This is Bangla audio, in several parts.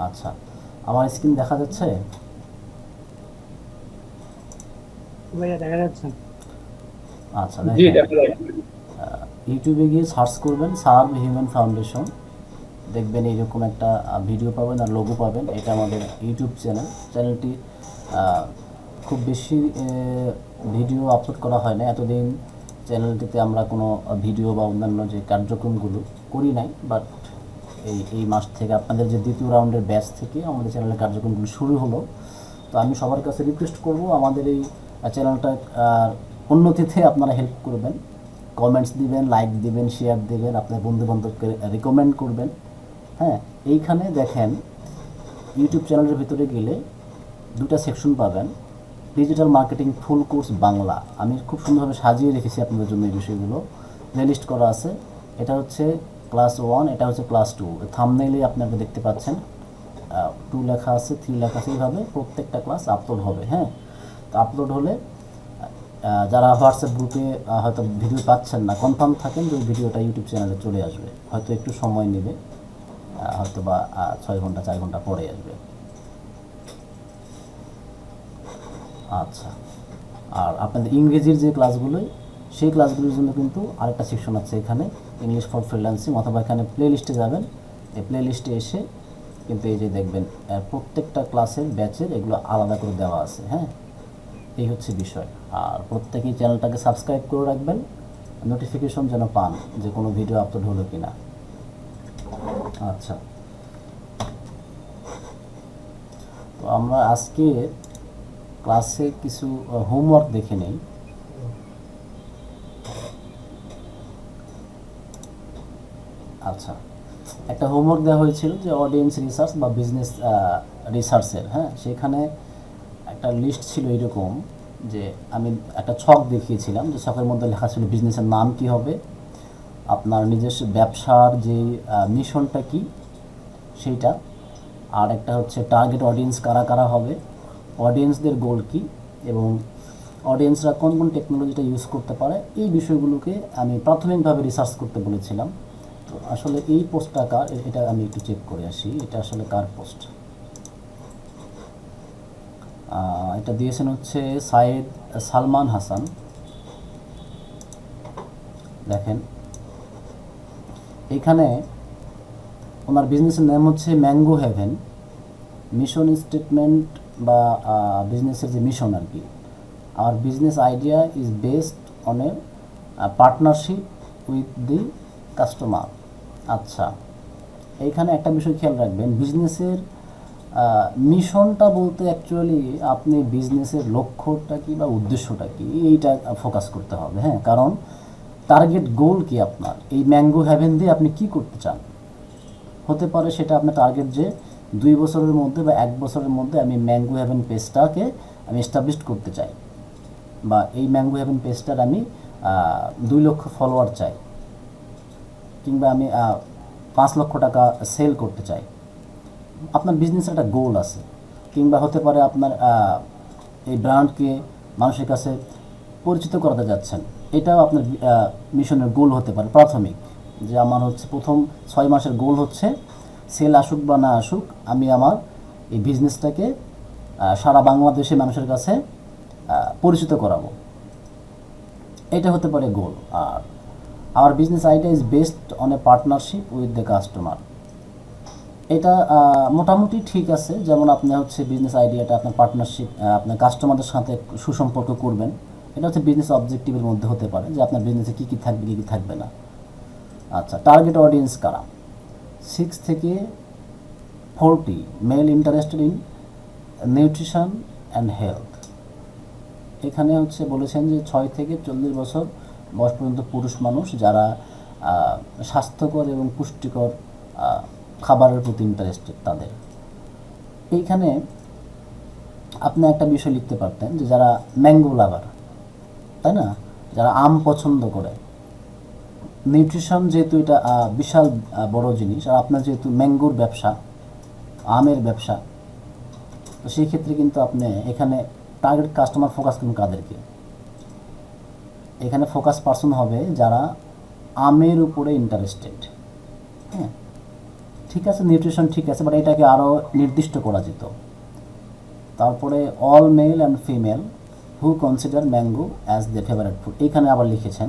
আচ্ছা, আমার স্ক্রিন দেখা যাচ্ছে? ভাইয়া দেখা যাচ্ছে। আচ্ছা, জি, দেখেন, দেখা যায়। ইউটিউবে গিয়ে সার্চ করবেন সার্ভ হিউম্যান ফাউন্ডেশন, দেখবেন এইরকম একটা ভিডিও পাবেন আর লোগো পাবেন। এটা আমাদের ইউটিউব চ্যানেলটি খুব বেশি ভিডিও আপলোড করা হয় না এতদিন। চ্যানেলটিতে আমরা কোনো ভিডিও বা অন্যান্য যে কার্যক্রমগুলো করি নাই, বাট এই মাস থেকে আপনাদের যে দ্বিতীয় রাউন্ডের ব্যাচ থেকে আমাদের চ্যানেলের কার্যক্রমগুলো শুরু হলো। তো আমি সবার কাছে রিকোয়েস্ট করব, আমাদের এই চ্যানেলটা উন্নতিতে আপনারা হেল্প করবেন, কমেন্টস দিবেন, লাইক দিবেন, শেয়ার দিবেন, আপনার বন্ধুবান্ধবকে রিকমেন্ড করবেন। হ্যাঁ, এইখানে দেখেন, ইউটিউব চ্যানেলের ভিতরে গেলে দুটা সেকশন পাবেন। Digital marketing full course Bangla, আমি খুব সুন্দরভাবে সাজিয়ে রেখেছি আপনাদের জন্য এই বিষয়গুলো, প্লেলিস্ট করা আছে। এটা হচ্ছে ক্লাস 1, এটা হচ্ছে ক্লাস 2। থাম্বনেইলে আপনাকে দেখতে পাচ্ছেন 2 লেখা আছে, 3 লেখা আছে, এইভাবে প্রত্যেকটা ক্লাস আপলোড হবে। হ্যাঁ, তো আপলোড হলে যারা হোয়াটসঅ্যাপ গ্রুপে হয়তো ভিডিও পাচ্ছেন না, কনফার্ম থাকেন যে ওই ভিডিওটা ইউটিউব চ্যানেলে চলে আসবে, হয়তো একটু সময় নেবে, হয়তো বা 6 ঘন্টা 4 ঘন্টা পরে আসবে। আচ্ছা, আর আপনাদের ইংরেজির যে ক্লাসগুলো, সেই ক্লাসগুলোর জন্য কিন্তু আরেকটা সেকশন আছে এখানে, ইংলিশ ফর ফ্রিল্যান্সিং, অথবা এখানে প্লে লিস্টে যাবেন। এই প্লে লিস্টে এসে কিন্তু এই যে দেখবেন প্রত্যেকটা ক্লাসের ব্যাচের এগুলো আলাদা করে দেওয়া আছে। হ্যাঁ, এই হচ্ছে বিষয়। আর প্রত্যেকেই চ্যানেলটাকে সাবস্ক্রাইব করে রাখবেন, নোটিফিকেশন যেন পান যে কোনো ভিডিও আপলোড হলো কি না। আচ্ছা, তো আমরা আজকে ক্লাসে কিছু হোমওয়ার্ক দেখে নেই। আচ্ছা, একটা হোমওয়ার্ক দেওয়া হয়েছিল যে অডিয়েন্স রিসার্চ বা বিজনেস রিসার্চের। হ্যাঁ, সেখানে একটা লিস্ট ছিল এরকম, যে আমি একটা ছক দেখিয়েছিলাম, যে ছকের মধ্যে লেখা ছিল বিজনেসের নাম কি হবে, আপনার নিজস্ব ব্যবসার যে মিশনটা কি সেইটা, আর একটা হচ্ছে টার্গেট অডিয়েন্স কারা কারা হবে, অডিয়েন্সদের গোল কি, এবং অডিয়েন্সরা কোন কোন টেকনোলজিটা ইউজ করতে পারে, এই বিষয়গুলোকে আমি প্রাথমিকভাবে রিসার্চ করতে বলেছিলাম। তো আসলে এই পোস্টটা কার, এটা আমি একটু চেক করে আসি, এটা আসলে কার পোস্ট। এটা দিয়েছেন হচ্ছে সাইদ সালমান হাসান। দেখেন, এখানে ওনার বিজনেসের নাম হচ্ছে ম্যাঙ্গো হেভেন। মিশন স্টেটমেন্ট বা বিজনেসের যে মিশন আর কি, আমার business idea is based on a partnership with the customer. আচ্ছা, এইখানে একটা বিষয় খেয়াল রাখবেন, বিজনেসের মিশনটা বলতে অ্যাকচুয়ালি আপনি বিজনেসের লক্ষ্যটা কি বা উদ্দেশ্যটা কি, এইটা ফোকাস করতে হবে। হ্যাঁ, কারণ টার্গেট গোল কি আপনার, এই ম্যাঙ্গো হ্যাভেন দিয়ে আপনি কি করতে চান। হতে পারে সেটা আপনার টার্গেট যে 2 বছরের মধ্যে বা 1 বছরের মধ্যে আমি ম্যাঙ্গো হ্যাভেন পেজটাকে আমি এস্টাবলিশ করতে চাই, বা এই ম্যাঙ্গো হ্যাভেন পেজটার আমি 2 লক্ষ ফলোয়ার চাই, কিংবা আমি 5 লক্ষ টাকা সেল করতে চাই। আপনার বিজনেসের একটা গোল আছে। কিংবা হতে পারে আপনার এই ব্র্যান্ডকে মানুষের কাছে পরিচিত করাতে যাচ্ছেন, এটাও আপনার মিশনের গোল হতে পারে প্রাথমিক, যে আমার হচ্ছে প্রথম 6 মাসের গোল হচ্ছে সেল আসুক বা না আসুক, আমি আমার এই বিজনেসটাকে সারা বাংলাদেশে মানুষের কাছে পরিচিত করাবো, এটা হতে পারে গোল। আর our business idea is based on a partnership with the customer, এটা মোটামুটি ঠিক আছে। যেমন আপনি হচ্ছে বিজনেস আইডিয়াটা আপনার পার্টনারশিপ, আপনার কাস্টমারদের সাথে সুসম্পর্ক করবেন, এটা হচ্ছে বিজনেস অবজেক্টিভের মধ্যে হতে পারে, যে আপনার বিজনেসে কী কী থাকবে কী কী থাকবে না। আচ্ছা, টার্গেট অডিয়েন্স কারা, 6 থেকে 40 male interested in nutrition and health. এখানে হচ্ছে বলেছেন যে 6 থেকে 40 বছর বয়স পর্যন্ত পুরুষ মানুষ যারা স্বাস্থ্যকর এবং পুষ্টিকর খাবারের প্রতি ইন্টারেস্টেড তাদের। এইখানে আপনি একটা বিষয় লিখতে পারতেন যে যারা ম্যাঙ্গো লাভার, তাই না, যারা আম পছন্দ করে। নিউট্রিশন যেহেতু এটা বিশাল বড় জিনিস, আর আপনার যেহেতু ম্যাঙ্গোর ব্যবসা, আমের ব্যবসা, তো সেই ক্ষেত্রে কিন্তু আপনি এখানে টার্গেট কাস্টমার ফোকাস করুন কাদেরকে, এখানে ফোকাস পার্সন হবে যারা আমের উপরে ইন্টারেস্টেড। হ্যাঁ, ঠিক আছে, নিউট্রিশন ঠিক আছে, বাট এটাকে আরও নির্দিষ্ট করা যেত। তারপরে all mail and female who consider mango as the favourite food, এইখানে আবার লিখেছেন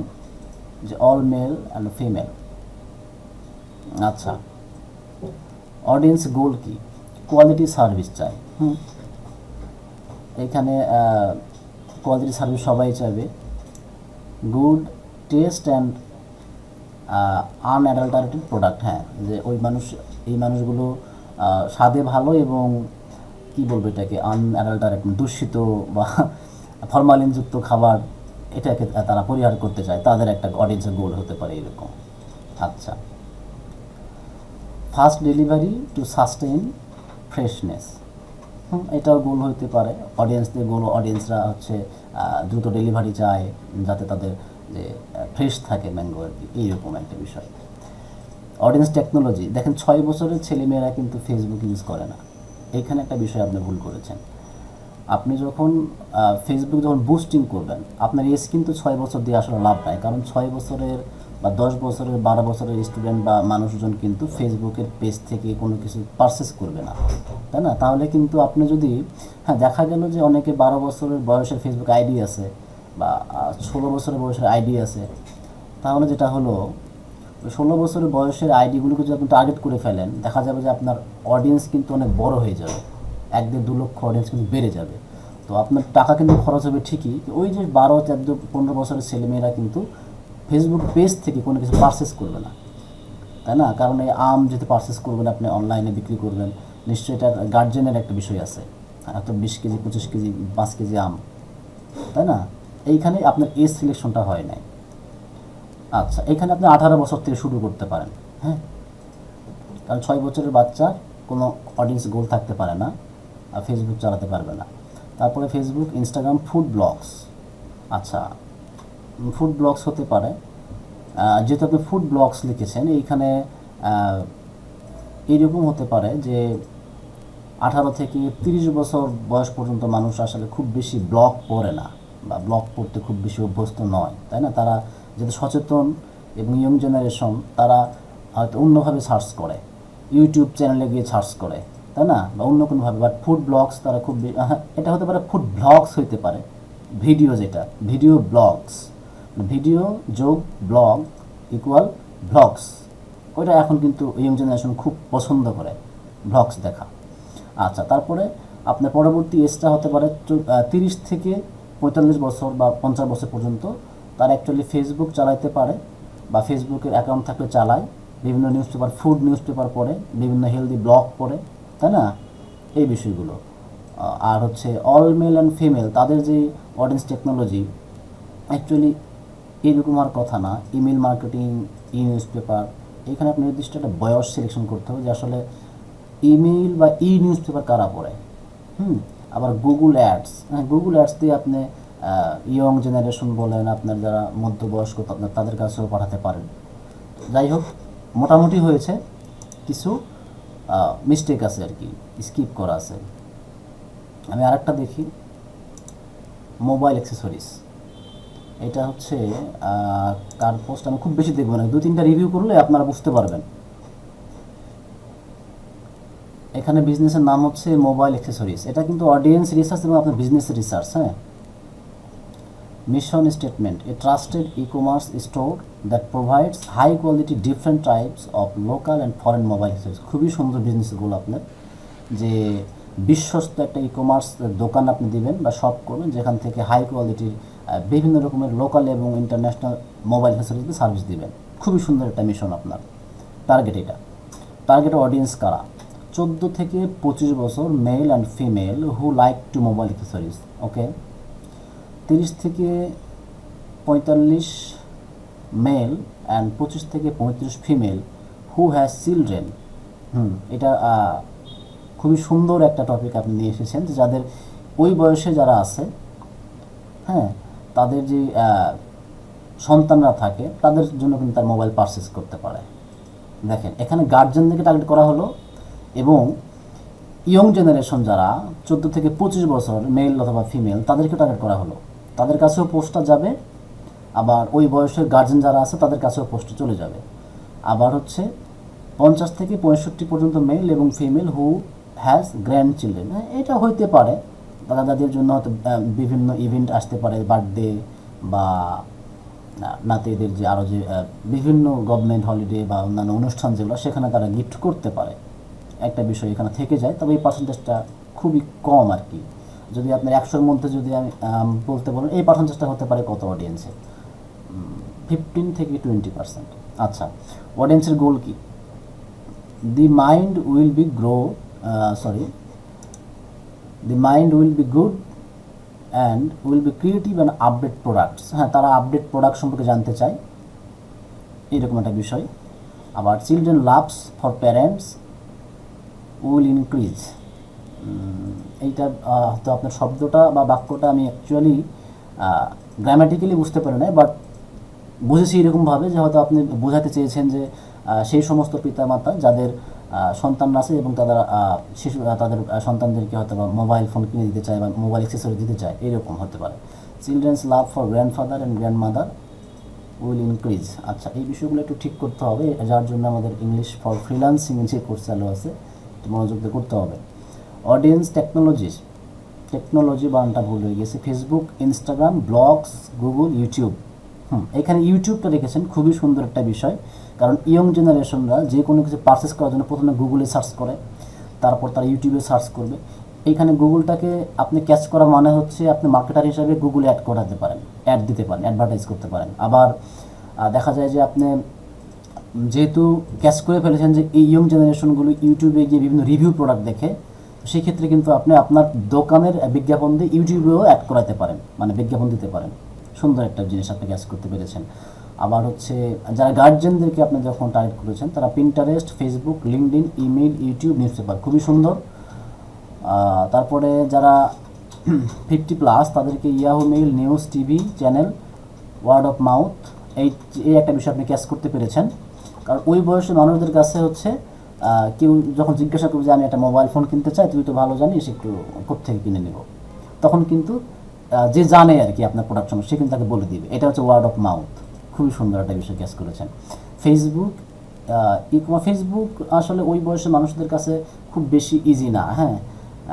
যে অল মেল অ্যান্ড ফিমেল। আচ্ছা, অডিয়েন্স গোল কি? কোয়ালিটি সার্ভিস চাই। এইখানে কোয়ালিটি সার্ভিস সবাই চাইবে। গুড টেস্ট অ্যান্ড আনঅ্যাডাল্টারেটেড প্রোডাক্ট, হ্যাঁ, যে এই মানুষগুলো স্বাদে ভালো এবং কি বলবো এটাকে, আনঅ্যাডাল্টারেটেড দূষিত বা ফরমালিনযুক্ত খাবার, এটাকে তারা পরিহার করতে চায়, তাদের একটা অডিয়েন্সের গোল হতে পারে এরকম। আচ্ছা, fast delivery to sustain freshness, এটাও গোল হতে পারে অডিয়েন্সদের গোল। অডিয়েন্সরা হচ্ছে দ্রুত ডেলিভারি চায় যাতে তাদের যে ফ্রেশ থাকে ম্যাঙ্গো আর কি, এইরকম একটা বিষয়। অডিয়েন্স টেকনোলজি, দেখেন 6 বছরের ছেলেমেয়েরা কিন্তু ফেসবুক ইউজ করে না, এইখানে একটা বিষয় আপনি ভুল করেছেন। আপনি যখন ফেসবুক যখন বুস্টিং করবেন, আপনার এজ কিন্তু 6 বছর দিয়ে আসলে লাভ নাই, কারণ 6 বছরের বা 10 বছরের 12 বছরের স্টুডেন্ট বা মানুষজন কিন্তু ফেসবুকের পেজ থেকে কোনো কিছু পারচেস করবে না, তাই না? তাহলে কিন্তু আপনি যদি, হ্যাঁ, দেখা গেল যে অনেকে 12 বছরের বয়সের ফেসবুক আইডি আছে বা 16 বছরের বয়সের আইডি আছে, তাহলে যেটা হলো 16 বছরের বয়সের আইডিগুলোকে যদি আপনি টার্গেট করে ফেলেন, দেখা যাবে যে আপনার অডিয়েন্স কিন্তু অনেক বড় হয়ে যাবে, 1-2 লক্ষ অডিয়েন্স কিন্তু বেড়ে যাবে। তো আপনার টাকা কিন্তু খরচ হবে ঠিকই, ওই যে 12, 14, 15 বছরের ছেলেমেয়েরা কিন্তু ফেসবুক পেজ থেকে কোনো কিছু পারচেস করবে না, তাই না? কারণ এই আম যদি পারচেস করবেন, আপনি অনলাইনে বিক্রি করবেন, নিশ্চয়ই এটার গার্জেনের একটা বিষয় আছে, এত 20 কেজি 25 কেজি 5 কেজি আম, তাই না? এইখানে আপনার এজ সিলেকশনটা হয় নাই। আচ্ছা, এখানে আপনি 18 বছর থেকে শুরু করতে পারেন, হ্যাঁ, কারণ 6 বছরের বাচ্চার কোনো অডিয়েন্স গোল থাকতে পারে না, আর ফেসবুক চালাতে পারবে না। তারপরে ফেসবুক, ইনস্টাগ্রাম, ফুড ব্লগস। আচ্ছা, ফুড ব্লগস হতে পারে, যেহেতু আপনি ফুড ব্লগস লিখেছেন, এইখানে এইরকম হতে পারে যে 18 থেকে 30 বছর বয়স পর্যন্ত মানুষ আসলে খুব বেশি ব্লগ পড়ে না বা ব্লগ পড়তে খুব বেশি অভ্যস্ত নয়, তাই না? তারা যেহেতু সচেতন এবং ইয়ং জেনারেশন, তারা হয়তো অন্যভাবে সার্চ করে, ইউটিউব চ্যানেলে গিয়ে সার্চ করে, তাই না, বা অন্য কোনোভাবে। বাট ফুড ব্লগস তারা খুব, এটা হতে পারে ফুড ব্লগস হইতে পারে, ভিডিও, যেটা ভিডিও ব্লগস, ভিডিও যোগ ব্লগ ইকুয়াল ব্লগস, ওইটা এখন কিন্তু ইয়ং জেনারেশন খুব পছন্দ করে ব্লগস দেখা। আচ্ছা, তারপরে আপনার পরবর্তী এজটা হতে পারে 30 থেকে 45 বছর বা 50 বছর পর্যন্ত, তারা অ্যাকচুয়ালি ফেসবুক চালাইতে পারে বা ফেসবুকের অ্যাকাউন্ট থাকলে চালায়, বিভিন্ন news paper, food news paper পড়ে, বিভিন্ন হেলদি ব্লগ পড়ে, তাই না, এই বিষয়গুলো। আর হচ্ছে অল মেল অ্যান্ড ফিমেল, তাদের যে অডিয়েন্স টেকনোলজি অ্যাকচুয়ালি এইরকম হওয়ার কথা না। ইমেল মার্কেটিং, ই নিউজ পেপার, এখানে আপনি নির্দিষ্ট একটা বয়স সিলেকশন করতে হবে যে আসলে ইমেইল বা ই নিউজ পেপার কারা পড়ে। আবার গুগল অ্যাডস, হ্যাঁ, গুগল অ্যাডস দিয়ে আপনি ইয়ং জেনারেশন বলেন, আপনার যারা মধ্যবয়স্ক তাদের কাছেও পাঠাতে পারেন। যাই হোক, মোটামুটি হয়েছে, কিছু মিস্টেক আছে আর কি, স্কিপ করা আছে। আমি আরেকটা দেখি, মোবাইল অ্যাক্সেসরিজ। এটা হচ্ছে কার পোস্ট, আমি খুব বেশি দেখবো না, 2-3টা রিভিউ করলে আপনারা বুঝতে পারবেন। এখানে বিজনেসের নাম হচ্ছে মোবাইল অ্যাক্সেসরিজ, এটা কিন্তু অডিয়েন্স রিসার্চ এবং আপনার বিজনেস রিসার্চ। হ্যাঁ, mission statement, a trusted e commerce store that provides high quality different types of local and foreign mobile accessories. খুবই সুন্দর বিজনেস গোল আপনার, যে বিশ্বস্ত একটা ই কমার্স দোকান আপনি দিবেন বা শপ করবেন, যেখান থেকে হাই কোয়ালিটির বিভিন্ন রকমের লোকাল এবং ইন্টারন্যাশনাল মোবাইল অ্যাক্সেসরিজ সার্ভিস দিবেন। খুবই সুন্দর একটা মিশন আপনার। টার্গেট, এটা টার্গেট অডিয়েন্স কারা? 14 থেকে 25 বছর, male and female who like to mobile accessories. Okay, 30 থেকে 45 মেল অ্যান্ড 25 থেকে 35 ফিমেল হু হ্যাজ চিলড্রেন। এটা খুবই সুন্দর একটা টপিক আপনি নিয়ে এসেছেন, যে যাদের ওই বয়সে যারা আছে, হ্যাঁ, তাদের যে সন্তানরা থাকে, তাদের জন্য কিন্তু তার মোবাইল পারচেস করতে পারে। দেখেন, এখানে গার্জেনদেরকে টার্গেট করা হলো এবং ইয়ং জেনারেশন যারা 14 থেকে 25 বছর, মেল অথবা ফিমেল, তাদেরকে টার্গেট করা হলো। তাদের কাছেও পোস্টটা যাবে, আবার ওই বয়সের গার্জেন যারা আছে তাদের কাছেও পোস্টটা চলে যাবে। আবার হচ্ছে 50 থেকে 65 পর্যন্ত মেল এবং female who has grand children. এটা হইতে পারে দাদা দাদির জন্য হয়তো বিভিন্ন ইভেন্ট আসতে পারে, বার্থডে বা নাতিদের যে আরও যে বিভিন্ন গভর্নমেন্ট হলিডে বা অন্যান্য অনুষ্ঠান যেগুলো, সেখানে তারা গিফট করতে পারে। একটা বিষয় এখানে থেকে যায়, তবে এই পার্সেন্টেজটা খুবই কম আর কি। যদি আপনার 100-র মধ্যে যদি আমি বলতে বলেন, এই পার্সেন্টেজটা হতে পারে কত অডিয়েন্সে, 15 থেকে 20%। আচ্ছা, অডিয়েন্সের গোল কি? The mind will B the mind will be good and will be creative and update products. হ্যাঁ, তারা আপডেট প্রোডাক্ট সম্পর্কে জানতে চায়, এইরকম একটা বিষয়। আবার children loves for parents will increase. এইটা হয়তো আপনার শব্দটা বা বাক্যটা আমি অ্যাকচুয়ালি গ্রামাটিক্যালি বুঝতে পারি না, বাট বুঝেছি এরকমভাবে যে হয়তো আপনি বোঝাতে চেয়েছেন যে সেই সমস্ত পিতামাতা যাদের সন্তান আছে এবং তাদের সন্তানদেরকে হয়তো বা মোবাইল ফোন কিনে দিতে চায় বা মোবাইল অ্যাক্সেসরি দিতে চায়, এরকম হতে পারে। Children's love for grandfather and grandmother will increase. আচ্ছা, এই বিষয়গুলো একটু ঠিক করতে হবে, যার জন্য আমাদের ইংলিশ ফর ফ্রিল্যান্সিং যে কোর্স চালু আছে, একটু মনোযোগ দিয়ে করতে হবে। অডিয়েন্স টেকনোলজি বানানটা ভুল হয়ে গেছে। Facebook, Instagram, blogs, Google, YouTube. এখানে ইউটিউবটা রেখেছেন, খুবই সুন্দর একটা বিষয়, কারণ ইয়ং জেনারেশনরা যে কোনো কিছু পারচেস করার জন্য প্রথমে গুগলে সার্চ করে, তারপর তারা ইউটিউবে সার্চ করবে। এইখানে গুগলটাকে আপনি ক্যাচ করা মানে হচ্ছে আপনি মার্কেটার হিসাবে গুগলে অ্যাড করাতে পারেন, অ্যাড দিতে পারেন, অ্যাডভার্টাইজ করতে পারেন। আবার দেখা যায় যে আপনি যেহেতু ক্যাচ করে ফেলেছেন যে এই ইয়ং জেনারেশনগুলো ইউটিউবে গিয়ে বিভিন্ন রিভিউ প্রোডাক্ট দেখে, সেই ক্ষেত্রে কিন্তু আপনি আপনার দোকানের বিজ্ঞাপন দিয়ে ইউটিউবেও অ্যাড করাতে পারেন, মানে বিজ্ঞাপন দিতে পারেন। সুন্দর একটা জিনিস আপনি ক্যাচ করতে পেরেছেন। আবার হচ্ছে যারা গার্জিয়ানদেরকে আপনি যখন টার্গেট করেছেন, তারা Pinterest, Facebook, LinkedIn, email, YouTube, news paper, খুবই সুন্দর। তারপরে যারা 50+, তাদেরকে Yahoo mail, news, TV channel, word of mouth, এই একটা বিষয় আপনি ক্যাচ করতে পেরেছেন। কারণ ওই বয়সের মানুষদের কাছে হচ্ছে কেউ যখন জিজ্ঞাসা করবে যে আমি একটা মোবাইল ফোন কিনতে চাই, তুই তো ভালো জানিস, একটু কোত্থেকে কিনে নেব, তখন কিন্তু যে জানে আর কি আপনার প্রোডাক্ট সম্বন্ধে, সে কিন্তু তাকে বলে দিবে। এটা হচ্ছে ওয়ার্ড অফ মাউথ, খুবই সুন্দর একটা বিষয় ক্যাচ করেছেন। ফেসবুক আসলে ওই বয়সের মানুষদের কাছে খুব বেশি ইজি না, হ্যাঁ,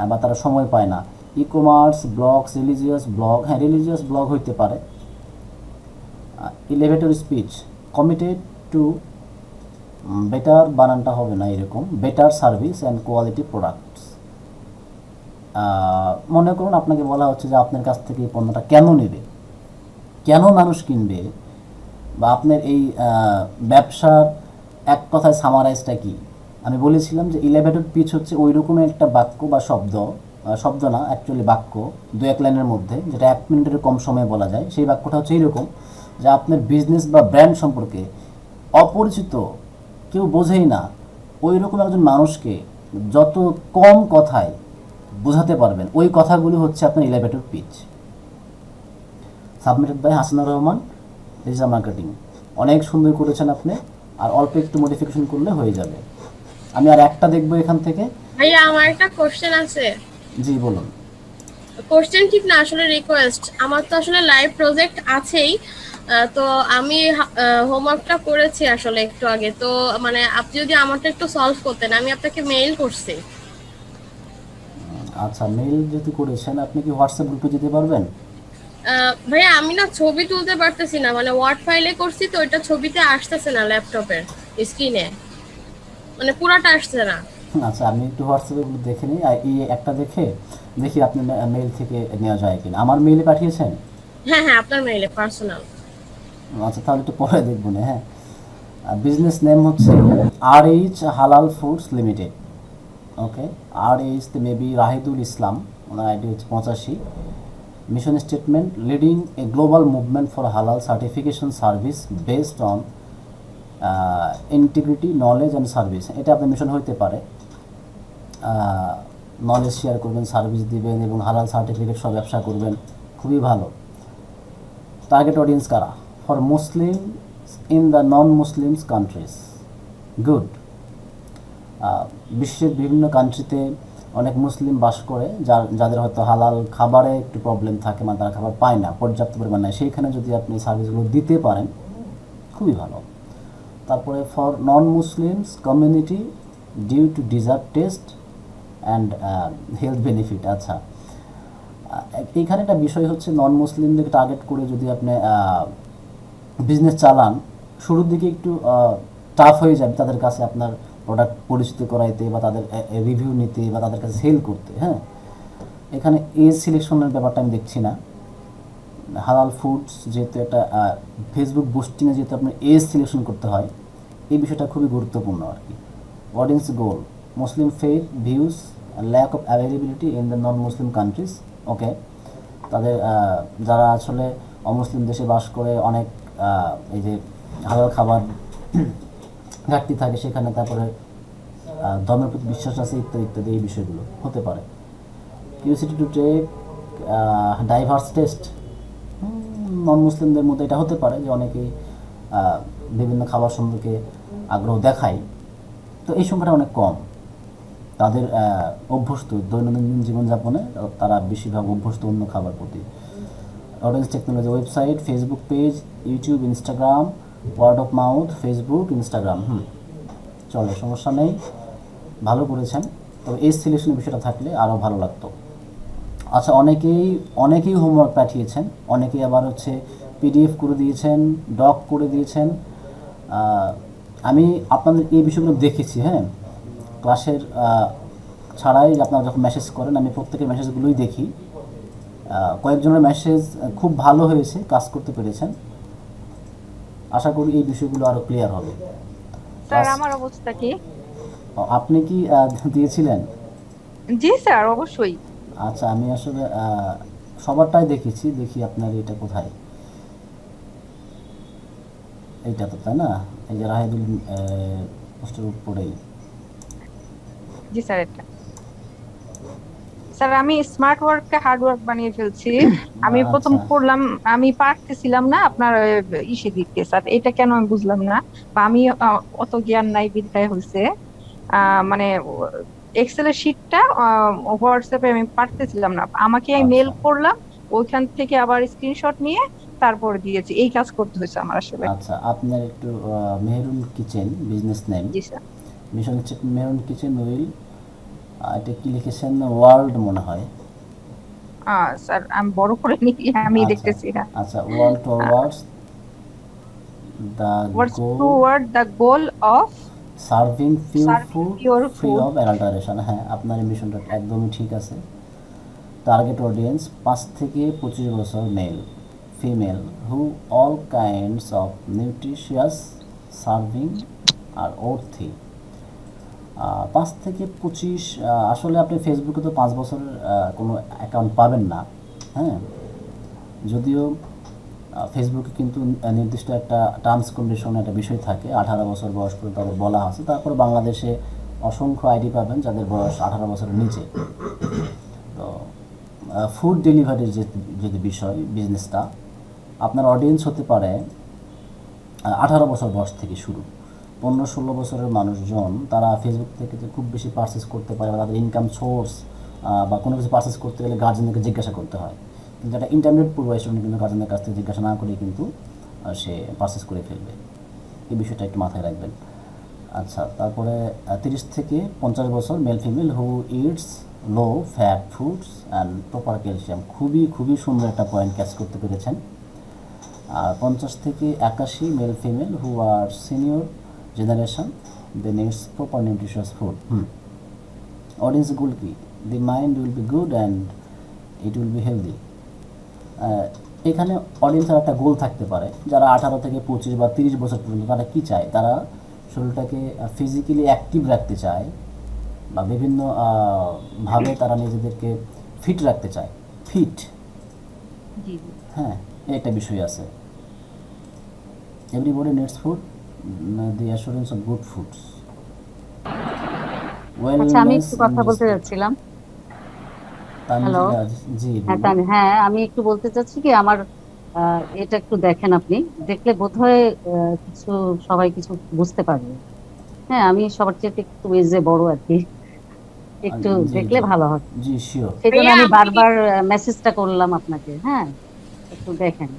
বা তারা সময় পায় না। E commerce, blogs, religious blog, হ্যাঁ রিলিজিয়াস ব্লগ হইতে পারে। Elevator speech, committed to better, বানানটা হবে না এরকম, better service and quality products. মনে করুন আপনাকে বলা হচ্ছে যে আপনার কাছ থেকে এই পণ্যটা কেন নেবে, কেন মানুষ কিনবে, বা আপনার এই ব্যবসার এক কথায় সামারাইজটা কি। আমি বলেছিলাম যে এলিভেটর পিচ হচ্ছে ওই রকমের একটা বাক্য বা শব্দ না, অ্যাকচুয়ালি বাক্য 2-1 লাইনের মধ্যে, যেটা 1 মিনিটের কম সময়ে বলা যায়। সেই বাক্যটা হচ্ছে এইরকম যে আপনার বিজনেস বা ব্র্যান্ড সম্পর্কে অপরিচিত, কেউ বোঝেই না, ওই রকম একজন মানুষকে যত কম কথায় বোঝাতে পারবেন, ওই কথাগুলি হচ্ছে আপনার elevator pitch. Submitted by Hasanur Rahman, digital marketing. অনেক সুন্দর করেছেন আপনি, আর অল্প একটু মডিফিকেশন করলে হয়ে যাবে। আমি আর একটা দেখবো এখান থেকে। ভাইয়া আমার একটা কোশ্চেন আছে। জি বলুন। কোশ্চেন ঠিক না, আসলে রিকোয়েস্ট। আমার তো আসলে লাইভ প্রজেক্ট আছেই, তো আমি হোমওয়ার্কটা করেছি আসলে একটু আগে। তো মানে আপনি যদি আমারটা একটু সলভ করতেন, আমি আপনাকে মেইল করছি। আচ্ছা, মেইল যেহেতু করেছেন, আপনি কি হোয়াটসঅ্যাপ গ্রুপে দিতে পারবেন? ভাইয়া আমি না ছবি তুলতে পারতেছি না, মানে ওয়ার্ড ফাইলে করছি তো ওইটা ছবিতে আসতেছে না ল্যাপটপের স্ক্রিনে, মানে পুরাটা আসছে না। আচ্ছা, আমি একটু হোয়াটসঅ্যাপে দেখে নিই, আর এই একটা দেখি আপনার মেইল থেকে নেওয়া যায় কিনা। আমার মেইলে পাঠিয়েছেন? হ্যাঁ হ্যাঁ, আপনার মেইলে পার্সোনাল। আচ্ছা, তাহলে একটু পরে দেখবো না। হ্যাঁ, বিজনেস নেম হচ্ছে RH halal foods limited. Okay, RH maybe Rahidul Islam, owner ID হচ্ছে 85। Mission statement, leading a global movement for halal certification service based on integrity, knowledge and service. এটা আপনার মিশন হইতে পারে। নলেজ শেয়ার করবেন, সার্ভিস দিবেন এবং হালাল সার্টিফিকেট সব ব্যবসা করবেন, খুবই ভালো। টার্গেট অডিয়েন্স কারা? For Muslim in the non Muslims countries. Good. বিশ্বের বিভিন্ন কান্ট্রিতে অনেক মুসলিম বাস করে, যাদের হয়তো হালাল খাবারে একটু প্রবলেম থাকে, মানে তারা খাবার পায় না, পর্যাপ্ত পরিমাণ নেয়, সেইখানে যদি আপনি সার্ভিসগুলো দিতে পারেন, খুবই ভালো। তারপরে for non Muslims community due to dessert taste and health benefit. আচ্ছা, এইখানে একটা বিষয় হচ্ছে নন মুসলিমদের টার্গেট করে যদি আপনি বিজনেস চালান, শুরুর দিকে একটু টাফ হয়ে যাবে তাদের কাছে আপনার প্রোডাক্ট পরিচিত করাইতে বা তাদের রিভিউ নিতে বা তাদের কাছে সেল করতে। হ্যাঁ, এখানে এজ সিলেকশনের ব্যাপারটা আমি দেখছি না। হালাল ফুডস যেহেতু একটা ফেসবুক বুস্টিংয়ে যেহেতু আপনার এজ সিলেকশন করতে হয়, এই বিষয়টা খুবই গুরুত্বপূর্ণ আর কি। Audience goal Muslim faith views lack of availability in the non Muslim countries. Okay, তাদের যারা আসলে অমুসলিম দেশে বাস করে অনেক এই যে হালাল খাবার ঘাটতি থাকে সেখানে, তারপরে ধর্মের প্রতি বিশ্বাস আছে ইত্যাদি ইত্যাদি, এই বিষয়গুলো হতে পারে। Curiosity to take diverse taste, non মুসলিমদের মধ্যে এটা হতে পারে যে অনেকেই বিভিন্ন খাবার সম্পর্কে আগ্রহ দেখায়, তো এই সংখ্যাটা অনেক কম। তাদের অভ্যস্ত দৈনন্দিন জীবনযাপনে তারা বেশিরভাগ অভ্যস্ত অন্য খাবার প্রতি। Audience technology website, Facebook page, YouTube, Instagram, word of mouth, Facebook, Instagram. চলে, সমস্যা নেই, ভালো করেছেন। তবে এই সিলেকশনের বিষয়টা থাকলে আরও ভালো লাগতো। আচ্ছা, অনেকেই হোমওয়ার্ক পাঠিয়েছেন, অনেকেই আবার হচ্ছে পিডিএফ করে দিয়েছেন, ডক করে দিয়েছেন। আমি আপনাদের এই বিষয়গুলো দেখেছি। হ্যাঁ, ক্লাসের ছাড়াই আপনারা যখন মেসেজ করেন আমি প্রত্যেকের মেসেজগুলোই দেখি। কয়েকজনের মেসেজ খুব ভালো হয়েছে, কাজ করতে পেরেছেন। আশা করি এই বিষয়গুলো আরও ক্লিয়ার হবে। স্যার আমার অবস্থা কি? আপনি কি দিয়েছিলেন? জি স্যার, অবশ্যই। আচ্ছা, আমি আসলে সবারটাই দেখেছি, দেখি আপনার এটা কোথায়। এইটা তো, তাই না? এই যে রাহেদুল পোস্টের উপরেই। জি স্যার, এটা স্যার আমি স্মার্ট ওয়ার্ককে হার্ড ওয়ার্ক বানিয়ে ফেলছি। আমি প্রথম আচ্ছা, করলাম, আমি পারতেছিলাম না আপনার ইসে দিতে স্যার, এটা কেন আমি বুঝলাম না, বা আমি অত জ্ঞান নাই বিধায় হয়েছে। মানে এক্সেলের শিটটা হোয়াটসঅ্যাপে আমি পারতেছিলাম না, আমাকে আমি মেল আচ্ছা, করলাম, ওইখান থেকে আবার স্ক্রিনশট নিয়ে তারপর দিয়েছি। এই কাজ করতে হয়েছে আমার আসলে। আচ্ছা। আপনার একটু মেহরুন কিচেন বিজনেস নেম, জি স্যার। মিশন হচ্ছে মেহরুন কিচেন উইল, এটা কি লিখেছেন? ওয়ার্ল্ড মনে হয়। স্যার আমি বড় করে নিই, আমি আচ্ছা, দেখতেছি না। আচ্ছা, world towards the What's goal toward the goal of serving pure serving food pure free food? Of adulteration. হ্যাঁ, আপনার এই মিশনটা একদমই ঠিক আছে। টার্গেট অডিয়েন্স 5 থেকে 25 বছর, male female, who all kinds of nutritious serving are earthy. 5 থেকে 25, আসলে আপনি ফেসবুকে তো 5 বছরের কোনো অ্যাকাউন্ট পাবেন না। হ্যাঁ, যদিও ফেসবুকে কিন্তু নির্দিষ্ট একটা টার্মস কন্ডিশন একটা বিষয় থাকে, 18 বছর বয়স পর্যন্ত তাদের বলা আছে। তারপর বাংলাদেশে অসংখ্য আইডি পাবেন যাদের বয়স 18 বছরের নিচে। তো ফুড ডেলিভারির যদি বিষয় বিজনেসটা, আপনার অডিয়েন্স হতে পারে 18 বছর বয়স থেকে শুরু। 15-16 বছরের মানুষজন তারা ফেসবুক থেকে যে খুব বেশি পারচেস করতে পারে, বা তাদের ইনকাম সোর্স বা কোনো কিছু পারচেস করতে গেলে গার্জেনদেরকে জিজ্ঞাসা করতে হয়। কিন্তু একটা ইন্টারমিডিয়েট পূর্ব স্টুডেন্ট কিন্তু গার্জেনদের কাছ থেকে জিজ্ঞাসা না করেই কিন্তু সে পারচেস করে ফেলবে। এই বিষয়টা একটু মাথায় রাখবেন। আচ্ছা, তারপরে 30 থেকে 50 বছর, male female, who it's low fat foods and proper calcium. খুবই খুবই সুন্দর একটা পয়েন্ট ক্যাচ করতে পেরেছেন। আর 50 থেকে 81, male female, who are senior generation, they needs proper nutritious food. Audience goal কি? The mind will be good and it will be healthy. এখানে অডিয়েন্সের একটা গোল থাকতে পারে, যারা 18 থেকে 25 বা 30 বছর পর্যন্ত তারা কী চায়, তারা শরীরটাকে ফিজিক্যালি অ্যাক্টিভ রাখতে চায় বা বিভিন্ন ভাবে তারা নিজেদেরকে ফিট রাখতে চায়। ফিট, জি জি। হ্যাঁ, একটা বিষয় আছে। Everybody needs food, the assurance of good foods, আচ্ছা, আমি ওয়েলনেস একটু ইন কথা বলতে রেসপেক্ট। যাচ্ছিলাম। হ্যালো। তানজিলা, জি হ্যাঁ বলুন। হ্যাঁ, আমি একটু বলতে চাচ্ছি কি, আমার এটা একটু দেখেন, আপনি দেখলে বোধহয় কিছু সবাই কিছু বুঝতে পারবে। হ্যাঁ, আমি সবার চেয়ে একটু এজে বড় আর কি, একটু জি দেখলে জি ভালো হয়। জি, শিওর। সেই জন্য ভাইয়া আমি আমি বারবার মেসেজটা করলাম আপনাকে। হ্যাঁ, একটু দেখেন।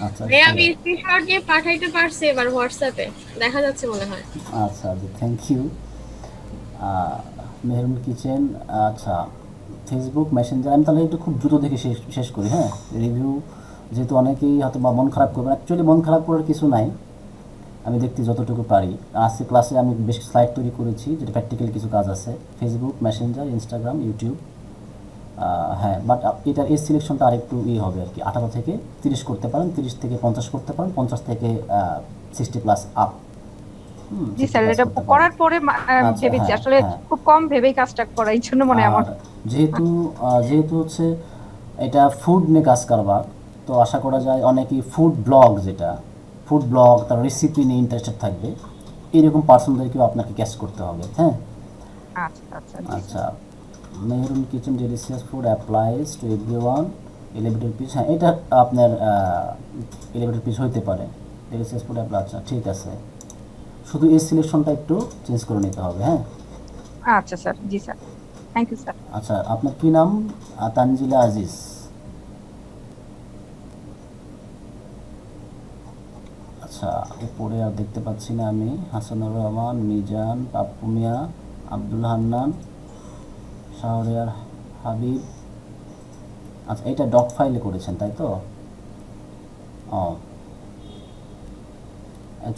আচ্ছা ভাই আমি sure. স্ক্রিনশট দিয়ে পাঠাইতে পারছি এবার হোয়াটসঅ্যাপে, দেখা যাচ্ছে মনে হয়। আচ্ছা থ্যাংক ইউ মেহরুন কিচেন। আচ্ছা ফেসবুক মেসেঞ্জার আমি তাহলে একটু খুব দ্রুত দেখে শেষ শেষ করি, হ্যাঁ। রিভিউ যেহেতু অনেকেই হয়তো বা মন খারাপ করবেন, অ্যাকচুয়ালি মন খারাপ করার কিছু নাই, আমি দেখতে যতটুকু পারি। আজকে ক্লাসে আমি বেশ স্লাইড তৈরি করেছি, যেটা প্র্যাকটিক্যাল কিছু কাজ আছে, ফেসবুক মেসেঞ্জার ইনস্টাগ্রাম ইউটিউব। হ্যাঁ বাট এটার এই সিলেকশনটা আরেকটু হবে আর কি, 18 থেকে 30 করতে পারেন, 30 থেকে 50 করতে পারেন, 50 থেকে 60 প্লাস আপ। জি 60 স্যার, প্লাস এটা করতে পারেন। করার পরে আচ্ছা ভেবেছি হ্যাঁ আসলে হ্যাঁ। খুব কম ভেবেই কাজটা করা, এই জন্য মনে হয় আমার। আর যেহেতু যেহেতু হচ্ছে এটা ফুড নিয়ে কাজ কারবার, তো আশা করা যায় অনেকেই ফুড ব্লগ, যেটা ফুড ব্লগ তার রেসিপি নিয়ে ইন্টারেস্টেড থাকবে, এরকম পার্সনদেরকেও আপনাকে ক্যাচ করতে হবে, হ্যাঁ। আচ্ছা আচ্ছা জি আচ্ছা Mehrun kitchen delicious food applies to everyone, elevator pitch, হ্যাঁ এটা আপনার এলিভেটর পিচ হইতে পারে, ডেলিশিয়াস ফুড অ্যাপ্লাই। আচ্ছা ঠিক আছে, শুধু এই সিলেকশনটা একটু চেঞ্জ করে নিতে হবে, হ্যাঁ। আচ্ছা স্যার, জি স্যার, থ্যাংক ইউ স্যার। আচ্ছা আপনার কি নাম? তানজিলা আজিজ। আচ্ছা উপরে আর দেখতে পাচ্ছি না আমি। হাসানুর রহমান, মিজান, পাপ্পু মিয়া, আব্দুল হান্নান, শাহরিয়ার হাবিব। আচ্ছা এটা ডক ফাইলে করেছেন তাই তো? ও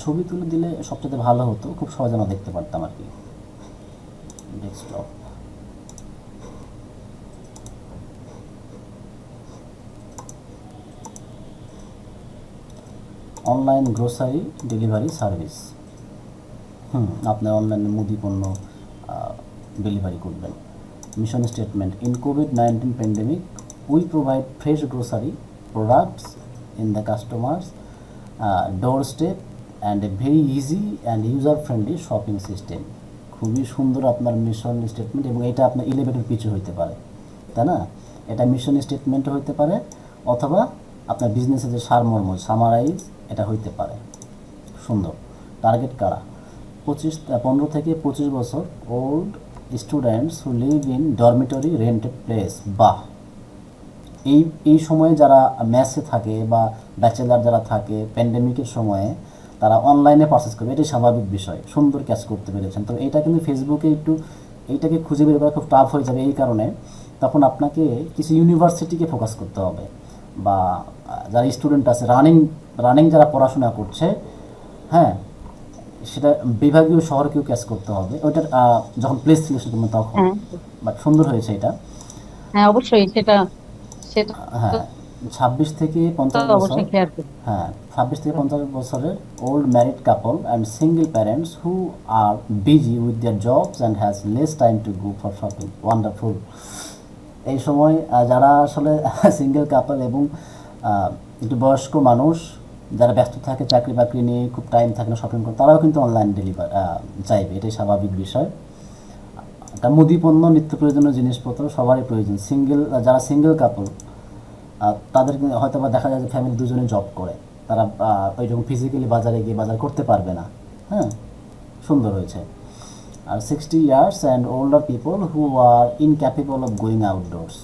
ছবি তুলে দিলে সবচেয়ে ভালো হতো, খুব সহজে আমরা দেখতে পারতাম আর কি। Desktop, online grocery delivery service. আপনার অনলাইনে মুদি পণ্য ডেলিভারি করবেন। Mission statement, in COVID-19 pandemic we provide fresh grocery products in the customers door step and a very easy and user friendly shopping system. খুবই সুন্দর আপনার মিশন স্টেটমেন্ট, এবং এটা আপনার এলিভেটর পিছু হইতে পারে, তাই না? এটা মিশন স্টেটমেন্টও হইতে পারে, অথবা আপনার বিজনেসের যে সারমর্ম সামারাইজ এটা হইতে পারে। সুন্দর। টার্গেট কারা? 15 থেকে 25 বছর old students who live in dormitory rented place. বাহ, এই সময়ে যারা মেসে থাকে বা ব্যাচেলার যারা থাকে প্যান্ডেমিকের সময়ে, তারা অনলাইনে পারচেস করবে, এটাই স্বাভাবিক বিষয়। সুন্দর ক্যাচ করতে পেরেছেন। তো এটা কিন্তু ফেসবুকে একটু এইটাকে খুঁজে বের করা খুব টাফ হয়ে যাবে, এই কারণে তখন আপনাকে কিছু ইউনিভার্সিটিকে ফোকাস করতে হবে, বা যারা স্টুডেন্ট আছে রানিং যারা পড়াশোনা করছে, হ্যাঁ সেটা বিভাগীয় শহরকেও ক্যাচ করতে হবে ওইটার যখন প্লেস সিলেকশন করবেন তখন। হ্যাঁ বাট সুন্দর হয়েছে এটা। হ্যাঁ অবশ্যই, সেটা সেটা হ্যাঁ 26 থেকে তো 50 বছর, অবশ্যই ক্লিয়ার করি। হ্যাঁ 26 থেকে 50 বছরের old married couple and single parents who are busy with their jobs and has less time to go for shopping. Wonderful. এই সময় যারা আসলে সিঙ্গেল কাপল এবং একটু বয়স্ক মানুষ যারা ব্যস্ত থাকে চাকরি বাকরি নিয়ে, খুব টাইম থাকে না শপিং করে, তারাও কিন্তু অনলাইন ডেলিভারি চাইবে, এটাই স্বাভাবিক বিষয়। কারণ মুদি পণ্য নিত্য প্রয়োজনীয় জিনিসপত্র সবারই প্রয়োজন। যারা সিঙ্গেল কাপল তাদের হয়তো বা দেখা যায় যে ফ্যামিলি দুজনে জব করে, তারা ওই রকম ফিজিক্যালি বাজারে গিয়ে বাজার করতে পারবে না, হ্যাঁ সুন্দর হয়েছে। আর 60 years and older people who are incapable of going outdoors,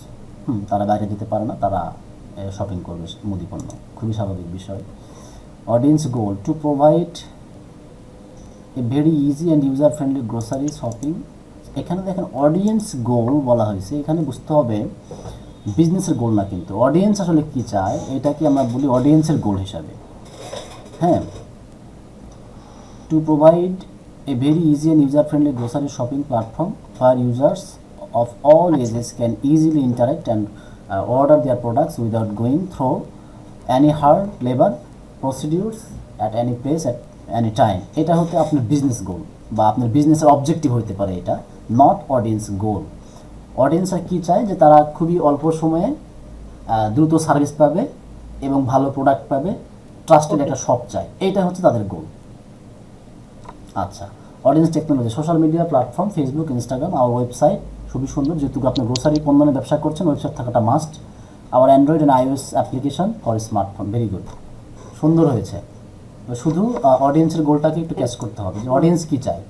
তারা বাইরে যেতে পারে না, তারা শপিং করবে মুদি পণ্য, খুবই স্বাভাবিক বিষয়। Audience goal, to provide a very easy and user friendly grocery shopping. এখানে দেখেন অডিয়েন্স গোল বলা হয়েছে, এখানে বুঝতে হবে বিজনেসের গোল না, কিন্তু অডিয়েন্স আসলে কী চায় এটাকে আমরা বলি অডিয়েন্সের গোল হিসাবে, হ্যাঁ। To provide a very easy and user-friendly grocery shopping platform where users of all ages can easily interact and order their products without going through any hard labor procedures at any place at any time. এটা হতে আপনার বিজনেস গোল বা আপনার বিজনেসের অবজেক্টিভ হতে পারে, এটা নট অডিয়েন্স গোল। অডিয়েন্সরা কী চায় যে তারা খুবই অল্প সময়ে দ্রুত সার্ভিস পাবে এবং ভালো প্রোডাক্ট পাবে, ট্রাস্টেড একটা শপ চায়, এইটা হচ্ছে তাদের গোল। আচ্ছা audience technology, social media platform, Facebook, Instagram, hour website. খুবই সুন্দর, যেহেতু আপনি গ্রোসারি পণ্য ব্যবসা করছেন, ওয়েবসাইট থাকাটা must. Our Android and iOS application for smartphone. Very good, সুন্দর হয়েছে। শুধু অডিয়েন্সের গোলটাকে একটু ক্যাচ করতে হবে যে অডিয়েন্স কী চায়।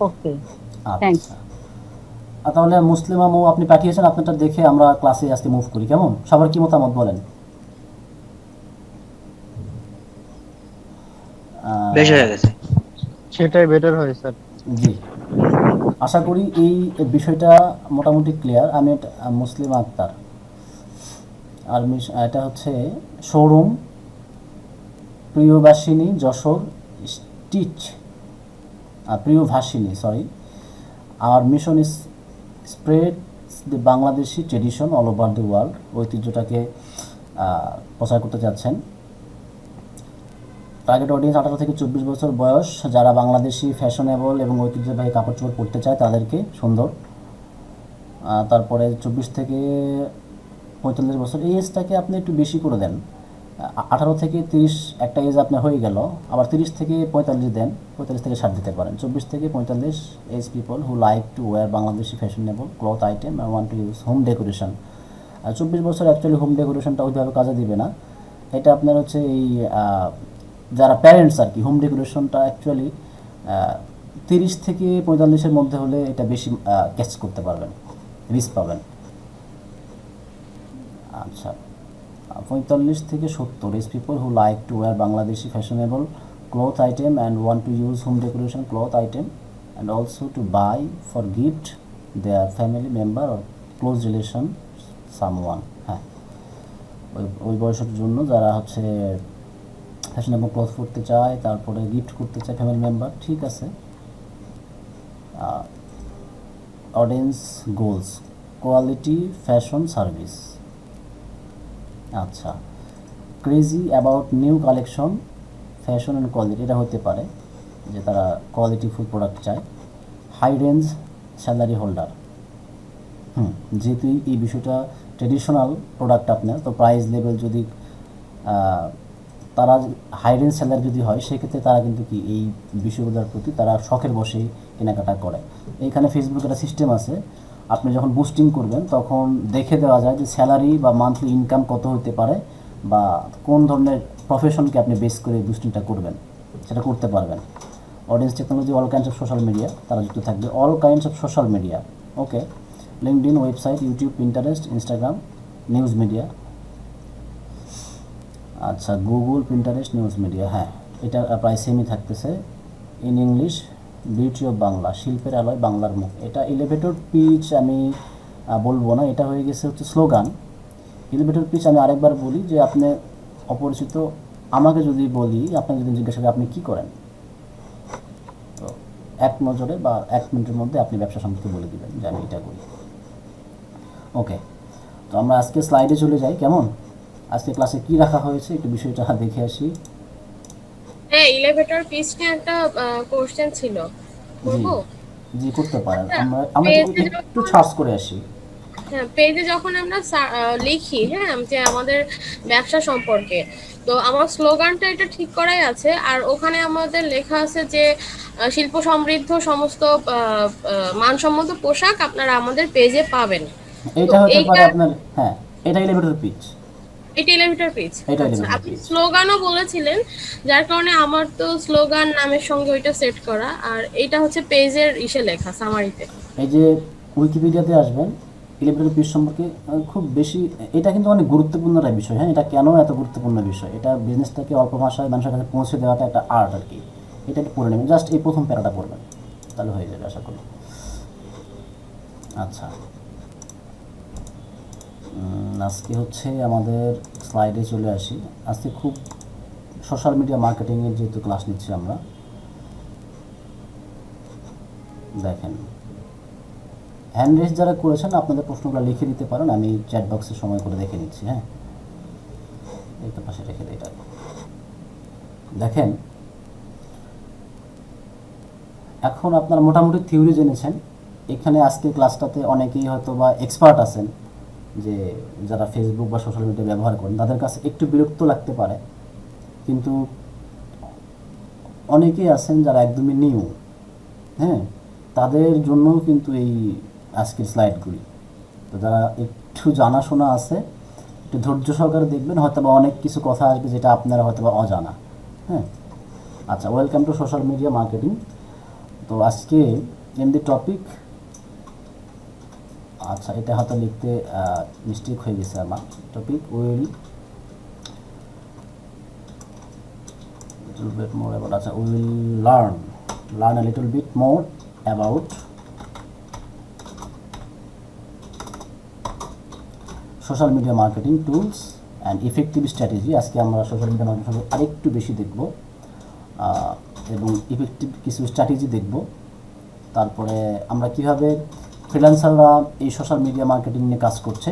Okay thanks. আচ্ছা তাহলে মুসলিমা মৌ আপনি পাঠিয়েছেন, আপনারটা দেখে আমরা ক্লাসে আজকে মুভ করি, কেমন? সবার কি মতামত বলেন? বেশি হয়ে গেছে। সেটাই বেটার হয় স্যার। জি, আশা করি এই বিষয়টা মোটামুটি ক্লিয়ার। আমি মুসলিম আক্তার, আর এটা হচ্ছে showroom Priyobashini Jessore stitch, Priyobhashini sorry. আর mission is spread the Bangladeshi tradition all over the world. ঐতিহ্যটাকে প্রচার করতে চাচ্ছেন। টার্গেট অডিয়েন্স 18 থেকে 24 বছর বয়স, যারা বাংলাদেশি ফ্যাশনেবল এবং ঐতিহ্যবাহী কাপড় চোপড় পরতে চায় তাদেরকে, সুন্দর। তারপরে 24 থেকে 45 বছর, এই এজটাকে আপনি একটু বেশি করে দেন। 18 থেকে 30 একটা এজ আপনার হয়ে গেল, আবার 30 থেকে 45 দেন, 45 থেকে 60 দিতে পারেন। 24 থেকে 45 age people who like to wear Bangladeshi fashionable cloth item and want to use home decoration. 24 বছর অ্যাকচুয়ালি হোম ডেকোরেশনটা ওইভাবে কাজে দিবে না। এটা আপনার হচ্ছে এই যারা প্যারেন্টস আর কি, হোম ডেকোরেশনটা অ্যাকচুয়ালি 30 থেকে 45-এর মধ্যে হলে এটা বেশি ক্যাচ করতে পারবেন, রিস্ক পাবেন। আচ্ছা, 45 থেকে 70 is people who like to wear Bangladeshi fashionable cloth item and want to use home decoration cloth item and also to buy for gift their family member or close relation someone. হ্যাঁ, ওই বয়সের জন্য যারা হচ্ছে ফ্যাশনেবল ক্লথ পরতে চায়, তারপরে গিফট করতে চায় ফ্যামিলি মেম্বার, ঠিক আছে। Audience goals quality fashion service. আচ্ছা, crazy about new collection fashion and quality, এটা হতে পারে যে তারা কোয়ালিটিফুল প্রোডাক্ট চায়। হাই রেঞ্জ স্যালারি হোল্ডার, যেহেতু এই বিষয়টা ট্রেডিশনাল প্রোডাক্ট আপনার, তো প্রাইস লেভেল যদি তারা হাই রেঞ্জ স্যালারি যদি হয়, সেক্ষেত্রে তারা কিন্তু কি এই বিষয়গুলোর প্রতি তারা শখের বসেই কেনাকাটা করে। এইখানে ফেসবুকে একটা সিস্টেম আছে, আপনি যখন বুস্টিং করবেন তখন দেখে দেওয়া যায় যে স্যালারি বা মান্থলি ইনকাম কত হতে পারে, বা কোন ধরনের প্রফেশনকে আপনি বেস করে বুস্টিংটা করবেন, সেটা করতে পারবেন। Audience technology all kinds of social media, তারা যুক্ত থাকবে all kinds of social media. Okay, LinkedIn, website, YouTube, Pinterest, Instagram, news media. আচ্ছা, গুগল, পিন্টারেস্ট, নিউজ মিডিয়া, হ্যাঁ এটা প্রায় সেমই থাকতেছে। In English, beauty of Bangla, শিল্পের আলোয় বাংলার মুখ। এটা এলিভেটর পিচ আমি বলবো না, এটা হয়ে গেছে হচ্ছে স্লোগান। এলিভেটর পিচ আমি আরেকবার বলি যে আপনি অপরিচিত, আমাকে যদি বলি, আপনাকে যদি জিজ্ঞাসা করি আপনি কী করেন, তো এক নজরে বা 1 মিনিটের মধ্যে আপনি ব্যবসা সম্পর্কে বলে দেবেন যে আমি এটা করি। ওকে, তো আমরা আজকে স্লাইডে চলে যাই। কেমন, আজকে ক্লাসে কি রাখা হয়েছে একটু বিষয়টা দেখে আসি। হ্যাঁ, এলিভেটর পিচ নিয়ে একটা কোশ্চেন ছিল, করবো? জি করতে পারেন। আচ্ছা, আমরা পেজে একটু সার্চ করে আসি। হ্যাঁ, পেজে যখন আমরা লিখি, হ্যাঁ, যে আমাদের ব্যবসা সম্পর্কে, তো আমার স্লোগানটা এটা ঠিক করাই আছে। আর ওখানে আমাদের লেখা আছে যে শিল্প সমৃদ্ধ সমস্ত মানসম্মত পোশাক আপনারা আমাদের পেজে পাবেন। তো এটা হতে পারে এইটা আপনার, হ্যাঁ এটা এলিভেটর পিচ, এটা এলিভেটর পিচ। এটা আচ্ছা, এলিভেটর আপনি পিচ। স্লোগানও বলেছিলেন, যার কারণে আমার তো স্লোগান নামের সঙ্গে ওইটা সেট করা, আর এটা হচ্ছে পেজের ইসে লেখা সামারিতে। এই যে উইকিপিডিয়াতে আসবেন এলিভেটর পিচ সম্পর্কে খুব বেশি, এটা কিন্তু অনেক গুরুত্বপূর্ণ একটা বিষয়। হ্যাঁ, এটা কেন এত গুরুত্বপূর্ণ বিষয়, এটা বিজনেসটাকে অল্প ভাষায় মানুষের কাছে পৌঁছে দেওয়াটা একটা আর্ট আর কি। এটা একটু পড়ে নেবেন, জাস্ট এই প্রথম প্যারাটা পড়বেন, তাহলে হয়ে যাবে আশা করি। আচ্ছা, আজকে হচ্ছে আমাদের স্লাইডে চলে আসি। আজকে খুব সোশ্যাল মিডিয়া মার্কেটিংয়ের যেহেতু ক্লাস নিচ্ছি আমরা, দেখেন হ্যান্ড রেজ যারা করেছেন আপনাদের প্রশ্নগুলো লিখে দিতে পারেন, আমি চ্যাট বক্সে সময় করে দেখে নিচ্ছি। হ্যাঁ, এইটা পাশে রেখে দিই। এটা দেখেন, এখন আপনারা মোটামুটি থিওরি জেনেছেন। এখানে আজকে ক্লাসটাতে অনেকেই হয়তো বা এক্সপার্ট আছেন, যে যারা ফেসবুক বা সোশ্যাল মিডিয়া ব্যবহার করেন, তাদের কাছে একটু বিরক্ত লাগতে পারে, কিন্তু অনেকেই আছেন যারা একদমই নিউ, হ্যাঁ, তাদের জন্যও কিন্তু এই আজকের স্লাইডগুলি। তো যারা একটু জানাশোনা আছে, একটু ধৈর্য সহকারে দেখবেন, হয়তো বা অনেক কিছু কথা আসবে যেটা আপনারা হয়তো বা অজানা। হ্যাঁ, আচ্ছা, welcome to social media marketing. তো আজকে ইন দি টপিক, আচ্ছা এটা হয়তো লিখতে মিস্টেক হয়ে গেছে আমার। Topic will little bit more about, আচ্ছা, we will learn a little bit more about social media marketing tools and effective strategy. আজকে আমরা সোশ্যাল মিডিয়া মার্কেটিং সম্পর্কে আরেকটু বেশি দেখব এবং ইফেক্টিভ কিছু স্ট্র্যাটেজি দেখব। তারপরে আমরা কিভাবে ফ্রিল্যান্সাররা এই সোশ্যাল মিডিয়া মার্কেটিং নিয়ে কাজ করছে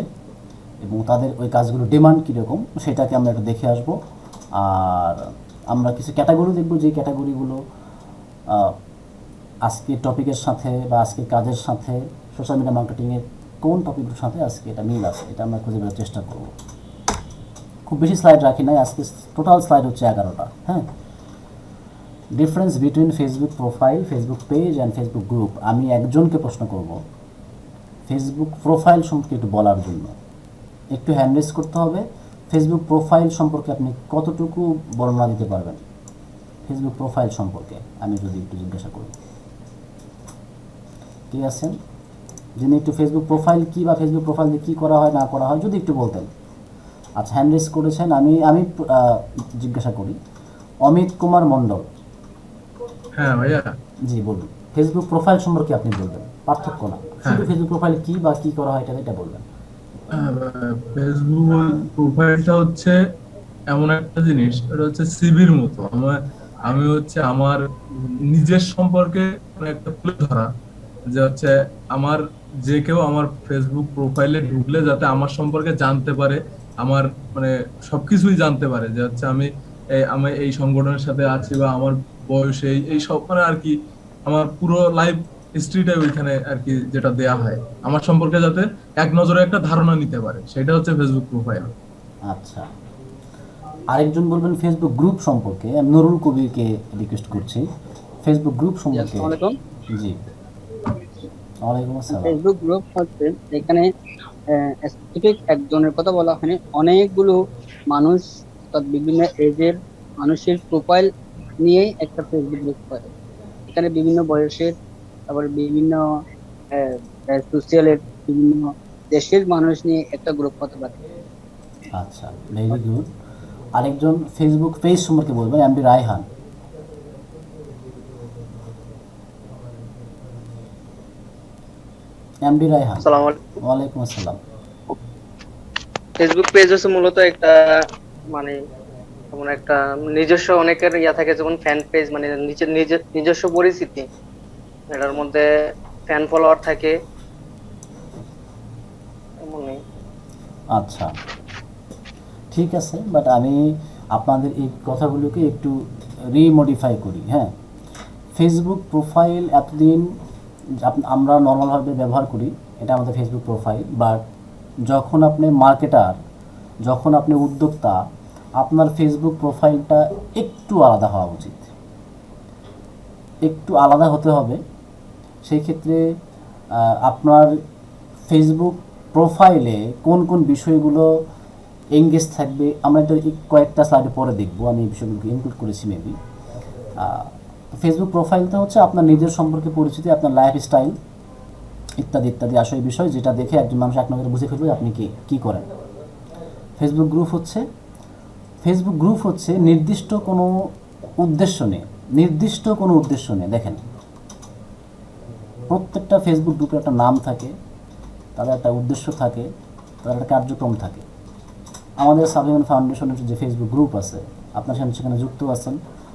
এবং তাদের ওই কাজগুলো ডিমান্ড কীরকম সেটাকে আমরা একটু দেখে আসবো। আর আমরা কিছু ক্যাটাগরি দেখব, যে ক্যাটাগরিগুলো আজকে টপিকের সাথে বা আজকে কাজের সাথে সোশ্যাল মিডিয়া মার্কেটিংয়ের কোন টপিকগুলোর সাথে আজকে এটা মিল আছে, এটা আমরা খুঁজে বেরোর চেষ্টা করব। খুব বেশি স্লাইড রাখি নাই, আজকে টোটাল স্লাইড হচ্ছে 11টা। হ্যাঁ, difference between Facebook profile, Facebook page and Facebook group. আমি একজনকে প্রশ্ন করব ফেসবুক প্রোফাইল সম্পর্কে একটু বলার জন্য। একটু হ্যান্ড রেজ করতে হবে। ফেসবুক প্রোফাইল সম্পর্কে আপনি কতটুকু বর্ণনা দিতে পারবেন? ফেসবুক প্রোফাইল সম্পর্কে আমি যদি একটু জিজ্ঞাসা করি, ঠিক আছেন? যিনি একটু ফেসবুক প্রোফাইল কী বা ফেসবুক প্রোফাইল দিয়ে কী করা হয় না করা হয় যদি একটু বলতেন। আচ্ছা, হ্যান্ড রেজ করেছেন। আমি জিজ্ঞাসা করি অমিত কুমার মণ্ডল। হ্যাঁ ভাইয়া, জি বলুন, ফেসবুক প্রোফাইল সম্পর্কে আপনি বলবেন, পার্থক্য না, শুধু ফেসবুক প্রোফাইল কী বা কী করা হয় এটা বলবেন। ফেসবুক প্রোফাইলটা হচ্ছে এমন একটা জিনিস, এটা হচ্ছে সিভির মতো। আমি হচ্ছে আমার নিজের সম্পর্কে একটা তুলে ধরা, যে হচ্ছে আমার যে কেউ আমার ফেসবুক প্রোফাইলে ঢুকলে যাতে আমার সম্পর্কে জানতে পারে, আমার মানে সবকিছুই জানতে পারে, যে হচ্ছে আমি এই সংগঠনের সাথে আছি বা আমার বয়স এই সব মানে আর কি আমার পুরো লাইফ হিস্ট্রিটাই ওইখানে আর কি যেটা দেয়া হয়, আমার সম্পর্কে যাতে এক নজরে একটা ধারণা নিতে পারে, সেটা হচ্ছে ফেসবুক প্রোফাইল। আচ্ছা, আরেকজন বলবেন ফেসবুক গ্রুপ সম্পর্কে। আমি নুরুল কবিরকে রিকোয়েস্ট করছি ফেসবুক গ্রুপ সম্পর্কে। জি, ওয়ালাইকুম আসসালাম। ফেসবুক গ্রুপ হচ্ছে এখানে স্পেসিফিক একজনের কথা বলা হয়নি, অনেকগুলো মানুষ অর্থাৎ বিভিন্ন এজের মানুষের প্রোফাইল নিয়েই একটা ফেসবুক গ্রুপ করে। এখানে বিভিন্ন বয়সের, তারপর বিভিন্ন সোশিয়ালের, বিভিন্ন দেশের মানুষ নিয়ে একটা গ্রুপ হতে পারে। আচ্ছা, ভেরি গুড। আরেকজন ফেসবুক পেজ সম্পর্কে বলবেন এমডি রায়হান। এমডি রায়হান। আসসালামু আলাইকুম। ওয়ালাইকুম আসসালাম। ফেসবুক পেজ হচ্ছে মূলত একটা মানে যেমন একটা নিজস্ব অনেকের থাকে, যেমন ফ্যান পেজ, মানে নিজস্ব পরিচিতি, এটার মধ্যে ফ্যান ফলোয়ার থাকে এমনই। আচ্ছা, ঠিক আছে, বাট আমি আপনাদের এই কথাগুলোকে একটু রিমডিফাই করি। হ্যাঁ, ফেসবুক প্রোফাইল এতদিন আমরা নর্মালভাবে ব্যবহার করি, এটা আমাদের ফেসবুক প্রোফাইল। বাট যখন আপনি মার্কেটার, যখন আপনি উদ্যোক্তা, আপনার ফেসবুক প্রোফাইলটা একটু আলাদা হওয়া উচিত, একটু আলাদা হতে হবে। সেই ক্ষেত্রে আপনার ফেসবুক প্রোফাইলে কোন কোন বিষয়গুলো এঙ্গেজ থাকবে আমরা এটা কয়েকটা স্লাইডে পরে দেখব। আমি এই বিষয়গুলোকে ইনক্লুড করেছি মেবি। ফেসবুক প্রোফাইলটা হচ্ছে আপনার নিজের সম্পর্কে পরিচিতি, আপনার লাইফস্টাইল ইত্যাদি ইত্যাদি আসল বিষয়, যেটা দেখে একজন মানুষ এক নজরে বুঝে ফেলবে আপনি কী করেন। ফেসবুক গ্রুপ হচ্ছে নির্দিষ্ট কোনো উদ্দেশ্য নেই। দেখেন, প্রত্যেকটা ফেসবুক গ্রুপের একটা নাম থাকে, তাদের একটা উদ্দেশ্য থাকে, তাদের একটা কার্যক্রম থাকে। আমাদের সাবিমান ফাউন্ডেশনের যে ফেসবুক গ্রুপ আছে, আপনার সেখানে যুক্ত আছেন,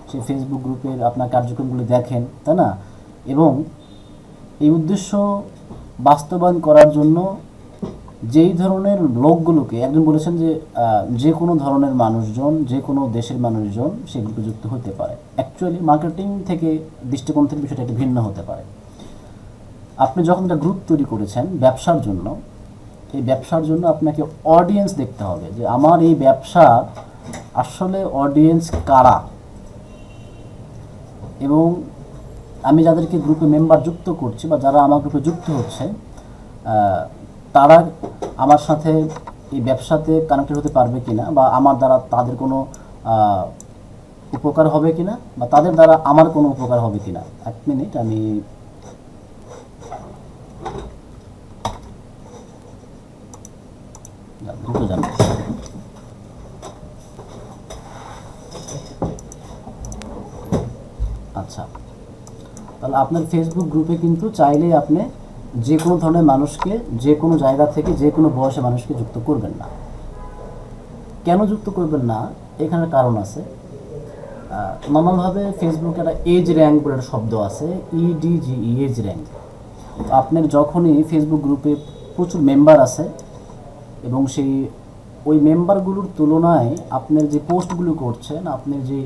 সেই ফেসবুক গ্রুপের আপনার কার্যক্রমগুলি দেখেন, তাই না? এবং এই উদ্দেশ্য বাস্তবায়ন করার জন্য যেই ধরনের লোকগুলোকে, একজন বলেছেন যে কোনো ধরনের মানুষজন, যে কোনো দেশের মানুষজন সেই গ্রুপে যুক্ত হতে পারে। অ্যাকচুয়ালি মার্কেটিং থেকে দৃষ্টিকোণ থেকে বিষয়টা একটু ভিন্ন হতে পারে। আপনি যখন একটা গ্রুপ তৈরি করেছেন ব্যবসার জন্য, এই ব্যবসার জন্য আপনাকে অডিয়েন্স দেখতে হবে, যে আমার এই ব্যবসা আসলে অডিয়েন্স কারা, এবং আমি যাদেরকে গ্রুপে মেম্বার যুক্ত করছি বা যারা আমার গ্রুপে যুক্ত হচ্ছে তারা আমার সাথে এই ব্যবসাতে কানেক্টেড হতে পারবে কিনা, বা আমার দ্বারা তাদের কোনো উপকার হবে কিনা, বা তাদের দ্বারা আমার কোনো উপকার হবে কিনা। এক মিনিট, আমি দ্রুত জানি। আচ্ছা, তাহলে আপনার ফেসবুক গ্রুপে কিন্তু চাইলেই আপনি যে কোনো ধরনের মানুষকে যে কোনো জায়গা থেকে যে কোনো বয়সে মানুষকে যুক্ত করবেন না। কেন যুক্ত করবেন না, এখানে কারণ আছে। নর্মালভাবে ফেসবুকে একটা এজ র্যাঙ্ক বলে একটা শব্দ আছে, ইডিজি, এজ র্যাঙ্ক। আপনার যখনই ফেসবুক গ্রুপে প্রচুর মেম্বার আছে এবং সেই ওই মেম্বারগুলোর তুলনায় আপনার যে পোস্টগুলো করছেন, আপনার যে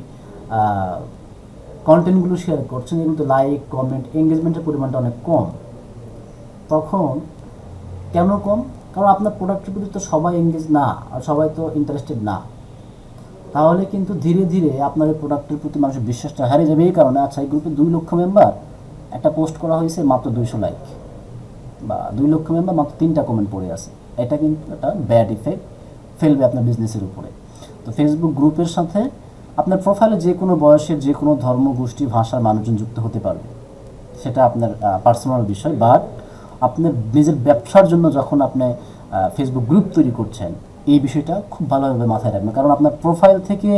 কন্টেন্টগুলো শেয়ার করছেন, এগুলো তো লাইক, কমেন্ট, এঙ্গেজমেন্টের পরিমাণটা অনেক কম। তখন কেন কম? কারণ আপনার প্রোডাক্টের প্রতি তো সবাই এঙ্গেজ না, আর সবাই তো ইন্টারেস্টেড না। তাহলে কিন্তু ধীরে ধীরে আপনার এই প্রোডাক্টের প্রতি মানুষের বিশ্বাসটা হারিয়ে যাবে। এই কারণে আচ্ছা, এই গ্রুপে 2 লক্ষ মেম্বার, একটা পোস্ট করা হয়েছে মাত্র 200 লাইক, বা 2 লক্ষ মেম্বার মাত্র 3টা কমেন্ট পড়ে আছে, এটা কিন্তু একটা ব্যাড ইফেক্ট ফেলবে আপনার বিজনেসের উপরে। তো ফেসবুক গ্রুপের সাথে আপনার প্রোফাইলে যে কোনো বয়সের, যে কোনো ধর্ম, গোষ্ঠী, ভাষার মানুষজন যুক্ত হতে পারবে, সেটা আপনার পার্সোনাল বিষয়। বাট আপনার নিজের ব্যবসার জন্য যখন আপনি ফেসবুক গ্রুপ তৈরি করছেন, এই বিষয়টা খুব ভালোভাবে মাথায় রাখবেন। কারণ আপনার প্রোফাইল থেকে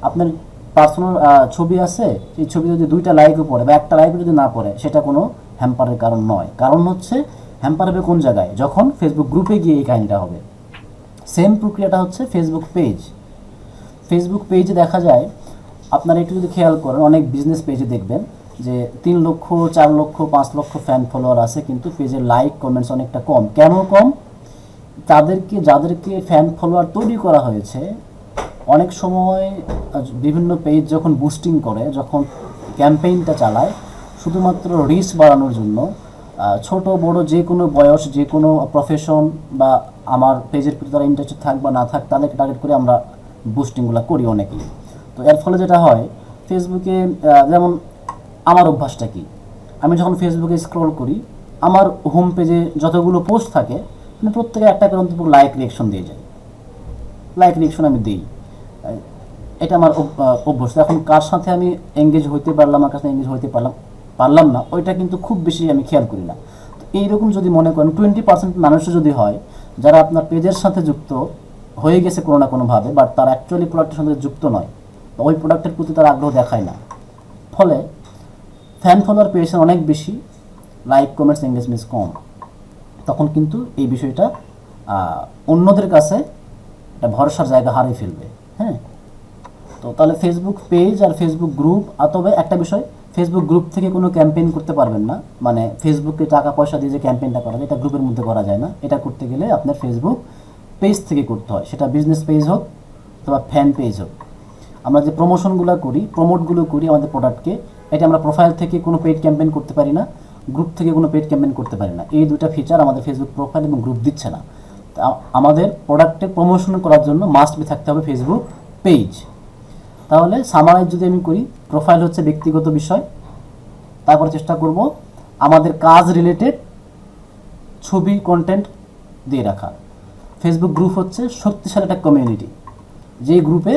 আপনার পার্সোনাল ছবি আছে, সেই ছবি যদি 2টা লাইকও পড়ে বা 1টা লাইকও যদি না পড়ে, সেটা কোনো হ্যাম্পারের কারণ নয়। কারণ হচ্ছে হ্যাম্পার হবে কোন জায়গায়, যখন ফেসবুক গ্রুপে গিয়ে এই কাহিনীটা হবে। সেম প্রক্রিয়াটা হচ্ছে ফেসবুক পেজ। ফেসবুক পেজে দেখা যায়, আপনারা একটু যদি খেয়াল করেন, অনেক বিজনেস পেজে দেখবেন যে 3 লক্ষ, 4 লক্ষ, 5 লক্ষ ফ্যান ফলোয়ার আছে, কিন্তু পেজের লাইক, কমেন্টস অনেকটা কম। কেন কম? যাদেরকে ফ্যান ফলোয়ার তৈরি করা হয়েছে, অনেক সময় বিভিন্ন পেজ যখন বুস্টিং করে, যখন ক্যাম্পেইনটা চালায়, শুধুমাত্র রিচ বাড়ানোর জন্য ছোট বড় যে কোনো বয়স, যে কোনো প্রফেশন, বা আমার পেজের প্রতি তারা ইন্টারেস্টেড থাক বা না থাক, তাদেরকে টার্গেট করে আমরা বুস্টিংগুলো করি অনেকেই। তো এর ফলে যেটা হয়, ফেসবুকে যেমন আমার অভ্যাসটা কি, আমি যখন ফেসবুকে স্ক্রল করি, আমার হোম পেজে যতগুলো পোস্ট থাকে, আমি প্রত্যেকে একটা করে অন্তত লাইক রিয়েকশন দিয়ে যাই, লাইক রিয়েকশন আমি দিই। এটা আমার অভ্যাস। এখন কার সাথে আমি এঙ্গেজ হইতে পারলাম, আমার কাছে এঙ্গেজ হইতে পারলাম না, ওইটা কিন্তু খুব বেশি আমি খেয়াল করি না। তো এইরকম যদি মনে করেন 20% মানুষও যদি হয় যারা আপনার পেজের সাথে যুক্ত হয়ে গেছে কোনো না কোনোভাবে, বাট তারা অ্যাকচুয়ালি প্রোডাক্টের সাথে যুক্ত নয়, ওই প্রোডাক্টের প্রতি তার আগ্রহ দেখায় না, ফলে ফ্যান ফলোয়ার পেয়েছেন অনেক বেশি, লাইক, কমেন্টস, এঙ্গেজমেন্টস কম, তখন কিন্তু এই বিষয়টা অন্যদের কাছে একটা ভরসার জায়গা হারিয়ে ফেলবে। হ্যাঁ, তো তাহলে ফেসবুক পেজ আর ফেসবুক গ্রুপ, তবে একটা বিষয়, ফেসবুক গ্রুপ থেকে কোনো ক্যাম্পেইন করতে পারবেন না। মানে ফেসবুকে টাকা পয়সা দিয়ে যে ক্যাম্পেইনটা করা যায়, এটা গ্রুপের মধ্যে করা যায় না। এটা করতে গেলে আপনার ফেসবুক পেজ থেকে করতে হয়, সেটা বিজনেস পেজ হোক অথবা ফ্যান পেজ হোক। আমরা যে প্রমোশনগুলো করি, প্রমোটগুলো করি আমাদের প্রোডাক্টকে, এটা আমরা প্রোফাইল থেকে কোনো পেইড ক্যাম্পেইন করতে পারি না, গ্রুপ থেকে কোনো পেইড ক্যাম্পেইন করতে পারি না। এই 2টা ফিচার আমাদের ফেসবুক প্রোফাইল এবং গ্রুপ দিচ্ছে না। আমাদের প্রোডাক্টের প্রমোশন করার জন্য মাস্ট বি থাকতে হবে ফেসবুক পেজ। তাহলে সামারাইজ যদি আমি করি, প্রোফাইল হচ্ছে ব্যক্তিগত বিষয়, তারপর চেষ্টা করব আমাদের কাজ রিলেটেড ছবি, কন্টেন্ট দিয়ে রাখা। ফেসবুক গ্রুপ হচ্ছে শক্তিশালী একটা কমিউনিটি, যে গ্রুপে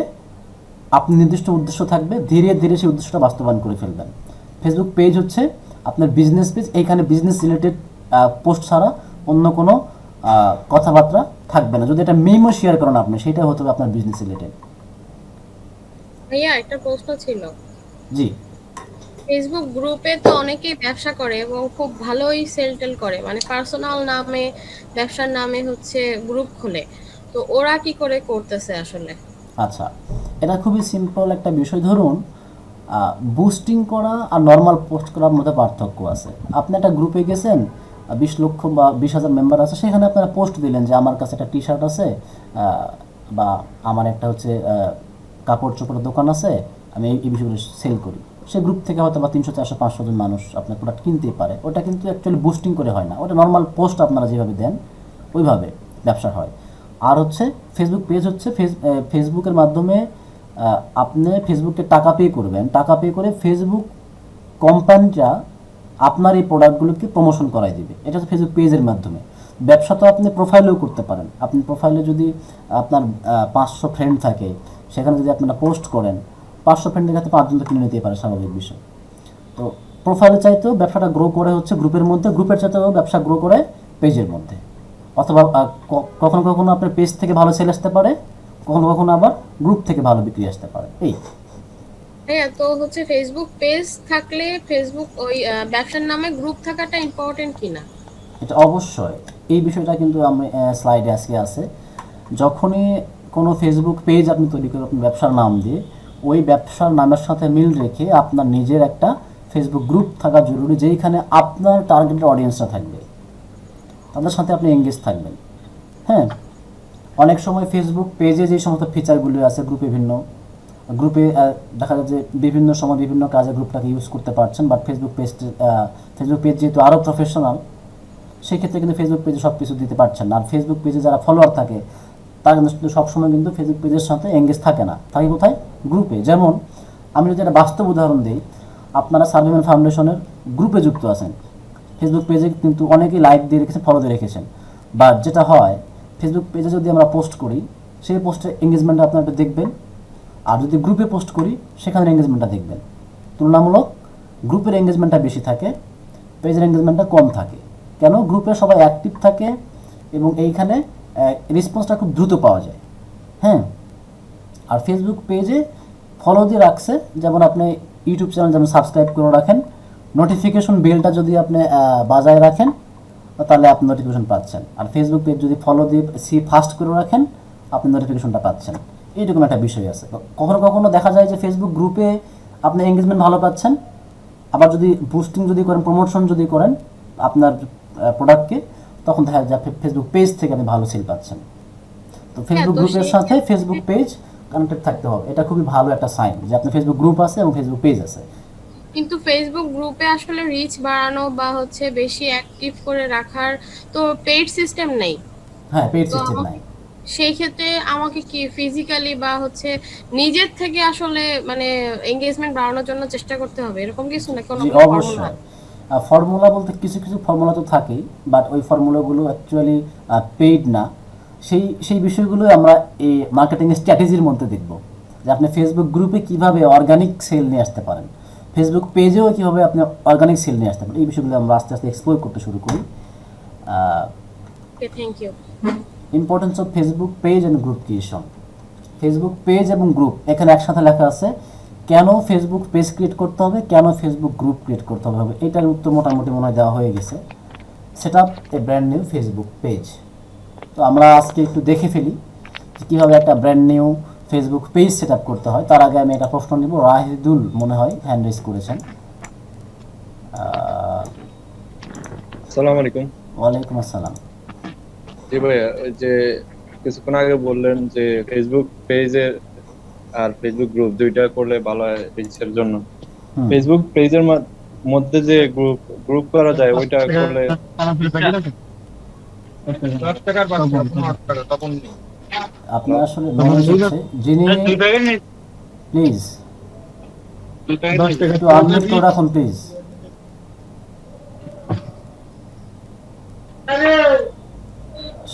আপনি নির্দিষ্ট উদ্দেশ্য থাকবে, ধীরে ধীরে সেই উদ্দেশ্যটা বাস্তবায়ন করে ফেলবেন। ফেসবুক পেজ হচ্ছে আপনার বিজনেস পেজ, এইখানে বিজনেস রিলেটেড পোস্ট ছাড়া অন্য কোনো কথাবার্তা থাকবে না। যদি এটা মিমও শেয়ার করেন আপনি, সেটা হতে হবে আপনার বিজনেস রিলেটেড। ভাইয়া একটা প্রশ্ন ছিল। জি, ফেসবুক গ্রুপে তো অনেকেই ব্যবসা করে এবং খুব ভালোই সেল টেল করে, মানে পার্সোনাল নামে, ব্যবসার নামে হচ্ছে গ্রুপ খুলে, তো ওরা কি করে করতেছে আসলে? আচ্ছা, এটা খুবই সিম্পল একটা বিষয়। ধরুন, বুস্টিং করা আর নর্মাল পোস্ট করার মধ্যে পার্থক্য আছে। আপনি একটা গ্রুপে গেছেন, 20 লক্ষ বা 20,000 মেম্বার আছে, সেখানে আপনারা পোস্ট দিলেন যে আমার কাছে একটা টি শার্ট আছে, বা আমার একটা হচ্ছে কাপড় চোপড়ের দোকান আছে, আমি এই বিষয়গুলো সেল করি। সে গ্রুপ থেকে হয়তো বা 300, 400, 500 জন মানুষ আপনার প্রোডাক্ট কিনতেই পারে। ওটা কিন্তু অ্যাকচুয়ালি বুস্টিং করে হয় না, ওটা নর্মাল পোস্ট আপনারা যেভাবে দেন ওইভাবে ব্যবসা হয়। আর হচ্ছে ফেসবুক পেজ হচ্ছে ফেসবুকের মাধ্যমে আপনি ফেসবুককে টাকা পে করবেন, টাকা পে করে ফেসবুক কোম্পানিটা আপনার এই প্রোডাক্টগুলোকে প্রমোশন করাই দিবে। এটা হচ্ছে ফেসবুক পেজের মাধ্যমে। ব্যবসা তো আপনি প্রোফাইলেও করতে পারেন। আপনি প্রোফাইলে যদি আপনার 500 ফ্রেন্ড থাকে, সেখানে যদি আপনারা পোস্ট করেন, 500 ফ্রেন্ডের কাছে 5 জন তো কিনে নিতেই পারে, স্বাভাবিক বিষয়। তো প্রোফাইলে চাইতেও ব্যবসাটা গ্রো করে হচ্ছে গ্রুপের মধ্যে, গ্রুপের চাইতেও ব্যবসা গ্রো করে পেজের মধ্যে। অথবা কখনো কখনো আপনার পেজ থেকে ভালো সেল আসতে পারে, কখনো কখনো আবার গ্রুপ থেকে ভালো বিক্রি আসতে পারে। এই হ্যাঁ, তো হচ্ছে ফেসবুক পেজ থাকলে ফেসবুক ওই ব্যবসার নামে গ্রুপ থাকাটা ইম্পর্টেন্ট কিনা? এটা অবশ্যই, এই বিষয়টা কিন্তু আমি স্লাইডে আজকে আছে। যখনই কোনো ফেসবুক পেজ আপনি তৈরি করেন আপনার ব্যবসার নাম দিয়ে, ওই ব্যবসার নামের সাথে মিল রেখে আপনার নিজের একটা ফেসবুক গ্রুপ থাকা জরুরি, যেইখানে আপনার টার্গেটেড অডিয়েন্সটা থাকবে, তাদের সাথে আপনি এঙ্গেজ থাকবেন। হ্যাঁ, অনেক সময় ফেসবুক পেজে যে সমস্ত ফিচারগুলি আছে গ্রুপে ভিন্ন, গ্রুপে দেখা যায় যে বিভিন্ন সময় বিভিন্ন কাজে গ্রুপটাকে ইউজ করতে পারছেন, বাট ফেসবুক পেজ যেহেতু আরও প্রফেশনাল, সেক্ষেত্রে কিন্তু ফেসবুক পেজে সব কিছু দিতে পারছেন না। আর ফেসবুক পেজে যারা ফলোয়ার থাকে তারা কিন্তু সবসময় কিন্তু ফেসবুক পেজের সাথে এঙ্গেজ থাকে না, থাকে কোথায়? গ্রুপে। যেমন আমি যদি একটা বাস্তব উদাহরণ দিই, আপনারা সার্ভিমেন্ট ফাউন্ডেশনের গ্রুপে যুক্ত আছেন, ফেসবুক পেজে কিন্তু অনেকেই লাইক দিয়ে রেখেছেন, ফলো দিয়ে রেখেছেন, বা যেটা হয় ফেসবুক পেজে যদি আমরা পোস্ট করি সেই পোস্টের এঙ্গেজমেন্টটা আপনারা একটু দেখবেন, আর যদি গ্রুপে পোস্ট করি সেখানের এঙ্গেজমেন্টটা দেখবেন। তুলনামূলক গ্রুপের এঙ্গেজমেন্টটা বেশি থাকে, পেজের এঙ্গেজমেন্টটা কম থাকে। কেন? গ্রুপে সবাই অ্যাক্টিভ থাকে এবং এইখানে রেসপন্সটা খুব দ্রুত পাওয়া যায়। হ্যাঁ, আর ফেসবুক পেজে ফলো দিয়ে রাখছে, যেমন আপনি ইউটিউব চ্যানেল যেমন সাবস্ক্রাইব করে রাখেন, নোটিফিকেশন বেলটা যদি আপনি বাজায় রাখেন তাহলে আপনি নোটিফিকেশন পাচ্ছেন। আর ফেসবুক পেজ যদি ফলো দিয়ে ফাস্ট করে রাখেন আপনি নোটিফিকেশনটা পাচ্ছেন। এইরকম একটা বিষয় আছে। কখনো কখনো দেখা যায় যে ফেসবুক গ্রুপে আপনি এঙ্গেজমেন্ট ভালো পাচ্ছেন, আবার যদি বুস্টিং যদি করেন, প্রমোশন যদি করেন আপনার প্রোডাক্টকে, তখন দেখা যায় ফেসবুক পেজ থেকে আপনি ভালো সেল পাচ্ছেন। তো ফেসবুক তো গ্রুপের সেই সাথে ফেসবুক পেজ কানেক্টেড থাকতে হবে, এটা খুবই ভালো একটা সাইন যে আপনার ফেসবুক গ্রুপ আছে এবং ফেসবুক পেজ আছে। কিন্তু ফেসবুক গ্রুপে আসলে রিচ বাড়ানো বা হচ্ছে বেশি অ্যাক্টিভ করে রাখার তো পেইড সিস্টেম নেই। হ্যাঁ, পেইড তো সিস্টেম নাই। সেই ক্ষেত্রে আমাকে কি ফিজিক্যালি বা হচ্ছে নিজের থেকে আসলে মানে এঙ্গেজমেন্ট বাড়ানোর জন্য চেষ্টা করতে হবে, এরকম কিছু না কোনো জি ফর্মুলা? অবশ্যই, ফর্মুলা বলতে কিছু কিছু ফর্মুলা তো থাকেই, বাট ওই ফর্মুলাগুলো অ্যাকচুয়ালি পেইড না। সেই বিষয়গুলোই আমরা এই মার্কেটিং স্ট্র্যাটেজির মধ্যে দেখব, যে আপনি ফেসবুক গ্রুপে কিভাবে অর্গানিক সেল নিয়ে আসতে পারেন, ফেসবুক পেজেও কীভাবে আপনি অর্গানিক সেল নিয়ে আসতে পারেন। এই বিষয়গুলো আমরা আস্তে আস্তে এক্সপ্লোর করতে শুরু করি। Okay, thank you. Importance of Facebook page and group creation. Facebook page এবং গ্রুপ এখানে একসাথে লেখা আছে। কেন ফেসবুক পেজ ক্রিয়েট করতে হবে, কেন ফেসবুক গ্রুপ ক্রিয়েট করতে হবে, এটার উত্তর মোটামুটি মনে হয় দেওয়া হয়ে গেছে। সেট আপ এ ব্র্যান্ড নিউ ফেসবুক পেজ। তো আমরা আজকে একটু দেখে ফেলি যে কীভাবে একটা brand new Facebook page set up করতে হয়। তার আগে আমি একটা প্রশ্ন নিব। রাহিদুল মনে হয় হ্যান্ড রেজ করেছেন। আসসালামু আলাইকুম। ওয়ালাইকুম আসসালাম। জি ভাইয়া, ওই যে কিছুক্ষণ আগে বললেন যে ফেসবুক পেজের আর ফেসবুক গ্রুপ দুইটা করলে ভালো হয় রিচের জন্য। হুম। ফেসবুক পেজের মধ্যে যে গ্রুপ করা যায় ওইটা করলে আপনার আসলে নয়েজ হচ্ছে, যিনি প্লিজ একটু আনমিউট করে রাখুন প্লিজ।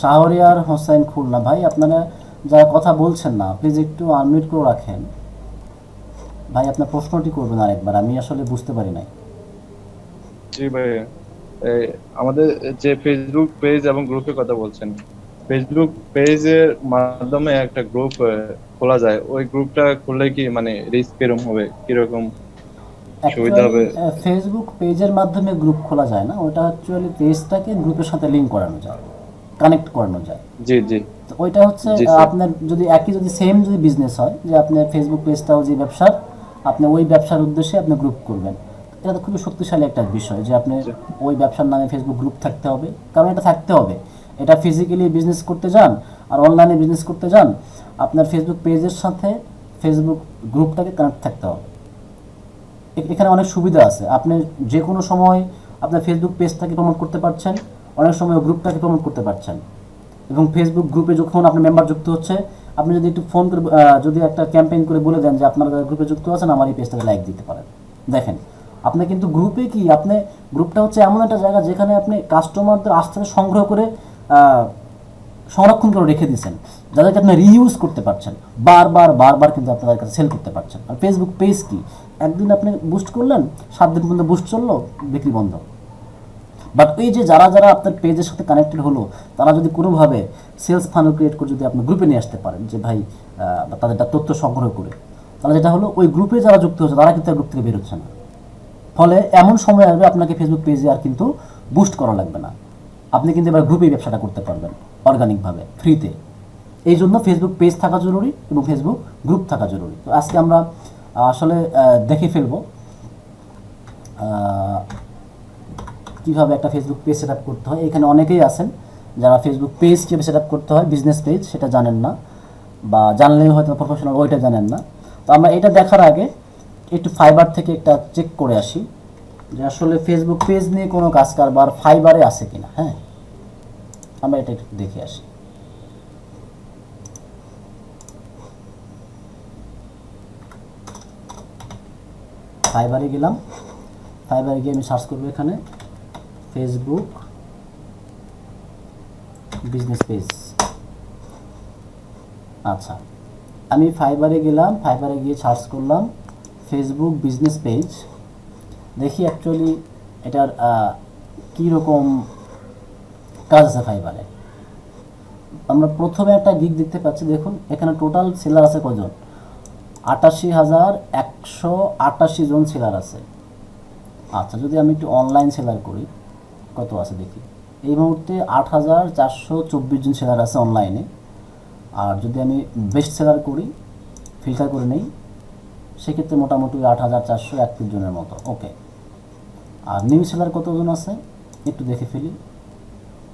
শাহরিয়ার হোসেন খুলনা ভাই, আপনারা যারা কথা বলছেন না প্লিজ একটু আনমিউট করে রাখেন। ভাই আপনার প্রশ্নটি করবেন আরেকবার, আমি আসলে বুঝতে পারি নাই। জি ভাইয়া, আমাদের যে ফেসবুক পেজ এবং গ্রুপের কথা বলছেন, ফেসবুক পেজের মাধ্যমে একটা গ্রুপ খোলা যায়, ওই গ্রুপটা খুললে কি মানে রিস্ক কিরকম হবে, কিরকম সুবিধা হবে? ফেসবুক পেজের মাধ্যমে গ্রুপ খোলা যায় না, ওটা অ্যাকচুয়ালি পেজটাকে গ্রুপের সাথে লিঙ্ক করানো যায়, কানেক্ট করানো যায়। জি জি। তো ওইটা হচ্ছে জি স্যার। আপনার যদি একই যদি সেম যদি বিজনেস হয়, যে আপনার ফেসবুক পেজটাও যে ব্যবসার, আপনি ওই ব্যবসার উদ্দেশ্যে আপনি গ্রুপ করবেন, এটা তো খুবই শক্তিশালী একটা বিষয় যে আপনি ওই ব্যবসার নামে ফেসবুক গ্রুপ থাকতে হবে। কারণ এটা থাকতে হবে, এটা ফিজিক্যালি বিজনেস করতে যান আর অনলাইনে বিজনেস করতে যান, আপনার ফেসবুক পেজের সাথে ফেসবুক গ্রুপটাকে কানেক্ট থাকতে হবে। এখানে অনেক সুবিধা আছে, আপনি যে কোনো সময় আপনার ফেসবুক পেজটাকে প্রমোট করতে পারছেন, অনেক সময় গ্রুপটাকে প্রমোট করতে পারছেন। এবং ফেসবুক গ্রুপে যখন আপনার মেম্বার যুক্ত হচ্ছে, আপনি যদি একটু ফোন করে যদি একটা ক্যাম্পেইন করে বলে দেন যে আপনারা যারা গ্রুপে যুক্ত আছেন আমার এই পেজটাকে লাইক দিতে পারেন। দেখেন আপনি কিন্তু গ্রুপে কি, আপনি গ্রুপটা হচ্ছে এমন একটা জায়গা যেখানে আপনি কাস্টমারদের আস্থা সংগ্রহ করে সংরক্ষণ করে রেখে দিয়েছেন, যাদেরকে আপনি রিইউজ করতে পারছেন, বারবার কিন্তু আপনাদের কাছে সেল করতে পারছেন। আর ফেসবুক পেজ কি, একদিন আপনি বুস্ট করলেন, 7 দিন পর্যন্ত বুস্ট চললো, বিক্রি বন্ধ। বাট এই যে যারা যারা আপনার পেজের সাথে কানেক্টেড হলো, তারা যদি কোনোভাবে সেলস ফানেল ক্রিয়েট করে যদি আপনি গ্রুপে নিয়ে আসতে পারেন, যে ভাই তাদের তথ্য সংগ্রহ করে, তাহলে যেটা হলো ওই গ্রুপে যারা যুক্ত হচ্ছে তারা কিন্তু গ্রুপ থেকে বেরোচ্ছে না। ফলে এমন সময় আসবে আপনাকে ফেসবুক পেজে আর কিন্তু বুস্ট করা লাগবে না, আপনি কিন্তু এবার গ্রুপেই ব্যবসাটা করতে পারবেন অর্গানিকভাবে ফ্রিতে। এই জন্য ফেসবুক পেজ থাকা জরুরি এবং ফেসবুক গ্রুপ থাকা জরুরি। তো আজকে আমরা আসলে দেখে ফেলবো কীভাবে একটা ফেসবুক পেজ সেট আপ করতে হয়। এখানে অনেকেই আছেন যারা ফেসবুক পেজ কীভাবে সেট আপ করতে হয়, বিজনেস পেজ, সেটা জানেন না, বা জানলেও হয়তো প্রফেশনাল ওইটা জানেন না। তো আমরা এটা দেখার আগে একটু ফাইবার থেকে একটা চেক করে আসি যে আসলে ফেসবুক পেজ নিয়ে কোনো কাজ কারবার ফাইবারে আছে কিনা। হ্যাঁ, আমরা এটা একটু দেখে আসি। ফাইবারে গেলাম, ফাইবারে গিয়ে আমি সার্চ করবো এখানে ফেসবুক বিজনেস পেজ। আচ্ছা, আমি ফাইবারে গেলাম, ফাইবারে গিয়ে সার্চ করলাম ফেসবুক বিজনেস পেজ। দেখি অ্যাকচুয়ালি এটার কীরকম কাজ আছে ফাইবারে। আমরা প্রথমে একটা গিগ দেখতে পাচ্ছি, দেখুন এখানে টোটাল সেলার আছে কজন, 88,188 জন সেলার আছে। আচ্ছা, যদি আমি একটু অনলাইন সেলার করি কত আছে দেখি। এই মুহূর্তে 8,424 জন সেলার আছে অনলাইনে। আর যদি আমি বেস্ট সেলার করি, ফিল্টার করে নেই, সেক্ষেত্রে মোটামুটি 8,431 জনের মতো। ওকে, আর নিউ সেলার কতজন আছে একটু দেখে ফেলি।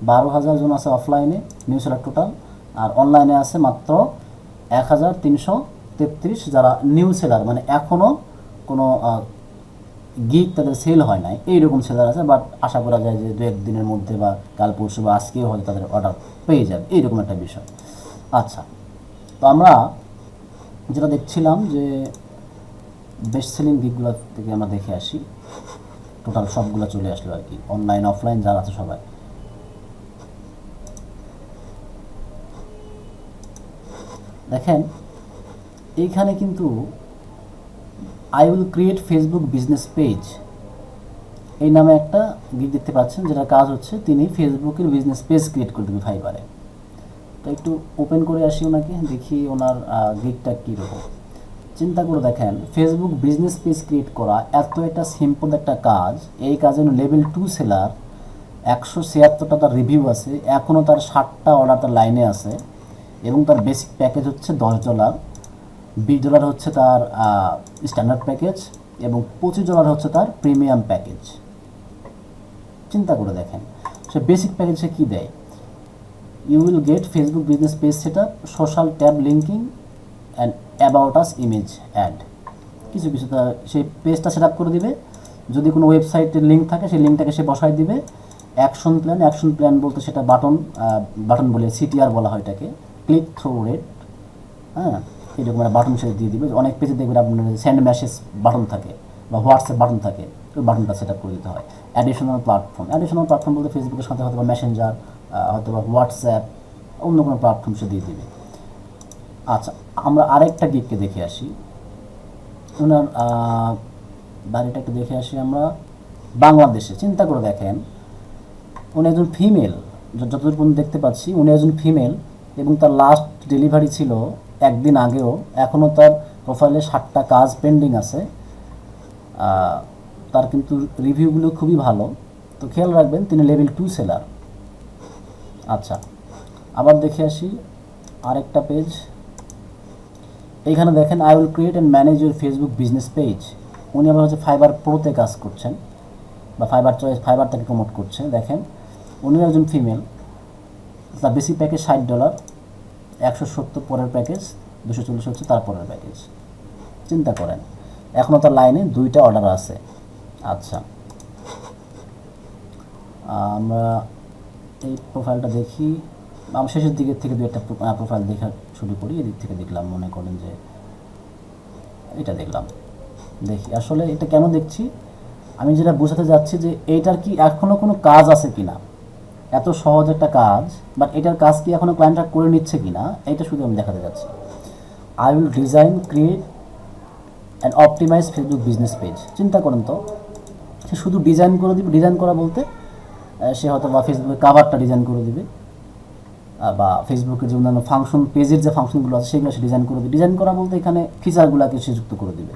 12,000 জন আছে অফলাইনে নিউ সেলার টোটাল, আর অনলাইনে আছে মাত্র 1,333 যারা নিউ সেলার, মানে এখনও কোনো গিগ তাদের সেল হয় নাই, এইরকম সেলার আছে। বাট আশা করা যায় যে 2-1 দিনের মধ্যে বা কাল পরশু বা আজকেও হয়তো তাদের অর্ডার পেয়ে যাবে, এইরকম একটা বিষয়। আচ্ছা, তো আমরা যেটা দেখছিলাম যে বেস্ট সেলিং গিগগুলো থেকে আমরা দেখে আসি, টোটাল সবগুলো চলে আসলো আর কি, অনলাইন অফলাইন যারা আছে সবাই। দেখেন এইখানে কিন্তু I will create Facebook business page এই নামে একটা গিগ দেখতে পাচ্ছেন, যেটা কাজ হচ্ছে তিনি ফেসবুকের বিজনেস পেজ ক্রিয়েট করে দেবে ফাইবারে। তো একটু ওপেন করে আসি ওনাকে, দেখি ওনার গিগটা কীরকম। চিন্তা করে দেখেন, ফেসবুক বিজনেস পেজ ক্রিয়েট করা এত একটা সিম্পল একটা কাজ। এই কাজে লেভেল 2 সেলার, 176টা তার রিভিউ আছে, এখনও তার 60টা অর্ডার তার লাইনে আছে, এবং তার বেসিক প্যাকেজ হচ্ছে $10, $20 হচ্ছে তার স্ট্যান্ডার্ড প্যাকেজ, এবং $25 হচ্ছে তার প্রিমিয়াম প্যাকেজ। চিন্তা করে দেখেন সে বেসিক প্যাকেজে কী দেয়। You will get Facebook business page set up, social tab linking and about us image add. কিছু কিছু তার সেই পেজটা সেট আপ করে দিবে। যদি কোনো ওয়েবসাইটের লিঙ্ক থাকে সেই লিঙ্কটাকে সে বসায় দিবে। অ্যাকশন প্ল্যান বলতে সেটা বাটন বলে, সিটিআর বলা হয় এটাকে, ক্লিক থ্রু রেট। হ্যাঁ, এরকম একটা বাটন সে দিয়ে দিবে। অনেক পেজে দেখবেন আপনার সেন্ড মেসেজ বাটন থাকে বা হোয়াটসঅ্যাপ বাটন থাকে, ওই বাটনটা সেট আপ করে দিতে হয়। অ্যাডিশনাল প্ল্যাটফর্ম বলতে ফেসবুকের সাথে হয়তো বা মেসেঞ্জার, হয়তো বা হোয়াটসঅ্যাপ, অন্য কোনো প্ল্যাটফর্ম সে দিয়ে দিবে। আচ্ছা, আমরা আরেকটা গিগকে দেখে আসি, ওনার বাড়িটা একটু দেখে আসি আমরা। বাংলাদেশে চিন্তা করে দেখেন, উনি একজন ফিমেল, যতদূর পর্যন্ত দেখতে পাচ্ছি উনি একজন ফিমেল, এবং তার লাস্ট ডেলিভারি ছিল 1 দিন আগেও। এখনও তার প্রোফাইলে 60টা কাজ পেন্ডিং আছে। তার কিন্তু রিভিউগুলো খুবই ভালো। তো খেয়াল রাখবেন তিনি লেভেল 2 সেলার। আচ্ছা, আবার দেখে আসি আরেকটা পেজ। এইখানে দেখেন I will create and manage your Facebook business page. উনি আবার হচ্ছে ফাইবার প্রোতে কাজ করছেন, বা ফাইবার তাকে প্রমোট করছে। দেখেন উনি একজন ফিমেল, তার বেসিক প্যাকেজ $60, 170 পরের প্যাকেজ, 240 হচ্ছে তার পরের প্যাকেজ। চিন্তা করেন, এখনও তার লাইনে 2টা অর্ডার আছে। আচ্ছা, আমরা এই প্রোফাইলটা দেখি। আমরা শেষের দিকের থেকে 2-একটা প্রোফাইল দেখা শুরু করি। এদিক থেকে দেখলাম, মনে করেন যে এটা দেখলাম। দেখি আসলে এটা কেন দেখছি, আমি যেটা বোঝাতে যাচ্ছি যে এইটার কি এখনও কোনো কাজ আছে কি না। এত সহজ একটা কাজ, বাট এটার কাজ কি এখনও ক্লায়েন্টরা করে নিচ্ছে কি না, এটা শুধু আমি দেখাতে যাচ্ছি। I will design, create and optimize Facebook business page. চিন্তা করেন তো, সে শুধু ডিজাইন করে দিবে। ডিজাইন করা বলতে সে হয়তো বা ফেসবুকের কাভারটা ডিজাইন করে দিবে, বা ফেসবুকের যে অন্যান্য ফাংশন, পেজের যে ফাংশনগুলো আছে সেগুলো সে ডিজাইন করে দেবে। ডিজাইন করা বলতে এখানে ফিচারগুলোকে সে যুক্ত করে দেবে।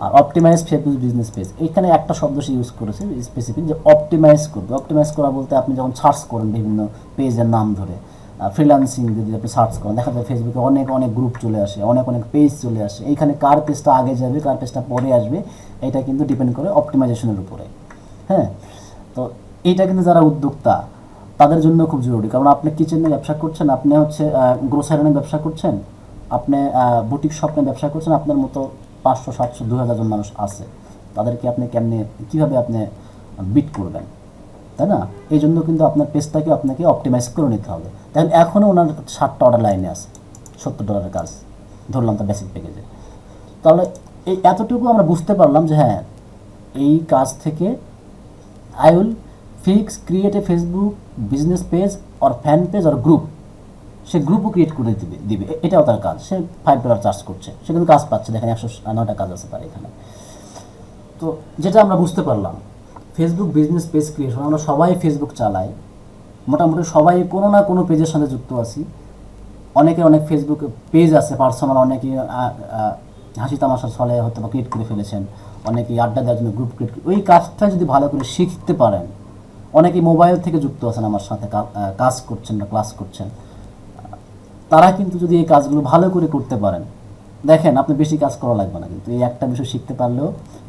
আর অপটিমাইজ ফেসবুক বিজনেস পেজ, এখানে একটা শব্দ সে ইউজ করেছে স্পেসিফিক, যে অপটিমাইজ করবে। অপটিমাইজ করা বলতে আপনি যখন সার্চ করেন বিভিন্ন পেজের নাম ধরে, ফ্রিল্যান্সিং যদি আপনি সার্চ করেন, দেখা যায় ফেসবুকে অনেক অনেক গ্রুপ চলে আসে, অনেক অনেক পেজ চলে আসে। এইখানে কার পেজটা আগে যাবে, কার পেজটা পরে আসবে, এটা কিন্তু ডিপেন্ড করে অপটিমাইজেশনের উপরে। হ্যাঁ, তো এইটা কিন্তু যারা উদ্যোক্তা তাদের জন্য খুব জরুরি। কারণ আপনি কিচেনে ব্যবসা করছেন, আপনি হচ্ছে গ্রোসারি ব্যবসা করছেন, আপনি বুটিক শপ নিয়ে ব্যবসা করছেন, আপনার মতো 500, 700, 2000 জন মানুষ আছে। তাদেরকে আপনি কীভাবে আপনি বিট করবেন, তাই না? এই জন্য কিন্তু আপনার পেজটাকে আপনাকে অপটিমাইজ করে নিতে হবে। তাহলে এখনও ওনার 60টা অর্ডার লাইনে আছে, $70 কাজ ধরলাম তার বেসিক প্যাকেজে। তাহলে এই এতটুকু আমরা বুঝতে পারলাম যে হ্যাঁ, এই কাজ থেকে I will create a Facebook business page or fan page or group. সে গ্রুপও ক্রিয়েট করে দিবে, এটাও তার কাজ। সে $5 চার্জ করছে, সে কিন্তু কাজ পাচ্ছে। দেখেন 109টা কাজ আছে তার এখানে। তো যেটা আমরা বুঝতে পারলাম, ফেসবুক বিজনেস পেজ ক্রিয়েশন, আমরা সবাই ফেসবুক চালাই, মোটামুটি সবাই কোনো না কোনো পেজের সাথে যুক্ত আছি। অনেকে অনেক ফেসবুক পেজ আছে পার্সোনাল, অনেকে হাসি তামাশার ছলে হয়তো বা ক্রিয়েট করে ফেলেছেন, অনেকে আড্ডা দেওয়ার জন্য গ্রুপ ক্রিয়েট। ওই কাজটা যদি ভালো করে শিখতে পারেন, অনেকে মোবাইল থেকে যুক্ত আছেন আমার সাথে, কাজ করছেন বা ক্লাস করছেন, তারা কিন্তু যদি এই কাজগুলো ভালো করে করতে পারেন, দেখেন আপনি বেশি কাজ করা লাগবে না। কিন্তু এই একটা বিষয় শিখতে পারলেও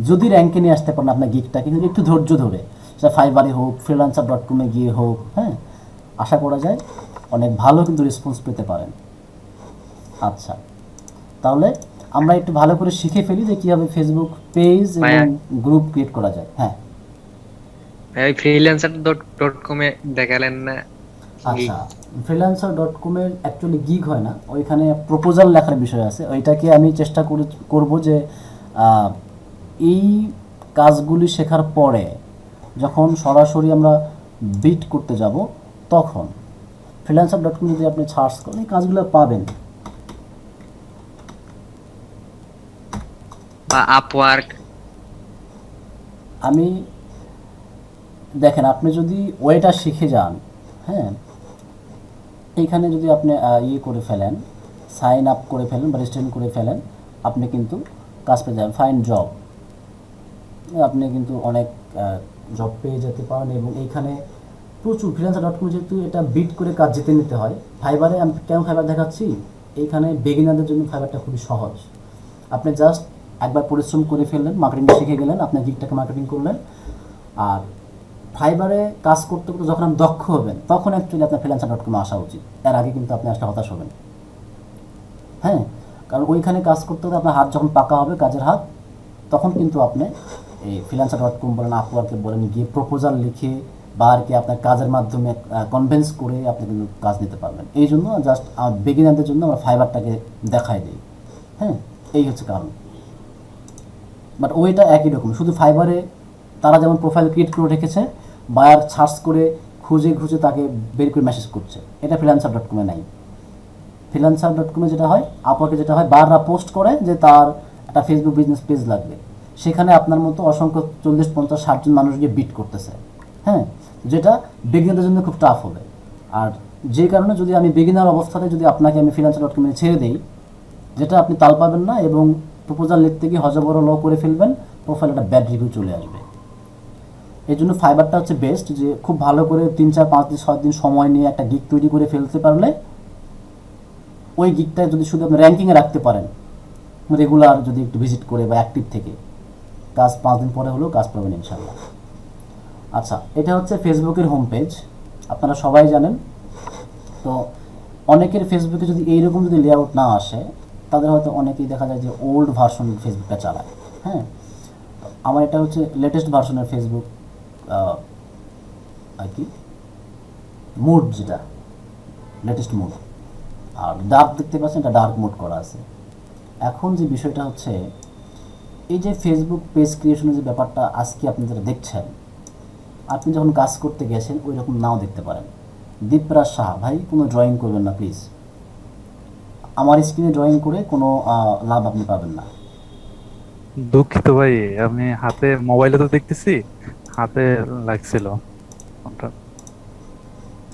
যদি র্যাঙ্কে নিয়ে আসতে পারেন আপনার গিগটা, কিন্তু একটু ধৈর্য ধরে, সেটা ফাইবারে হোক, freelancer.com-এ গিয়ে হোক, হ্যাঁ, আশা করা যায় অনেক ভালো কিন্তু রেসপন্স পেতে পারেন। আচ্ছা, তাহলে আমরা একটু ভালো করে শিখে ফেলি যে কীভাবে ফেসবুক পেজ এবং গ্রুপ ক্রিয়েট করা যায়। হ্যাঁ, freelancer.com-এ দেখালেন না? আচ্ছা, freelancer.com-এর অ্যাকচুয়ালি গিগ হয় না, ওইখানে প্রপোজাল লেখার বিষয় আছে। ওইটাকে আমি চেষ্টা করব যে এই কাজগুলি শেখার পরে যখন সরাসরি আমরা বিট করতে যাব, তখন freelancer.com যদি আপনি সার্চ করেন এই কাজগুলো পাবেন। বা আপওয়ার্ক, আমি দেখেন, আপনি যদি ওয়েটা শিখে যান, হ্যাঁ, এইখানে যদি আপনি ইয়ে করে ফেলেন, সাইন আপ করে ফেলেন বা রেজিস্ট্রেশন করে ফেলেন, আপনি কিন্তু কাজ পেয়ে যাবেন। ফাইন জব, আপনি কিন্তু অনেক জব পেয়ে যেতে পারেন। এবং এইখানে প্রচুর freelancer.com, যেহেতু এটা বিট করে কাজ জিতে নিতে হয়। ফাইবারে আমি কেন ফাইবার দেখাচ্ছি, এইখানে বেগিনারদের জন্য ফাইবারটা খুবই সহজ। আপনি জাস্ট একবার পরিশ্রম করে ফেললেন, মার্কেটিং শিখে গেলেন, আপনার গিগটাকে মার্কেটিং করলেন। আর ফাইবারে কাজ করতে করতে যখন আপনি দক্ষ হবেন, তখন অ্যাকচুয়ালি আপনার freelancer.com-এ আসা উচিত। এর আগে কিন্তু আপনি আসলে হতাশ হবেন। হ্যাঁ, কারণ ওইখানে কাজ করতে করতে আপনার হাত যখন পাকা হবে, কাজের হাত, তখন কিন্তু আপনি এই freelancer.com বলেন, আপওয়ার্কে বলেন, গিয়ে প্রপোজাল লিখে বা আর কি আপনার কাজের মাধ্যমে কনভিন্স করে আপনি কিন্তু কাজ নিতে পারবেন। এই জন্য জাস্ট বেগিনারদের জন্য আমরা ফাইবারটাকে দেখাই দিই। হ্যাঁ, এই হচ্ছে কারণ। বাট ওইটা একই রকম, শুধু ফাইবারে তারা যেমন প্রোফাইল ক্রিয়েট করে রেখেছে, বায়ার সার্চ করে খুঁজে খুঁজে তাকে বের করে মেসেজ করছে, এটা freelancer.com-এ নাই। freelancer.com-এ যেটা হয়, আপওয়ার্কে যেটা হয়, বায়াররা পোস্ট করে যে তার একটা ফেসবুক বিজনেস পেজ লাগবে, সেখানে আপনার মতো অসংখ্য 40, 50, 60 জন মানুষ গিয়ে বিট করতেছে। হ্যাঁ, যেটা বিগিনারদের জন্য খুব টাফ হবে। আর যে কারণে যদি আমি বিগিনার অবস্থাতে যদি আপনাকে আমি freelancer.com-এ ছেড়ে দিই, যেটা আপনি তাল পাবেন না, এবং প্রপোজাল লিখতে গিয়ে হজবড় ল করে ফেলবেন, প্রোফাইল একটা ব্যাড রিভিউ চলে আসবে। এই জন্য ফাইবারটা হচ্ছে বেস্ট, যে খুব ভালো করে 3, 4, 5 দিন, 6 দিন সময় নিয়ে একটা গিগ তৈরি করে ফেলতে পারলে, ওই গিগটা যদি শুধু আপনি র্যাঙ্কিংয়ে রাখতে পারেন, রেগুলার যদি একটু ভিজিট করে বা অ্যাক্টিভ থেকে, কাজ 5 দিন পরে হলেও কাজ পাবেন ইনশাল্লাহ। আচ্ছা, এটা হচ্ছে ফেসবুকের হোম পেজ, আপনারা সবাই জানেন। তো অনেকের ফেসবুকে যদি এইরকম যদি লেআউট না আসে, তাদের হয়তো অনেকেই দেখা যায় যে ওল্ড ভার্সন ফেসবুকটা চালায়। হ্যাঁ, আমার এটা হচ্ছে লেটেস্ট ভার্সনের ফেসবুক আর কি, মোড, যেটা লেটেস্ট মোড। আর ডার্ক দেখতে পাচ্ছেন, এটা ডার্ক মোড করা আছে। এখন যে বিষয়টা হচ্ছে, এই যে ফেসবুক পেজ ক্রিয়েশনের যে ব্যাপারটা আজকে আপনি যারা দেখছেন, আপনি যখন কাজ করতে গেছেন ওই রকম নাও দেখতে পারেন। দীপরাজ সাহা, ভাই কোনো ড্রয়িং করবেন না প্লিজ, আমার স্ক্রিনে ড্রয়িং করে কোনো লাভ আপনি পাবেন না। দুঃখিত ভাই, আমি হাতে মোবাইলে তো দেখতেছি, হাতে লাগছিল।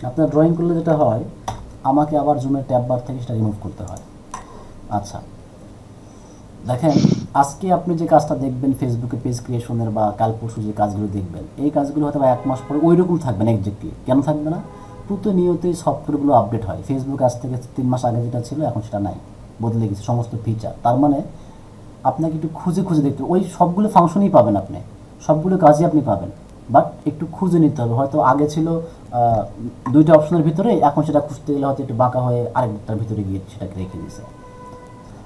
আপনার ড্রয়িং করলে যেটা হয়, আমাকে আবার জুমের ট্যাব বার থেকে সেটা রিমুভ করতে হয়। আচ্ছা, দেখেন আজকে আপনি যে কাজটা দেখবেন ফেসবুকে পেজ ক্রিয়েশনের বা কাল পরশু যে কাজগুলো দেখবেন, এই কাজগুলো হয়তো বা 1 মাস পরে ওই রকম থাকবে না এক্স্যাক্টলি। কেন থাকবে না? প্রতিনিয়তই সফটওয়্যারগুলো আপডেট হয়। ফেসবুক আজ থেকে 3 মাস আগে যেটা ছিল এখন সেটা নাই, বদলে গেছে সমস্ত ফিচার। তার মানে আপনাকে একটু খুঁজে খুঁজে দেখতে, ওই সবগুলো ফাংশনই পাবেন আপনি, সবগুলো কাজই আপনি পাবেন, বাট একটু খুঁজে নিতে হবে। হয়তো আগে ছিল 2টা অপশনের ভিতরে, এখন সেটা খুঁজতে গেলে হয়তো একটু বাঁকা হয়ে আরেকটার ভিতরে গিয়ে সেটাকে রেখে দিয়েছে।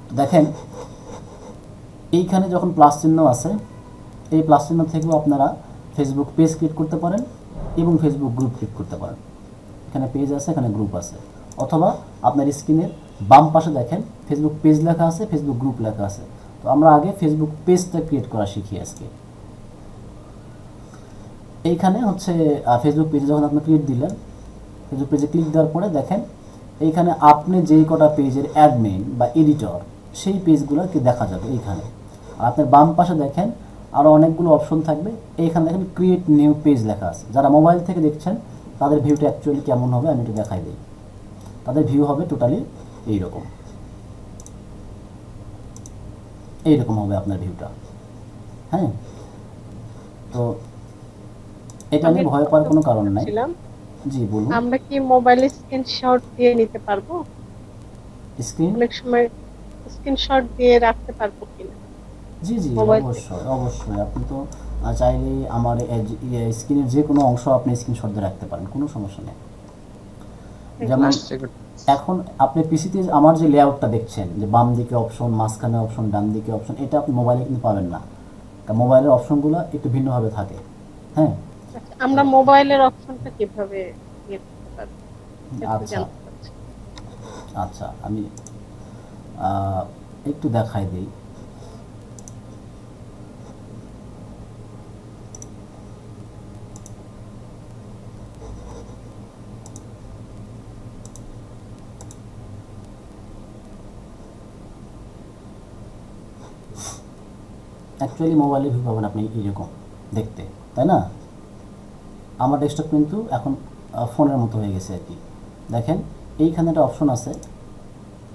তো দেখেন এইখানে যখন প্লাস চিহ্ন আছে, এই প্লাস চিহ্ন থেকেও আপনারা ফেসবুক পেজ ক্রিয়েট করতে পারেন এবং ফেসবুক গ্রুপ ক্রিয়েট করতে পারেন। এখানে পেজ আছে, এখানে গ্রুপ আছে, অথবা আপনার স্ক্রিনের বাম পাশে দেখেন ফেসবুক পেজ লেখা আছে, ফেসবুক গ্রুপ লেখা আছে। তো আমরা আগে ফেসবুক পেজটা ক্রিয়েট করা শিখি আজকে। এইখানে হচ্ছে ফেসবুক পেজে যখন আপনি ক্রিয়েট দিলেন, ফেসবুক পেজে ক্লিক দেওয়ার পরে দেখেন এইখানে আপনি যেই কটা পেজের অ্যাডমিন বা এডিটর, সেই পেজগুলো কি দেখা যাবে এইখানে। আর আপনার বাম পাশে দেখেন আরও অনেকগুলো অপশন থাকবে। এইখানে দেখেন ক্রিয়েট নিউ পেজ লেখা আছে। যারা মোবাইল থেকে দেখছেন তাদের ভিউটা অ্যাকচুয়ালি কেমন হবে আমি একটু দেখাই দিই। তাদের ভিউ হবে টোটালি এইরকম, এইরকম হবে আপনার ভিউটা। হ্যাঁ, তো এটা নিয়ে ভয় পাওয়ার কোনো কারণ নাই। জি বলুন। আমরা কি মোবাইলে স্ক্রিনশট দিয়ে নিতে পারবো? স্ক্রিন অনেক সময় স্ক্রিনশট দিয়ে রাখতে পারবো কিনা? জি জি মোবাইল অবশ্যই অবশ্যই। আপনি তো চাইলে আমার স্ক্রিনের যে কোনো অংশ আপনি স্ক্রিনশট দিয়ে রাখতে পারেন, কোনো সমস্যা নেই। যেমন এখন আপনি পিসিতে আমার যে লেআউটটা দেখছেন, যে বাম দিকে অপশন, মাঝখানে অপশন, ডান দিকে অপশন, এটা আপনি মোবাইলে কিন্তু পাবেন না, কারণ মোবাইলের অপশনগুলো একটু ভিন্নভাবে থাকে। হ্যাঁ, আচ্ছা, আমরা মোবাইলের অপশনটা কিভাবে ইয়ে করতে পারবো? একটু আচ্ছা জানতে চাচ্ছি। আচ্ছা, আমি একটু দেখাই দিই। অ্যাকচুয়ালি মোবাইলে ভিউ পাবেন আপনি এরকম দেখতে, তাই না? আমার ডেস্কটপ কিন্তু এখন ফোনের মতো হয়ে গেছে আর কি। দেখেন এইখানে একটা অপশন আছে,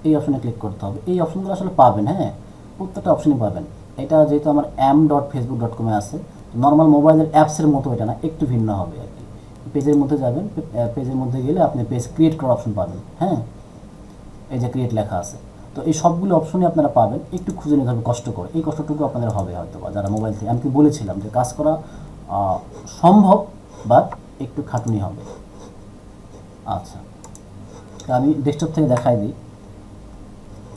এই অপশনে ক্লিক করতে হবে। এই অপশনগুলো আসলে পাবেন, হ্যাঁ প্রত্যেকটা অপশনই পাবেন। এটা যেহেতু আমার m.facebook.com-এ আছে, নর্মাল মোবাইলের অ্যাপসের মতো এটা না, একটু ভিন্ন হবে আর কি। পেজের মধ্যে যাবেন, পেজের মধ্যে গেলে আপনি পেজ ক্রিয়েট করার অপশন পাবেন। হ্যাঁ, এই যে ক্রিয়েট লেখা আছে, তো এই সবগুলো অপশনই আপনারা পাবেন। একটু খুঁজে নিতে হবে কষ্ট করে, এই কষ্টটুকু আপনাদের হবে হয়তো বা যারা মোবাইল থেকে। আমি কি বলেছিলাম যে কাজ করা সম্ভব, বাট একটু খাটুনি হবে। আচ্ছা, আমি ডেস্কটপ থেকে দেখাই দিই।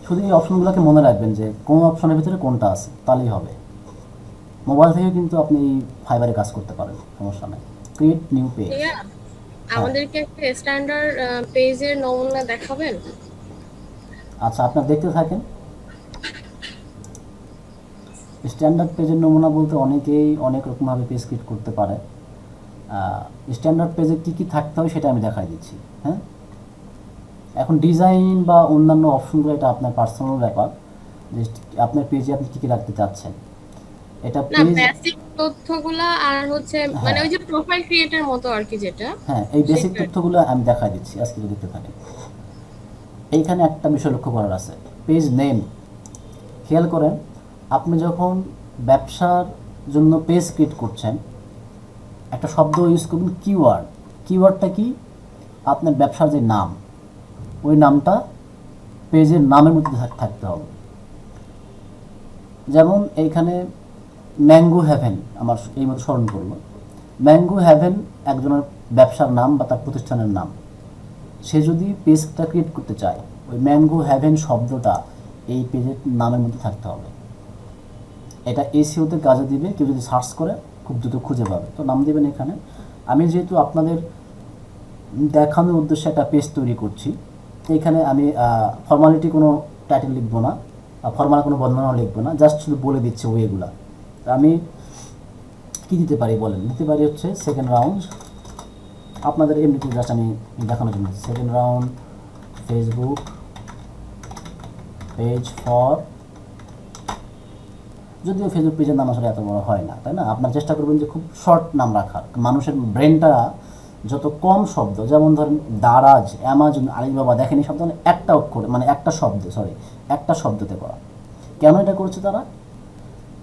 শুধু এই অপশনগুলোকে মনে রাখবেন যে কোন অপশনের ভিতরে কোনটা আছে, তাহলেই হবে। মোবাইল থেকে কিন্তু আপনি এই ফাইবারে কাজ করতে পারেন, সমস্যা নেই। Create new page. আমাদেরকে একটা স্ট্যান্ডার্ড পেজের নমুনা দেখাবেন? আচ্ছা, আপনারা দেখতে থাকেন। স্ট্যান্ডার্ড পেজের নমুনা বলতে অনেকেই অনেক রকমভাবে পেজ ক্রিয়েট করতে পারে। স্ট্যান্ডার্ড পেজে কী কী থাকতে হবে সেটা আমি দেখাই দিচ্ছি। হ্যাঁ, এখন ডিজাইন বা অন্যান্য অপশনগুলো এটা আপনার পার্সোনাল ব্যাপার, যে আপনার পেজে আপনি কী কী রাখতে চাচ্ছেন। এটা না, পেজ, বেসিক তথ্যগুলো আর হচ্ছে মানে ওই যে প্রোফাইল ক্রিয়েটের মতো আর কি যেটা। হ্যাঁ, এই বেসিক তথ্যগুলো আমি দেখাই দিচ্ছি, আজকে দেখতে থাকেন। এইখানে একটা বিষয় লক্ষ্য করার আছে, পেজ নেম। খেয়াল করেন, আপনি যখন ব্যবসার জন্য পেজ ক্রিয়েট করছেন, একটা শব্দ ইউজ করবেন কিওয়ার্ড। কিওয়ার্ডটা কি? আপনার ব্যবসার যে নাম, ওই নামটা পেজের নামের মধ্যে থাকতে হবে। যেমন এইখানে ম্যাঙ্গো হ্যাভেন আমার এই মতো স্মরণ করলো। ম্যাঙ্গো হ্যাভেন একজনের ব্যবসার নাম বা তার প্রতিষ্ঠানের নাম। সে যদি পেজটা ক্রিয়েট করতে চায়, ওই ম্যাঙ্গো হ্যাভেন শব্দটা এই পেজের নামের মধ্যে থাকতে হবে। এটা এসইওতে কাজে দিবে, কেউ যদি সার্চ করে খুব দ্রুত খুঁজে পাবে। তো নাম দেবেন এখানে। আমি যেহেতু আপনাদের দেখানোর উদ্দেশ্যে একটা পেজ তৈরি করছি, এখানে আমি ফর্মালিটি কোনো টাইটেল লিখবো না, ফর্মাল কোনো বর্ণনাও লিখবো না, জাস্ট শুধু বলে দিচ্ছে ওয়েগুলা। আমি কি দিতে পারি বলেন? দিতে পারি হচ্ছে সেকেন্ড রাউন্ড, আপনাদের এমনিতে জাস্ট আমি দেখানোর জন্য। Second round Facebook page for, যদিও ফেসবুক পেজের নাম আসলে এত বড় হয় না, তাই না? আপনার চেষ্টা করবেন যে খুব শর্ট নাম রাখার, মানুষের ব্রেনটা যত কম শব্দ, যেমন ধরেন দারাজ, অ্যামাজন, আলিবাবা, দেখেন এই শব্দ একটা অক্ষর মানে একটা শব্দতে করা। কেন এটা করছে তারা?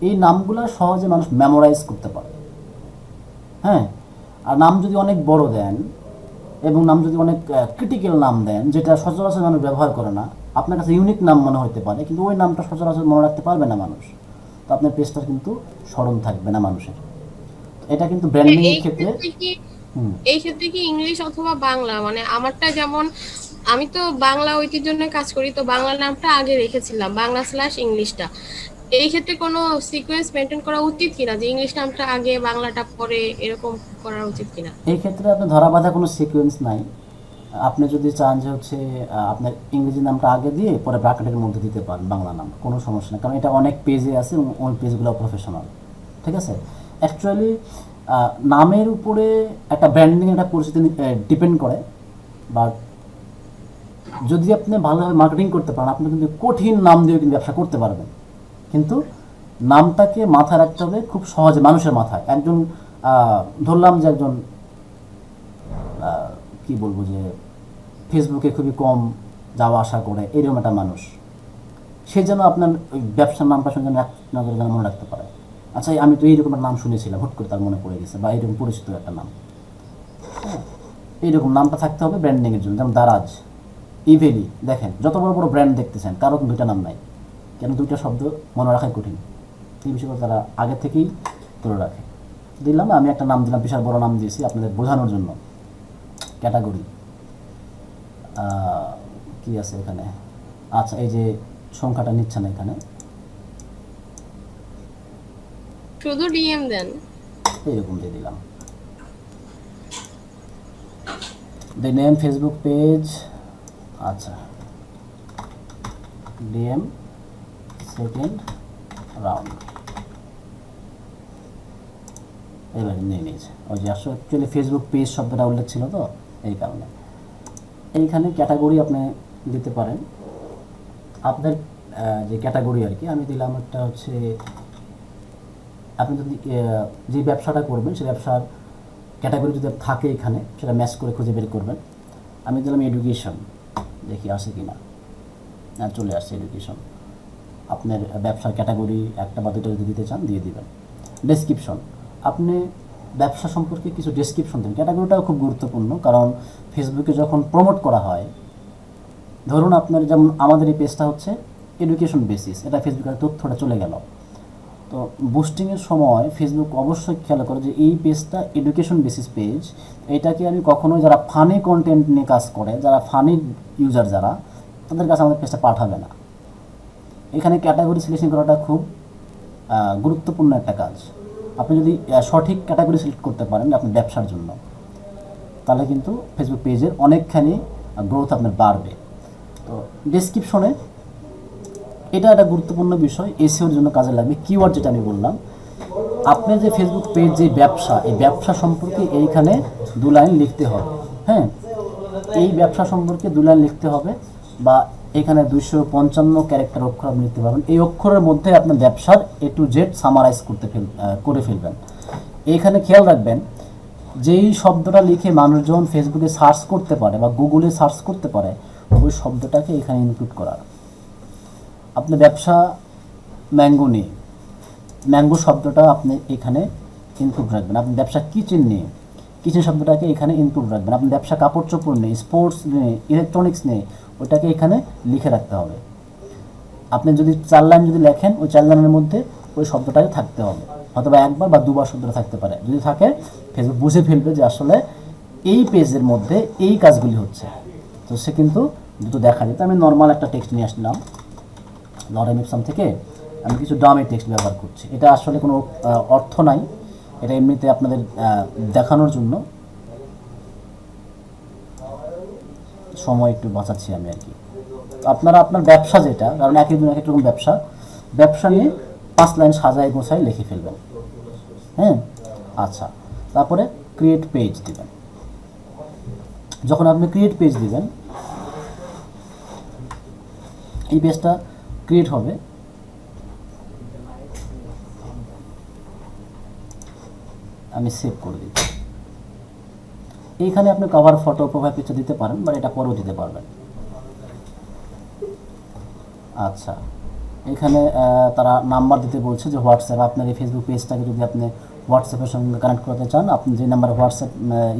এই নামগুলো সহজে মানুষ মেমোরাইজ করতে পারে। হ্যাঁ, আর নাম যদি অনেক বড় দেন এবং নাম যদি অনেক ক্রিটিক্যাল নাম দেন, যেটা সচরাচর মানুষ ব্যবহার করে না, আপনার কাছে ইউনিক নাম মনে হতে পারে, কিন্তু ওই নামটা সচরাচর মনে রাখতে পারবে না মানুষ, তো আপনার পেজটা কিন্তু স্মরণ থাকবে না মানুষের। এটা কিন্তু ব্র্যান্ডিং এর ক্ষেত্রে এই ক্ষেত্রে কি ইংলিশ অথবা বাংলা, মানে আমারটা যেমন আমি তো বাংলা ঐতিহ্য নিয়ে কাজ করি, তো বাংলা নামটা আগে রেখেছিলাম, বাংলা/ইংলিশটা। এই ক্ষেত্রে কোনো সিকোয়েন্স মেনটেন করা উচিত কিনা, যে ইংলিশ নামটা আগে বাংলাটা পরে, এরকম করা উচিত কিনা? এই ক্ষেত্রে আপনার ধরা বাঁধা কোনো সিকোয়েন্স নাই। আপনি যদি চান যে হচ্ছে আপনার ইংরেজি নামটা আগে দিয়ে পরে ব্র্যাকেটের মধ্যে দিতে পারেন বাংলা নাম, কোনো সমস্যা নেই, কারণ এটা অনেক পেজে আছে এবং ওই পেজগুলো প্রফেশনাল। ঠিক আছে, অ্যাকচুয়ালি নামের উপরে একটা ব্র্যান্ডিং, একটা পরিচিতি ডিপেন্ড করে। বাট যদি আপনি ভালোভাবে মার্কেটিং করতে পারেন, আপনি কিন্তু কঠিন নাম দিয়ে কিন্তু ব্যবসা করতে পারবেন, কিন্তু নামটাকে মাথায় রাখতে হবে খুব সহজে মানুষের মাথায়। একজন ধরলাম যে একজন কি বলবো, যে ফেসবুকে খুবই কম যাওয়া আসা করে এরকম একটা মানুষ, সে যেন আপনার ওই ব্যবসার নামটা শুনে যেন এক নজরে যেন মনে রাখতে পারে, আচ্ছা আমি তো এইরকম একটা নাম শুনেছিলাম, হুট করে তার মনে পড়ে গেছে, বা এইরকম পরিচিত একটা নাম। হ্যাঁ, এইরকম নামটা থাকতে হবে ব্র্যান্ডিংয়ের জন্য। যেমন দারাজ, ইভেলি, দেখেন যত বড় বড় ব্র্যান্ড দেখতেছেন, কারো কিন্তু দুইটা নাম নাই, কেন? দুইটা শব্দ মনে রাখাই কঠিন। এই বিষয়গুলো তারা আগে থেকেই তুলে রাখে। দিলাম আমি একটা নাম দিলাম, বিশাল বড় নাম দিয়েছি আপনাদের বোঝানোর জন্য। ক্যাটাগরি কি আছে এখানে? আচ্ছা, এই যে সংখ্যাটা নিচ্ছে না এখানে, শুধু ডিএম দেন, এইরকম দিয়ে দিলাম। দ্য নেম ফেসবুক পেজ, আচ্ছা ডিএম সেকেন্ড রাউন্ড, এবারে নিয়ে নিয়েছে। ওই যে আসলে অ্যাকচুয়ালি ফেসবুক পেজ শব্দটা উল্লেখ ছিল, তো এই কারণে। এইখানে ক্যাটাগরি আপনি দিতে পারেন আপনার যে ক্যাটাগরি আর কি। আমি দিলাম একটা হচ্ছে, আপনি যদি যে ব্যবসাটা করবেন সেই ব্যবসার ক্যাটাগরি যদি থাকে এখানে, সেটা ম্যাচ করে খুঁজে বের করবেন। আমি দিলাম এডুকেশন, দেখি আসে কি না। চলে আসছে এডুকেশন। আপনার ব্যবসার ক্যাটাগরি একটা বা দুটো যদি দিতে চান দিয়ে দিবেন। ডেসক্রিপশন, আপনি ব্যবসা সম্পর্কে কিছু ডেসক্রিপশন দেবেন। ক্যাটাগরিটাও খুব গুরুত্বপূর্ণ, কারণ ফেসবুকে যখন প্রমোট করা হয়, ধরুন আপনার যেমন আমাদের এই পেজটা হচ্ছে এডুকেশন বেসিস, এটা ফেসবুকের তথ্যটা চলে গেল, তো বুস্টিংয়ের সময় ফেসবুক অবশ্যই খেয়াল করে যে এই পেজটা এডুকেশন বেসিস পেজ। এটাকে আমি কখনোই যারা ফানি কন্টেন্ট নিয়ে কাজ করে, যারা ফানি ইউজার যারা, তাদের কাছে আমাদের পেজটা পাঠাবে না। এখানে ক্যাটাগরি সিলেকশন করাটা খুব গুরুত্বপূর্ণ একটা কাজ। আপনি যদি সঠিক ক্যাটাগরি সিলেক্ট করতে পারেন আপনার ব্যবসার জন্য, তাহলে কিন্তু ফেসবুক পেজের অনেকখানি গ্রোথ আপনার বাড়বে। তো ডেসক্রিপশনে এটা একটা গুরুত্বপূর্ণ বিষয়, এসইওর জন্য কাজে লাগবে। কিওয়ার্ড যেটা আমি বললাম, আপনি যে ফেসবুক পেজ যে ব্যবসা, এই ব্যবসা সম্পর্কে এইখানে 2 লাইন লিখতে হবে। হ্যাঁ, এই ব্যবসা সম্পর্কে 2 লাইন লিখতে হবে, বা এখানে 255 ক্যারেক্টার অক্ষর আপনি লিখতে পারবেন। এই অক্ষরের মধ্যে আপনার ব্যবসার A to Z সামারাইজ করে ফেলবেন। এইখানে খেয়াল রাখবেন, যেই শব্দটা লিখে মানুষজন ফেসবুকে সার্চ করতে পারে বা গুগলে সার্চ করতে পারে, ওই শব্দটাকে এখানে ইনক্লুড করার। আপনি ব্যবসা ম্যাঙ্গো নিয়ে, ম্যাঙ্গো শব্দটা আপনি এখানে ইনক্লুড রাখবেন। আপনি ব্যবসা কিচেন নিয়ে, কিচেন শব্দটাকে এখানে ইনক্লুড রাখবেন। আপনি ব্যবসা কাপড় চোপড় নিয়ে, স্পোর্টস নিয়ে, ইলেকট্রনিক্স নিয়ে, ওইটাকে এখানে লিখে রাখতে হবে। আপনি যদি 4 লাইন যদি লেখেন, ওই 4 লাইনের মধ্যে ওই শব্দটাই থাকতে হবে, অথবা একবার বা 2বার শব্দটা থাকতে পারে। যদি থাকে, ফেসবুক বুঝে ফেলবে যে আসলে এই পেজের মধ্যে এই কাজগুলি হচ্ছে, তো সে কিন্তু দুটো দেখা যেত। আমি নর্মাল একটা টেক্সট নিয়ে আসলাম লরেম ইপসাম থেকে, আমি কিছু ডামি টেক্সট ব্যবহার করছি। এটা আসলে কোনো অর্থ নাই, এটা এমনিতে আপনাদের দেখানোর জন্য সময় একটু বাঁচাচ্ছি আমি আর কি। আপনারা আপনার ব্যবসা যেটা, কারণ এক একজন এক এক রকম ব্যবসা নিয়ে 5 লাইন সাজায় গোছায় লিখে ফেলবেন। হ্যাঁ, আচ্ছা, তারপরে ক্রিয়েট পেজ দিবেন। যখন আপনি ক্রিয়েট পেজ দিবেন, এই পেজটা ক্রিয়েট হবে। আমি সেভ করে দিচ্ছি। এইখানে আপনি কভার ফটো প্রোফাইল পিকচার দিতে পারেন, বাট এটা পরেও দিতে পারবেন। আচ্ছা, এখানে তারা নাম্বার দিতে বলছে যে হোয়াটসঅ্যাপ, আপনার এই ফেসবুক পেজটাকে যদি আপনি হোয়াটসঅ্যাপের সঙ্গে কানেক্ট করতে চান, আপনি যে নাম্বারে হোয়াটসঅ্যাপ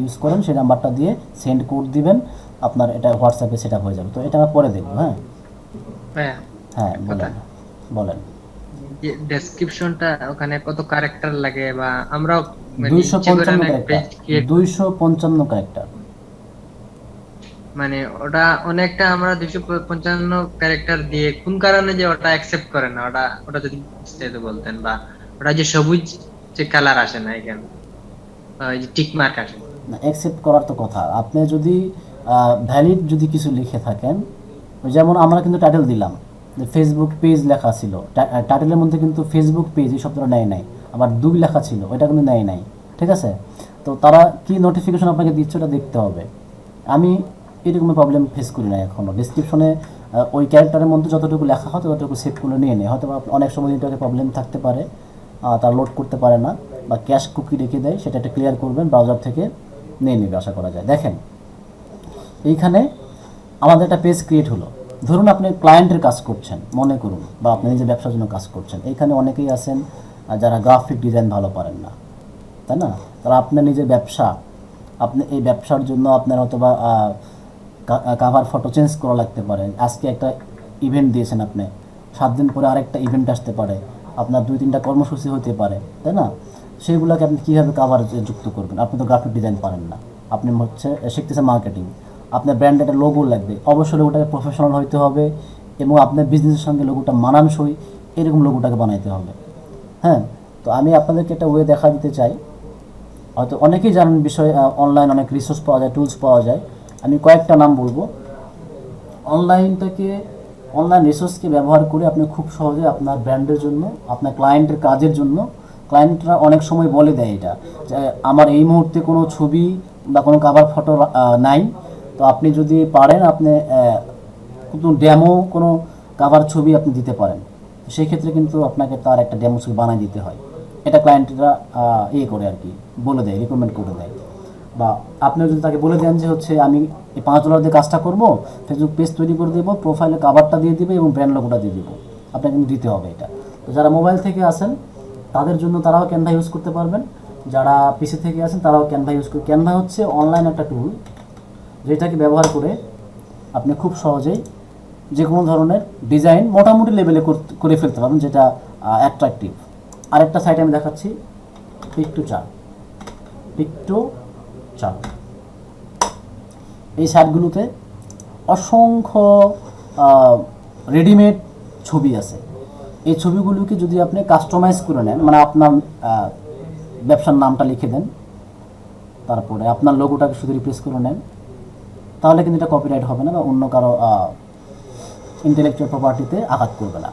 ইউজ করেন সেই নাম্বারটা দিয়ে সেন্ড কোড দিবেন, আপনার এটা হোয়াটসঅ্যাপে সেট আপ হয়ে যাবে। তো এটা আমরা পরে দেখবো। হ্যাঁ হ্যাঁ, হ্যাঁ, বলেন বলেন। যে ডেসক্রিপশনটা ওখানে কত ক্যারেক্টার লাগে, বা আমরাও মানে ইচ্ছে করে 255 অনেক ক্যারেক্টার, পেজ ক্রিয়েট 255 ক্যারেক্টার। মানে ওটা অনেকটা আমরা 255 ক্যারেক্টার দিয়ে কোন কারণে যে ওটা অ্যাকসেপ্ট করে না, ওটা যদি বিস্তারিত বলতেন, বা ওটা যে সবুজ যে কালার আসে না এখানে, ওই যে টিক মার্ক আসে না, অ্যাকসেপ্ট করার তো কথা। আপনি যদি ভ্যালিড যদি কিছু লিখে থাকেন, যেমন আমরা কিন্তু টাইটেল দিলাম যে ফেসবুক পেজ লেখা ছিল, টাইটেলের মধ্যে কিন্তু ফেসবুক পেজ এই শব্দটা নেয় নাই, আবার 2 লেখা ছিল, ওইটা কিন্তু নেয় নাই, ঠিক আছে? তো তারা কি নোটিফিকেশন আপনাকে দিচ্ছে ওটা দেখতে হবে। আমি এরকম প্রবলেম ফেস করি না এখনও। ডিসক্রিপশনে ওই ক্যারেক্টারের মধ্যে যতটুকু লেখা হয় ততটুকু সেভ করে নিয়ে নেয়। হয়তো অনেক সময় নেটওয়ার্কের প্রবলেম থাকতে পারে, তারা লোড করতে পারে না, বা ক্যাশ কুকি রেখে দেয়, সেটা একটা ক্লিয়ার করবেন, ব্রাউজার থেকে নিয়ে নেবে আশা করা যায়। দেখেন এইখানে আমাদের একটা পেজ ক্রিয়েট হলো। ধরুন আপনি ক্লায়েন্টের কাজ করছেন মনে করুন, বা আপনি নিজের ব্যবসার জন্য কাজ করছেন। এইখানে অনেকেই আছেন যারা গ্রাফিক ডিজাইন ভালো পারেন না, তাই না? তারা আপনার নিজের ব্যবসা, আপনি এই ব্যবসার জন্য আপনার অথবা কাভার ফটো চেঞ্জ করা লাগতে পারে। আজকে একটা ইভেন্ট দিয়েছেন আপনি, 7 দিন পরে আরেকটা ইভেন্ট আসতে পারে, আপনার 2-3টা কর্মসূচি হতে পারে, তাই না? সেইগুলোকে আপনি কীভাবে কাভার যুক্ত করবেন? আপনি তো গ্রাফিক ডিজাইন পারেন না, আপনি শিখতেছেন মার্কেটিং, আপনার ব্র্যান্ডে একটা লোগো লাগবে, অবশ্যই লোগোটাকে প্রফেশনাল হইতে হবে এবং আপনার বিজনেসের সঙ্গে লোগোটা মানানসই এরকম লোগোটাকে বানাইতে হবে। হ্যাঁ, তো আমি আপনাদেরকে একটা ওয়ে দেখা দিতে চাই। হয়তো অনেকেই জানেন বিষয়ে, অনলাইন অনেক রিসোর্স পাওয়া যায়, টুলস পাওয়া যায়। আমি কয়েকটা নাম বলবো। অনলাইন রিসোর্সকে ব্যবহার করে আপনি খুব সহজে আপনার ব্র্যান্ডের জন্য, আপনার ক্লায়েন্টের কাজের জন্য, ক্লায়েন্টরা অনেক সময় বলে দেয় এটা যে আমার এই মুহূর্তে কোনো ছবি বা কোনো কাভার ফটো নাই, তো আপনি যদি পারেন আপনি কোনো ডেমো, কোনো কাভার ছবি আপনি দিতে পারেন। সেই ক্ষেত্রে কিন্তু আপনাকে তার একটা ডেমো ছবি বানিয়ে দিতে হয়। এটা ক্লায়েন্টরা করে আর কি বলে দেয়, রিকমেন্ড করে দেয়। বা আপনি যদি তাকে বলে দেন যে হচ্ছে আমি এই $5 দিয়ে কাজটা করব, ফেসবুক পেজ তৈরি করে দেবো, প্রোফাইলে কাভারটা দিয়ে দিবে এবং ব্র্যান্ড লোগোটা দিয়ে দেবো, আপনাকে কিন্তু দিতে হবে এটা। তো যারা মোবাইল থেকে আসেন তাদের জন্য তারাও ক্যানভা ইউজ করতে পারবেন, যারা পিসি থেকে আসেন তারাও ক্যানভা ইউজ করবে। ক্যানভা হচ্ছে অনলাইন একটা টুল, যেটাকে ব্যবহার করে আপনি খুব সহজেই যে কোনো ধরনের ডিজাইন মোটামুটি লেভেলে করে ফেলতে পারবেন, যেটা অ্যাট্রাকটিভ। আরেকটা সাইট আমি দেখাচ্ছি, পিকটোচার্ট। এই সাইটগুলোতে অসংখ্য রেডিমেড ছবি আছে। এই ছবিগুলোকে যদি আপনি কাস্টমাইজ করে নেন, মানে আপনার ব্যবসার নামটা লিখে দেন, তারপরে আপনার লোগোটাকে শুধু রিপ্লেস করে নেন, তাহলে কিন্তু এটা কপিরাইট হবে না বা অন্য কারো ইন্টেলেকচুয়াল প্রপার্টিতে আঘাত করবে না।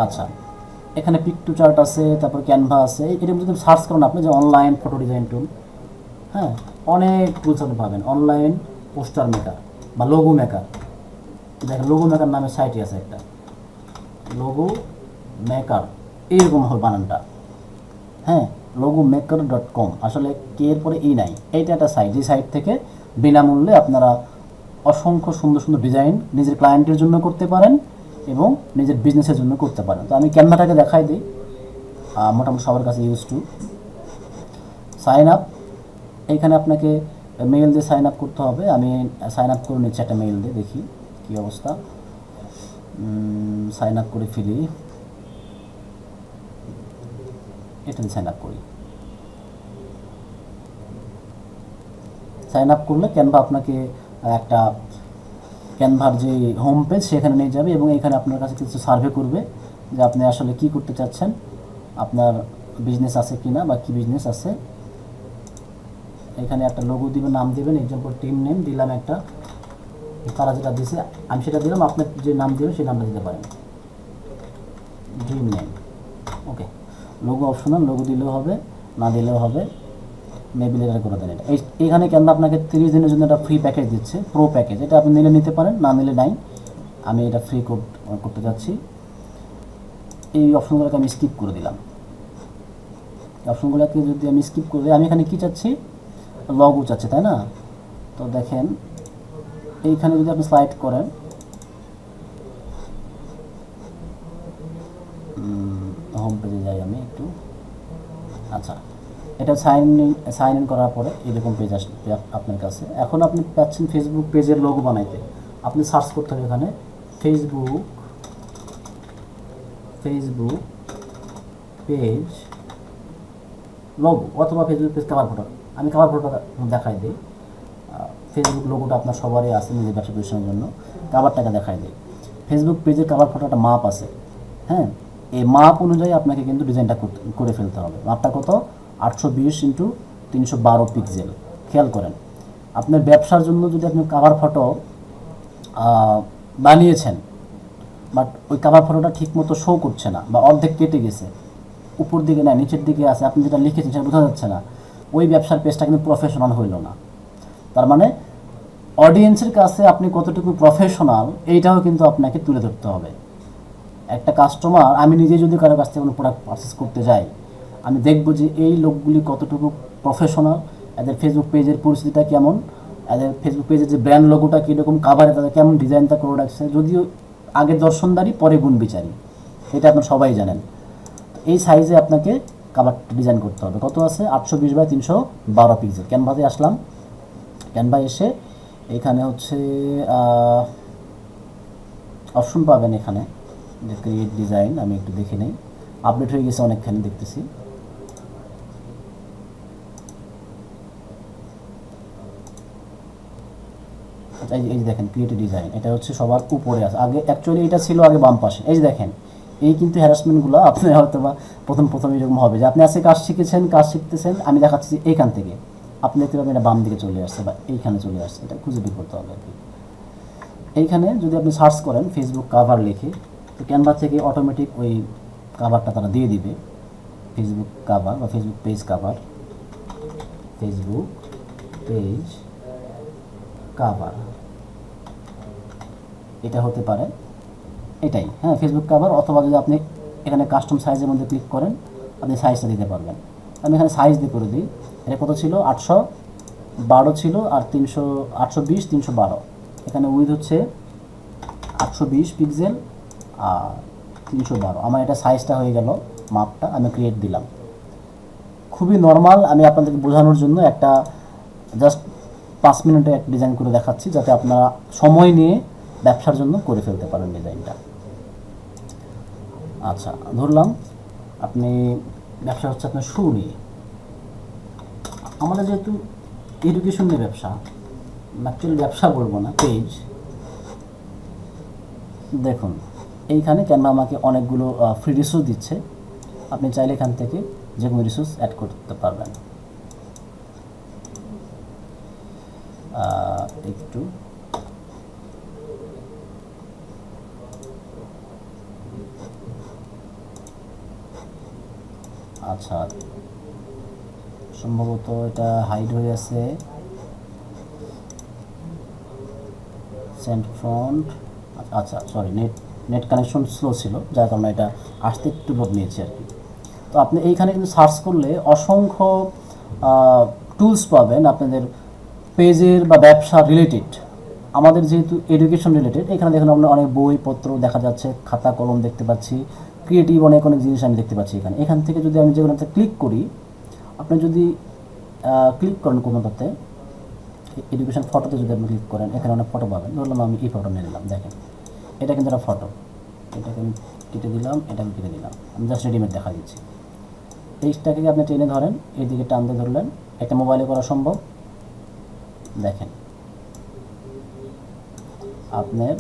আচ্ছা, এখানে পিকটোচার্ট আছে, তারপর ক্যানভা আছে। এটা যদি সার্চ করেন আপনি যে অনলাইন ফটো ডিজাইন টুল, হ্যাঁ, অনেক টুলস আপনি পাবেন। অনলাইন পোস্টার মেকার বা লোগো মেকার, দেখেন লোগো মেকার নামে সাইটই আছে একটা, লোগো মেকার, এইরকম হবে বানানটা। হ্যাঁ, logomaker.com, আসলে কে এর পরে নাই, এইটা একটা সাইট, যে সাইট থেকে বিনামূল্যে আপনারা অসংখ্য সুন্দর সুন্দর ডিজাইন নিজের ক্লায়েন্টের জন্য করতে পারেন এবং নিজের বিজনেসের জন্য করতে পারেন। তো আমি ক্যানভাটাকে দেখাই দিই, মোটামুটি সবার কাছে ইউজ টু। সাইন আপ, এইখানে আপনাকে মেইল দিয়ে সাইন আপ করতে হবে। আমি সাইন আপ করে নিচ্ছি একটা মেইল দিয়ে, দেখি কী অবস্থা। সাইন আপ করে ফেলি, এটা দিয়ে সাইন আপ করি। সাইন আপ করলে ক্যানভা আপনাকে একটা ক্যানভার যে হোম পেজ সেখানে নিয়ে যাবে এবং এখানে আপনার কাছে কিছু সার্ভে করবে যে আপনি আসলে কি করতে চাচ্ছেন, আপনার বিজনেস আছে কিনা বা কি বিজনেস আছে। এখানে একটা লোগো দিবেন, নাম দিবেন, এক্সাম্পল টিম নেম দিলাম একটা, তারা যেটা দিছে আমি সেটা দিলাম, আপনার যে নাম দিবেন সেই নামটা দিতে পারেন, ড্রিম নেম। ওকে, লোগো অপশনাল, লোগো দিলেও হবে, না দিলেও হবে, মেবি লেটার করে দেন। এটা এইখানে কেন আপনাকে 30 দিনের জন্য একটা ফ্রি প্যাকেজ দিচ্ছে, প্রো প্যাকেজ। এটা আপনি নিলে নিতে পারেন, না নিলে নাই। আমি এটা ফ্রি করতে যাচ্ছি। এই অপশনগুলোকে আমি স্কিপ করে দিলাম। অপশনগুলোকে যদি আমি স্কিপ করে দিই, আমি এখানে কী চাচ্ছি, লগো চাচ্ছে, তাই না? তো দেখেন এইখানে যদি আপনি স্লাইড করেন, হোম পেজে যাই আমি একটু। আচ্ছা, এটা সাইন ইন করার পরে এরকম পেজ আসবে আপনার কাছে। এখন আপনি পাচ্ছেন ফেসবুক পেজের লোগো বানাইতে। আপনি সার্চ করতে হবে এখানে ফেসবুক পেজ লোগো অথবা ফেসবুক পেজ কভার ফটো। আমি কভার ফটোটা দেখাই দিই। ফেসবুক লোগোটা আপনার সবারই আছে নিজের ব্যবসা প্রতিষ্ঠানের জন্য, কভারটাকে দেখাই দিই। ফেসবুক পেজের কভার ফটোটা মাপ আছে, হ্যাঁ, এই মাপ অনুযায়ী আপনাকে কিন্তু ডিজাইনটা করে ফেলতে হবে। মাপটা কত? 820x312 pixel. খেয়াল করেন, আপনার ব্যবসার জন্য যদি আপনি কভার ফটো বানিয়েছেন, বাট ওই কভার ফটোটা ঠিকমতো শো করছে না বা অর্ধেক কেটে গেছে, উপর দিকে না নিচের দিকে আছে, আপনি যেটা লিখেছেন সেটা বোঝা যাচ্ছে না, ওই ব্যবসার পেজটা কিন্তু প্রফেশনাল হইল না। তার মানে অডিয়েন্সের কাছে আপনি কতটুকু প্রফেশনাল এইটাও কিন্তু আপনাকে তুলে ধরতে হবে। একটা কাস্টমার, আমি নিজে যদি কারো কাছ থেকে কোনো প্রোডাক্ট পারচেস করতে যাই, আমি দেখবো যে এই লোকগুলি কতটুকু প্রফেশনাল, এদের ফেসবুক পেজের পরিস্থিতিটা কেমন, এদের ফেসবুক পেজের যে ব্র্যান্ড লোগোটা কীরকম, কাভারে তাদের কেমন ডিজাইনটা করে রাখছে। যদিও আগে দর্শনদারি পরে গুণ বিচারি, এটা আপনার সবাই জানেন। এই সাইজে আপনাকে কাভারটা ডিজাইন করতে হবে। কত আছে? 820x312 pixel. ক্যানভাতে আসলাম, ক্যানভা এসে এখানে হচ্ছে অপশন পাবেন এখানে যে ক্রিয়েট ডিজাইন। আমি একটু দেখে নেই, আপডেট হয়ে গেছে অনেকখানি দেখতেছি। এই যে দেখেন ক্রিয়েট ডিজাইন, এটা হচ্ছে সবার উপরে আছে। আগে অ্যাকচুয়ালি এটা ছিল আগে বাম পাশে। এই যে দেখেন, এই কিন্তু হ্যারাসমেন্টগুলো আপনি হয়তো বা প্রথম এরকম হবে যে আপনি আজকে কাজ শিখেছেন, কাজ শিখতেছেন, আমি দেখাচ্ছি এইখান থেকে, আপনি দেখতে পাবেন এটা বাম দিকে চলে আসছে বা এইখানে চলে আসছে। এটা খুঁজে বের করতে হবে আর কি। এইখানে যদি আপনি সার্চ করেন ফেসবুক কাভার লিখে, তো ক্যানভা থেকে অটোমেটিক ওই কাভারটা তারা দিয়ে দিবে। ফেসবুক কাভার বা Facebook page cover, Facebook page cover, এটা হতে পারে এটাই, হ্যাঁ, ফেসবুক কাভার। অথবা যদি আপনি এখানে কাস্টম সাইজের মধ্যে ক্লিক করেন, আপনি সাইজটা দিতে পারবেন। আমি এখানে সাইজ দিয়ে করে দিই। এটা কত ছিল? 812 ছিল, আর 820x312। এখানে উইথ হচ্ছে 820 পিক্সেল আর 312। আমার এটা সাইজটা হয়ে গেল, মাপটা আমি ক্রিয়েট দিলাম। খুবই নর্মাল, আমি আপনাদেরকে বোঝানোর জন্য একটা জাস্ট 5 মিনিটে এক ডিজাইন করে দেখাচ্ছি, যাতে আপনারা সময় নিয়ে ব্যবসার জন্য করে ফেলতে পারেন ডিজাইনটা। আচ্ছা, ধরলাম আপনি ব্যবসা হচ্ছে আপনার শু নিয়ে। আমাদের যেহেতু এডুকেশন নিয়ে ব্যবসা, অ্যাকচুয়ালি ব্যবসা বলবো না, পেজ। দেখুন এইখানে ক্যানভা আমাকে অনেকগুলো ফ্রি রিসোর্স দিচ্ছে, আপনি চাইলে এখান থেকে যে কোনো রিসোর্স অ্যাড করতে পারবেন। একটু আচ্ছা, সম্ভবত এটা হাইড হয়ে আছে, সেন্ড ফ্রন্ট। আচ্ছা সরি, নেট কানেকশন স্লো ছিল, যার কারণে এটা আসতে একটু লোড নিয়েছে আর কি। তো আপনি এইখানে কিন্তু সার্চ করলে অসংখ্য টুলস পাবেন আপনাদের পেজের বা ব্যবসা রিলেটেড। আমাদের যেহেতু এডুকেশন রিলেটেড, এখানে দেখুন আপনার অনেক বইপত্র দেখা যাচ্ছে, খাতা কলম দেখতে পাচ্ছি, ক্রিয়েটিভ অনেক জিনিস আমি দেখতে পাচ্ছি এখান থেকে যদি আমি যে কোনোটাতে ক্লিক করি, আপনি যদি ক্লিক করেন কোনোটাতে, এডুকেশন ফটোতে যদি আপনি ক্লিক করেন, এখানে অনেক ফটো পাবেন। ধরলাম আমি এই ফটো নিয়ে নিলাম, দেখেন এটা কিন্তু একটা ফটো, এটাকে আমি কেটে দিলাম, এটাকে কেটে দিলাম, আমি জাস্ট রেডিমেড দেখা দিচ্ছি। পেজটাকে আপনি টেনে ধরেন, এইদিকে টানতে ধরলেন, একটা মোবাইলে করা সম্ভব। দেখেন আপনার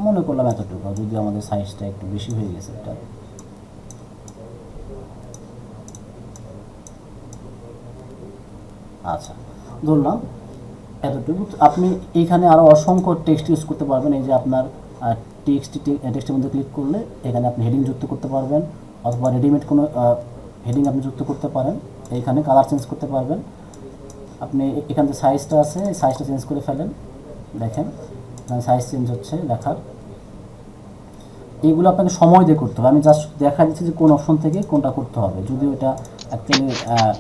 মনে করলাম এতটুকু, যদি আমাদের সাইজটা একটু বেশি হয়ে গেছে, এটা আচ্ছা ধরলাম এতটুকু। আপনি এইখানে আরও অসংখ্য টেক্সট ইউজ করতে পারবেন। এই যে আপনার টেক্সটের মধ্যে ক্লিক করলে এখানে আপনি হেডিং যুক্ত করতে পারবেন, অথবা রেডিমেড কোনো হেডিং আপনি যুক্ত করতে পারেন। এইখানে কালার চেঞ্জ করতে পারবেন। আপনি এখান থেকে সাইজটা আছে, এই সাইজটা চেঞ্জ করে ফেলেন, দেখেন এখানে সাইজ চেঞ্জ হচ্ছে লেখার। এইগুলো আপনাকে সময় দিয়ে করতে হবে। আমি জাস্ট দেখা দিচ্ছি যে কোন অপশন থেকে কোনটা করতে হবে, যদিও এটা অ্যাকচুয়ালি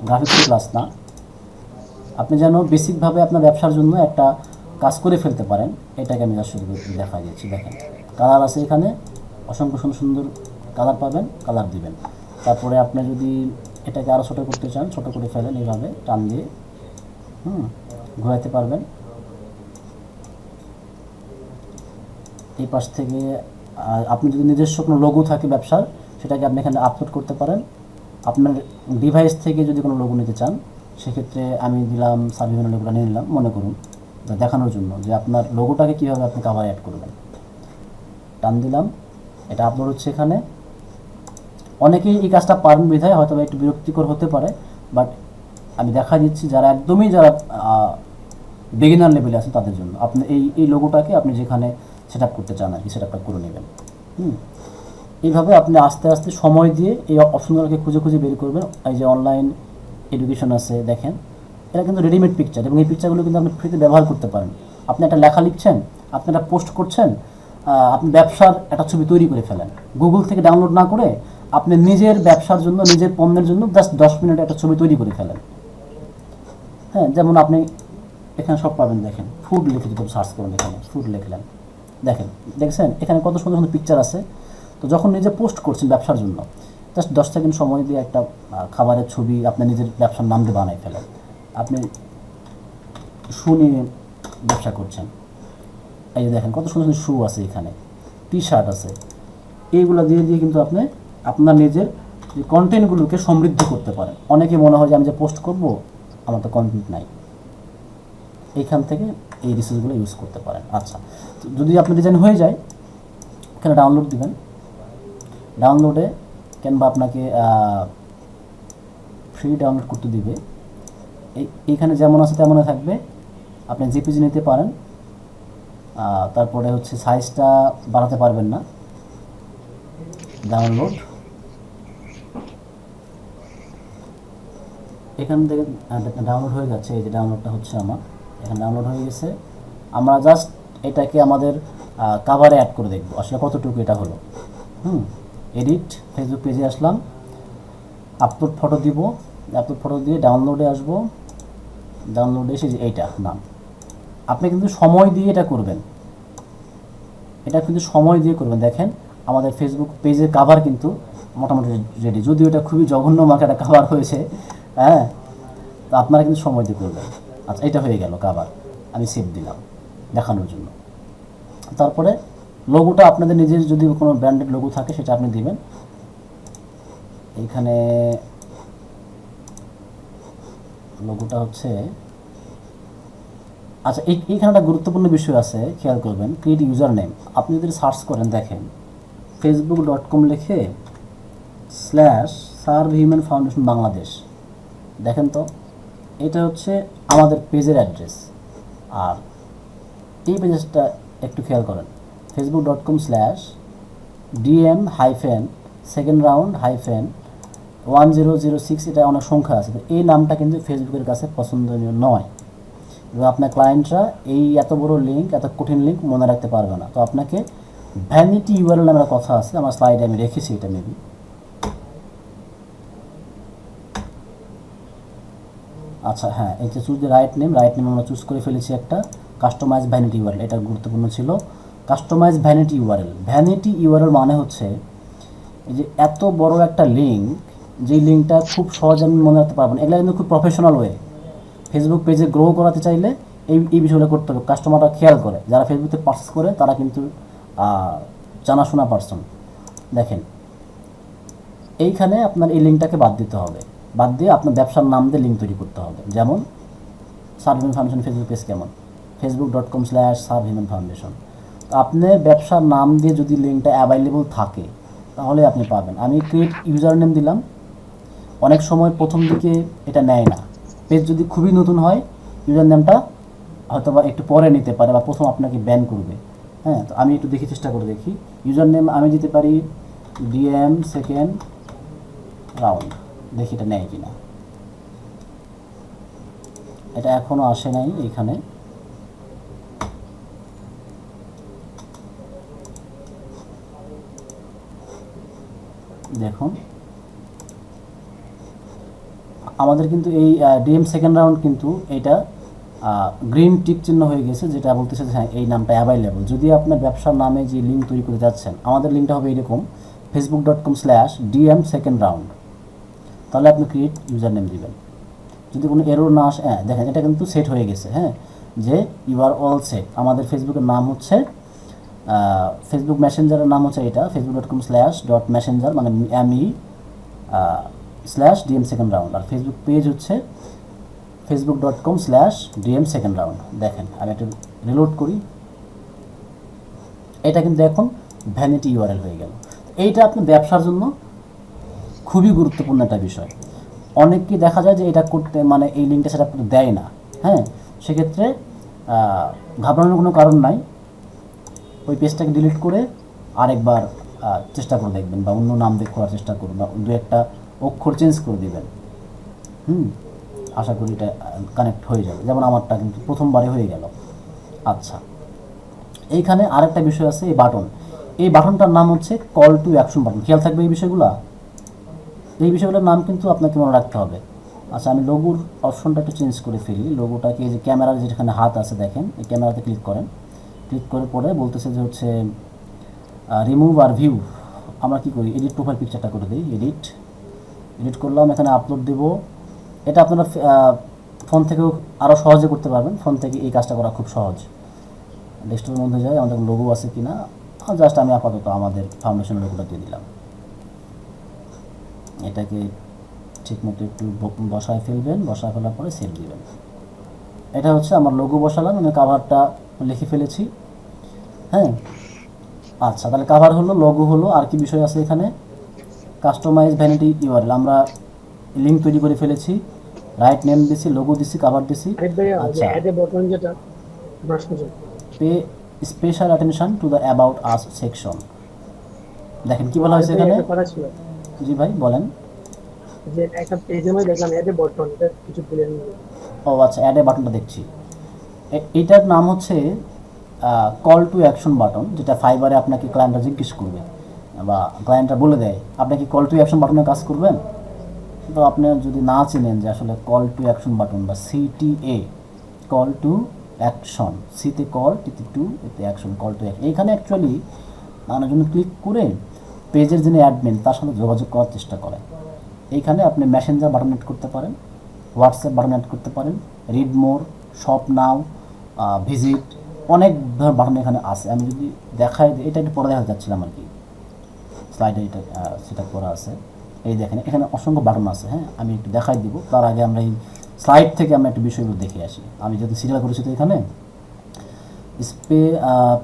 গ্রাফিক্সের ক্লাস না। আপনি যেন বেসিকভাবে আপনার ব্যবসার জন্য একটা কাজ করে ফেলতে পারেন, এটাকে আমি জাস্ট দেখা দিচ্ছি। দেখেন কালার আছে এখানে, অসংখ্য সুন্দর সুন্দর কালার পাবেন, কালার দিবেন। তারপরে আপনি যদি এটাকে আরও ছোটো করতে চান, ছোটো করে ফেলেন এইভাবে টান দিয়ে, ঘোরাতে পারবেন। এই পাশ থেকে আপনি যদি নিজস্ব কোনো লোগো থাকে ব্যবসার, সেটাকে আপনি এখানে আপলোড করতে পারেন। আপনার ডিভাইস থেকে যদি কোনো লোগো নিতে চান, সেক্ষেত্রে আমি দিলাম সার্ভিভেন লোগোটা নিয়ে নিলাম, মনে করুন দেখানোর জন্য যে আপনার লোগোটাকে কীভাবে আপনি কাভারে অ্যাড করবেন। টান দিলাম, এটা আপলোড হচ্ছে এখানে। অনেকেই এই কাজটা পারেন বিধায় হয়তো একটু বিরক্তিকর হতে পারে, বাট আমি দেখা দিচ্ছি যারা একদমই যারা বিগিনার লেভেলে আছে তাদের জন্য আপনি এই লোগোটাকে আপনি যেখানে সেট আপ করতে চান আর কি সেট আপটা করে নেবেন। এইভাবে আপনি আস্তে আস্তে সময় দিয়ে এই অপশনগুলোকে খুঁজে খুঁজে বের করবেন। এই যে অনলাইন এডুকেশন আছে, দেখেন এটা কিন্তু রেডিমেড পিকচার, এবং এই পিকচারগুলো কিন্তু আপনি ফ্রিতে ব্যবহার করতে পারেন। আপনি একটা লেখা লিখছেন, আপনি একটা পোস্ট করছেন, আপনি ব্যবসার একটা ছবি তৈরি করে ফেলেন, গুগল থেকে ডাউনলোড না করে আপনি নিজের ব্যবসার জন্য, নিজের পণ্যের জন্য জাস্ট 10 মিনিটে একটা ছবি তৈরি করে ফেলেন। হ্যাঁ, যেমন আপনি এখানে সব পাবেন, দেখেন ফুড লিখে যদি সার্চ করুন, এখানে ফুড লিখলেন, দেখছেন এখানে কত সুন্দর সুন্দর পিকচার আছে। তো যখন নিজে পোস্ট করছেন ব্যবসার জন্য, জাস্ট 10 সেকেন্ড সময় দিয়ে একটা খাবারের ছবি আপনি নিজের ব্যবসার নাম দিয়ে বানাই ফেলেন। আপনি শু নিয়ে ব্যবসা করছেন, এই যে দেখেন কত সুন্দর সুন্দর শু আছে, এখানে টি শার্ট আছে, এইগুলো দিয়ে দিয়ে কিন্তু আপনি আপনার নিজের যে কন্টেন্টগুলোকে সমৃদ্ধ করতে পারেন। অনেকে মনে হয় যে আমি যে পোস্ট করব আমার তো কন্টেন্ট নাই, এইখান থেকে এই রিসোর্সগুলো ইউজ করতে পারেন। আচ্ছা, যদি আপনার ডিজাইন হয়ে যায়, এখানে ডাউনলোড দিবেন। ডাউনলোডে কিংবা আপনাকে ফ্রি ডাউনলোড করতে দিবে, এইখানে যেমন আছে তেমনই থাকবে, আপনি জেপিজি নিতে পারেন। তারপরে হচ্ছে সাইজটা বাড়াতে পারবেন না। ডাউনলোড, এখান থেকে ডাউনলোড হয়ে যাচ্ছে, এই যে ডাউনলোডটা হচ্ছে আমার এখানে ডাউনলোড হয়ে গেছে। আমরা জাস্ট এটাকে আমাদের কাভারে অ্যাড করে দেখব আসলে কতটুকু এটা হলো। এডিট, ফেসবুক পেজে আসলাম, আপলোড ফটো দিব, আপলোড ফটো দিয়ে ডাউনলোডে আসবো, ডাউনলোডে এসে যে এইটা নাম, আপনি কিন্তু সময় দিয়ে এটা করবেন, এটা কিন্তু সময় দিয়ে করবেন। দেখেন আমাদের ফেসবুক পেজের কাভার কিন্তু মোটামুটি রেডি, যদিও এটা খুবই জঘন্য মাকে একটা কাভার হয়েছে, হ্যাঁ, তো আপনারা কিন্তু সময় দিয়ে করবেন। আচ্ছা, এটা হয়ে গেল কাভার, আমি সেভ দিলাম দেখানোর জন্য। তারপরে লোগোটা আপনাদের নিজের যদি কোনো ব্র্যান্ডেড লোগো থাকে সেটা আপনি দিবেন। এইখানে লোগোটা হচ্ছে, আচ্ছা এইখানে একটা গুরুত্বপূর্ণ বিষয় আছে, খেয়াল করবেন, ক্রিয়েট ইউজার নেম। আপনি যদি সার্চ করেন, দেখেন facebook.com লিখে /সার্ভহিউম্যান ফাউন্ডেশন বাংলাদেশ, দেখেন তো এটা হচ্ছে আমাদের পেজের অ্যাড্রেস। আর এই পেজটা একটু খেয়াল করেন, facebook.com/DM-2nd-1006, এটা অনেক সংখ্যা আছে, এই নামটা কিন্তু ফেসবুকের কাছে পছন্দনীয় নয়, এবং আপনার ক্লায়েন্টরা এই এত বড় লিঙ্ক, এত কঠিন লিঙ্ক মনে রাখতে পারবে না। তো আপনাকে ভ্যানিটি ইউআরএল নামের কথা আছে, আমার স্লাইডে আমি রেখেছি, এটা মেবি আচ্ছা হ্যাঁ, এই যে চুজ দ্য রাইট নেম আমরা চুজ করে ফেলেছি একটা। কাস্টমাইজ ভ্যানিটি ইউআরএল, এটা গুরুত্বপূর্ণ ছিল। কাস্টমাইজ ভ্যানিটি ইউআরএল মানে হচ্ছে এই যে এত বড় একটা লিঙ্ক, যেই লিঙ্কটা খুব সহজে আমি মনে রাখতে পারবো না, এগুলো কিন্তু খুব প্রফেশনাল ওয়ে। ফেসবুক পেজে গ্রো করাতে চাইলে এই বিষয়গুলো করতে হবে, কাস্টমাররা খেয়াল করে, যারা ফেসবুকে পারচেস করে তারা কিন্তু জানাশোনা পারসন। দেখেন এইখানে আপনার এই লিঙ্কটাকে বাদ দিতে হবে, বাদ দিয়ে আপনার ব্যবসার নাম দিয়ে লিঙ্ক তৈরি করতে হবে। যেমন সার্ভহিউম্যান ফাউন্ডেশন ফেসবুক পেজ, কেমন facebook.com/সার্ভহিউম্যান-ফাউন্ডেশন। তো আপনার ব্যবসার নাম দিয়ে যদি লিঙ্কটা অ্যাভেলেবল থাকে তাহলে আপনি পাবেন। আমি ক্রিয়েট ইউজার নেম দিলাম, অনেক সময় প্রথম দিকে এটা নেয় না, পেজ যদি খুবই নতুন হয় ইউজার নেমটা হয়তো বা একটু পরে নিতে পারে বা প্রথম আপনাকে ব্যান করবে। হ্যাঁ, তো আমি একটু দেখি, চেষ্টা করে দেখি। ইউজার নেম আমি দিতে পারি DM সেকেন্ড রাউন্ড, দেখি এটা নেয় কিনা। এটা এখনো আসে নাই এখানে, দেখুন আমাদের কিন্তু এই ডিএম সেকেন্ড রাউন্ড কিন্তু এটা গ্রিন টিক চিহ্ন হয়ে গেছে, যেটা বলতেছে যে হ্যাঁ এই নামটা অ্যাভেলেবল। যদি আপনার ব্যবসার নামে যে লিঙ্ক তৈরি করে যাচ্ছেন, আমাদের লিঙ্কটা হবে এরকম facebook.com/dm সেকেন্ড রাউন্ড, তাহলে আপনি ক্রিয়েট ইউজার নেম দিবেন। যদি কোনো এরর না আসে, হ্যাঁ দেখেন এটা কিন্তু সেট হয়ে গেছে, হ্যাঁ যে ইউ আর অল সেট। আমাদের ফেসবুকের নাম হচ্ছে ফেসবুক মেসেঞ্জারের নাম হচ্ছে এটা facebook.com/.messenger মানে me/dm সেকেন্ড রাউন্ড, আর ফেসবুক পেজ হচ্ছে facebook.com/dm সেকেন্ড রাউন্ড। দেখেন আমি একটু রিলোড করি, এটা কিন্তু এখন ভ্যানিটি ইউআরএল হয়ে গেল। এইটা আপনার ব্যবসার জন্য খুবই গুরুত্বপূর্ণ একটা বিষয়। অনেককে দেখা যায় যে এটা করতে মানে এই লিঙ্কটা সেটা করতে দেয় না, হ্যাঁ সেক্ষেত্রে ঘাবড়ানোর কোনো কারণ নাই। ওই পেজটাকে ডিলিট করে আরেকবার চেষ্টা করে দেখবেন, বা অন্য নাম দিয়ে করার চেষ্টা করুন, বা দু একটা অক্ষর চেঞ্জ করে দেবেন। আশা করি এটা কানেক্ট হয়ে যাবে, যেমন আমারটা কিন্তু প্রথমবারে হয়ে গেল। আচ্ছা, এইখানে আরেকটা বিষয় আছে, এই বাটন, এই বাটনটার নাম হচ্ছে কল টু অ্যাকশন বাটন। খেয়াল থাকবে এই বিষয়গুলো, এই বিষয়গুলোর নাম কিন্তু আপনাকে মনে রাখতে হবে। আচ্ছা, আমি লোগোর অপশনটা একটু চেঞ্জ করে ফেলি। লোগোটাকে যে ক্যামেরার যেখানে হাত আছে দেখেন, এই ক্যামেরাতে ক্লিক করেন, ক্লিক করে পরে বলতেছে যে হচ্ছে রিমুভ আর ভিউ। আমরা কী করি, এডিট প্রোফাইল পিকচারটা করে দিই, এডিট করলাম, এখানে আপলোড দেবো। এটা আপনারা ফোন থেকেও আরও সহজে করতে পারবেন, ফোন থেকে এই কাজটা করা খুব সহজ। ডেস্কটপের মধ্যে যাই, আমাদের লোগো আছে কি না, জাস্ট আমি আপাতত আমাদের ফাউন্ডেশন লোগোটা দিয়ে দিলাম। এটাকে ঠিকমতো একটু বসায় ফেলবেন, বসায় ফেলার পরে সেভ দিবেন। এটা হচ্ছে আমার লোগো বসালাম, আমি কাভারটা লিখে ফেলেছি, হ্যাঁ। আচ্ছা, তাহলে কাভার হলো, লোগো হলো, আর কি বিষয় আছে এখানে, কাস্টমাইজ ভ্যানিটি ইউআরএল। আমরা লিঙ্ক তৈরি করে ফেলেছি, রাইট নেম দিছি, লোগো দিছি, কাভার দিছি। আচ্ছা, pay special attention to the about us section. দেখেন কি বলা হয়েছে এখানে। জি ভাই বলেন। যে একটা পেজে মই দেখলাম অ্যাড এ বাটন, এটা কিছু বলে নিন। ও আচ্ছা, অ্যাড এ বাটনটা দেখছি। এইটার নাম হচ্ছে কল টু অ্যাকশন বাটন, যেটা ফাইবারে আপনাকে ক্লায়েন্টরা জিজ্ঞেস করবে বা ক্লায়েন্টরা বলে দেয় আপনি কি কল টু অ্যাকশন বাটনে কাজ করবেন। তো আপনি যদি না চেনেন যে আসলে কল টু অ্যাকশন বাটন বা CTA, কল টু অ্যাকশন, সিতে কল, টিতে টু, এতে অ্যাকশন, কল টু অ্যাকশন। এইখানে অ্যাকচুয়ালি মানুষজন ক্লিক করে পেজের যিনি অ্যাডমিন তার সাথে যোগাযোগ করার চেষ্টা করে। এইখানে আপনি মেসেঞ্জার বাটন অ্যাড করতে পারেন, হোয়াটসঅ্যাপ বাটন অ্যাড করতে পারেন, রিড মোর, শপ নাও, ভিজিট, অনেক ধরনের বাটন এখানে আছে। আমি যদি দেখাই, এটা একটু পরে দেখা যাচ্ছিলাম আর কি, স্লাইডে এটা সেটা করা আছে। এই দেখেন এখানে অসংখ্য বাটন আছে, হ্যাঁ আমি একটু দেখাই দিব। তার আগে আমরা এই স্লাইড থেকে আমরা একটু বিষয়গুলো দেখে আসি। আমি যদি সিরিয়াল করেছি, তো এখানে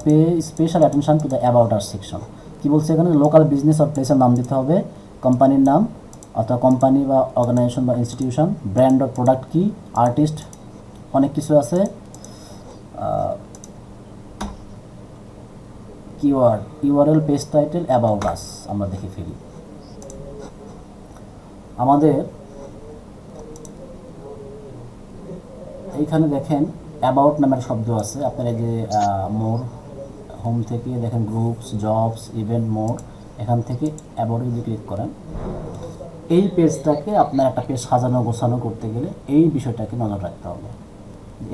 pay special attention to the about us section. কী বলছে এখানে, লোকাল বিজনেস আর প্লেসের নাম দিতে হবে, কোম্পানির নাম অথবা কোম্পানি বা অর্গানাইজেশন বা ইনস্টিটিউশন, ব্র্যান্ড অর প্রোডাক্ট কি, আর্টিস্ট, অনেক কিছু আছে। Keyword, URL, page title, about us আমরা দেখে ফেলি। আমাদের এইখানে দেখেন অ্যাবাউট নামের শব্দ আছে। আপনার এই যে মোর, হোম থেকে দেখেন গ্রুপস, জবস, ইভেন্ট, মোর, এখান থেকে অ্যাবাউটে যদি ক্লিক করেন, এই পেজটাকে আপনার একটা পেজ সাজানো গোছানো করতে গেলে এই বিষয়টাকে নজর রাখতে হবে।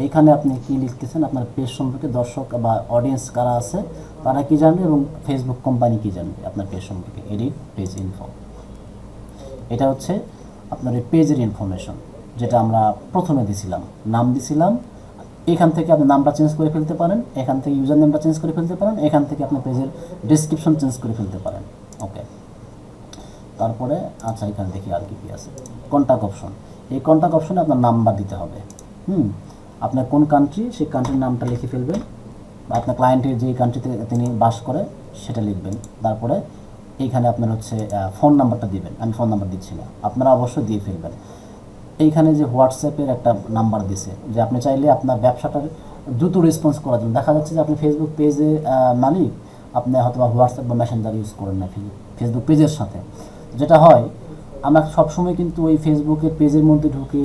এইখানে আপনি কি লিখতেছেন, আপনার পেজ সম্পর্কে দর্শক বা অডিয়েন্স কারা আছে তারা কি জানবে, এবং ফেসবুক কোম্পানি কি জানবে আপনার পেজ সম্পর্কে। এডিট পেজ ইনফো, এটা হচ্ছে আপনার এই পেজের ইনফরমেশন, যেটা আমরা প্রথমে দিছিলাম, নাম দিছিলাম। এখান থেকে আপনি নামটা চেঞ্জ করে ফেলতে পারেন, এখান থেকে ইউজার নেমটা চেঞ্জ করে ফেলতে পারেন, এখান থেকে আপনার পেজের ডেসক্রিপশন চেঞ্জ করে ফেলতে পারেন। ওকে, তারপরে আচ্ছা এখানে দেখি আর কি আছে, কন্ট্যাক্ট অপশন। এই কন্ট্যাক্ট অপশনে আপনার নাম্বার দিতে হবে। আপনার কোন কান্ট্রি, সেই কান্ট্রির নামটা লিখে ফেলবেন, বা আপনার ক্লায়েন্টের যেই কান্ট্রিতে তিনি বাস করে সেটা লিখবেন। তারপরে এইখানে আপনার হচ্ছে ফোন নাম্বারটা দিবেন, আমি ফোন নাম্বার দিচ্ছি না, আপনারা অবশ্যই দিয়ে ফেলবেন। এইখানে যে হোয়াটসঅ্যাপের একটা নাম্বার দিছে, যে আপনি চাইলে আপনার ব্যবসাটার দ্রুত রেসপন্স করার জন্য। দেখা যাচ্ছে যে আপনি ফেসবুক পেজে মালিক, আপনি হয়তো বা হোয়াটসঅ্যাপ বা মেসেঞ্জার ইউজ করেন না ফেসবুক পেজের সাথে। যেটা হয়, আমরা সবসময় কিন্তু ওই ফেসবুকের পেজের মধ্যে ঢুকে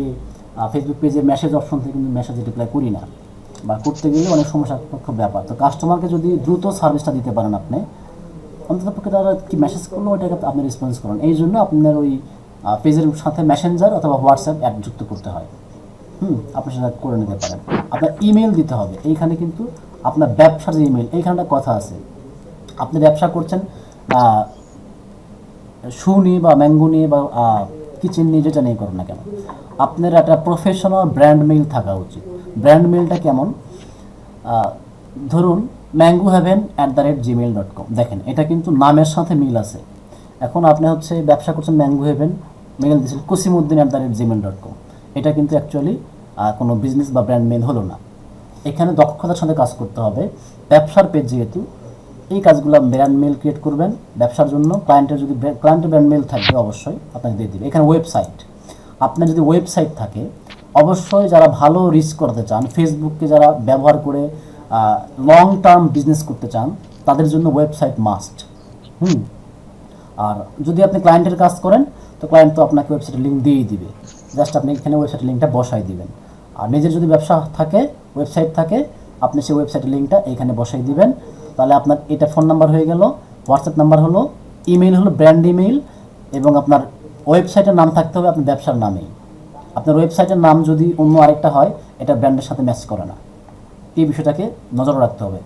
ফেসবুক পেজের মেসেজ অপশন থেকে কিন্তু মেসেজ রিপ্লাই করি না, বা করতে গেলে অনেক সমস্যা ব্যাপার। তো কাস্টমারকে যদি দ্রুত সার্ভিসটা দিতে পারেন আপনি, অন্ততপক্ষে তারা কি মেসেজ করলো ওইটাকে আপনি রেসপন্স করুন। এই জন্য আপনার ওই পেজের সাথে মেসেঞ্জার অথবা হোয়াটসঅ্যাপ অ্যাড যুক্ত করতে হয়। আপনি সেটা করে নিতে পারেন। আপনার ইমেল দিতে হবে। এইখানে কিন্তু আপনার ব্যবসার যে ইমেল, এইখানে একটা কথা আছে, আপনি ব্যবসা করছেন শু নিয়ে বা ম্যাঙ্গো নিয়ে বা কিচেন নিয়ে, যেটা নিয়ে করুন না কেন, আপনার একটা প্রফেশনাল ব্র্যান্ড মেইল থাকা উচিত। ব্র্যান্ড মেইলটা কেমন? ধরুন mangoheaven@gmail.com, দেখেন এটা কিন্তু নামের সাথে মিল আছে। এখন আপনি হচ্ছে ব্যবসা করছেন ম্যাঙ্গো হেভেন, মেইল দিয়েছেন কসিমউদ্দিন@gmail.com, এটা কিন্তু অ্যাকচুয়ালি কোনো বিজনেস বা ব্র্যান্ড মেইল হলো না। এখানে দক্ষতার সাথে কাজ করতে হবে। ব্যবসার পেজ যেহেতু, এই কাজগুলো ব্র্যান্ড মেইল ক্রিয়েট করবেন ব্যবসার জন্য। ক্লায়েন্টের যদি ক্লায়েন্টের ব্র্যান্ড মেইল থাকবে অবশ্যই আপনাকে দিয়ে দেবে। এখানে ওয়েবসাইট, আপনার যদি ওয়েবসাইট থাকে অবশ্যই, যারা ভালো রিচ করতে চান, ফেসবুককে যারা ব্যবহার করে লং টার্ম বিজনেস করতে চান, তাদের জন্য ওয়েবসাইট মাস্ট। আর যদি আপনি ক্লায়েন্টের কাজ করেন তো ক্লায়েন্ট তো আপনাকে ওয়েবসাইটের লিঙ্ক দিয়েই দিবে, জাস্ট আপনি এখানে ওয়েবসাইটের লিঙ্কটা বসাই দিবেন। আর নিজের যদি ব্যবসা থাকে, ওয়েবসাইট থাকে, আপনি সেই ওয়েবসাইটের লিঙ্কটা এইখানে বসাই দিবেন। তাহলে আপনার এটা ফোন নাম্বার হয়ে গেল, হোয়াটসঅ্যাপ নাম্বার হলো, ইমেইল হলো ব্র্যান্ড ইমেইল, এবং আপনার ওয়েবসাইটের নাম থাকতে হবে আপনার ব্যবসার নামেই। আপনার ওয়েবসাইটের নাম যদি অন্য আরেকটা হয়, এটা ব্র্যান্ডের সাথে ম্যাচ করে না। এই বিষয়টাকে নজরে রাখতে হবে।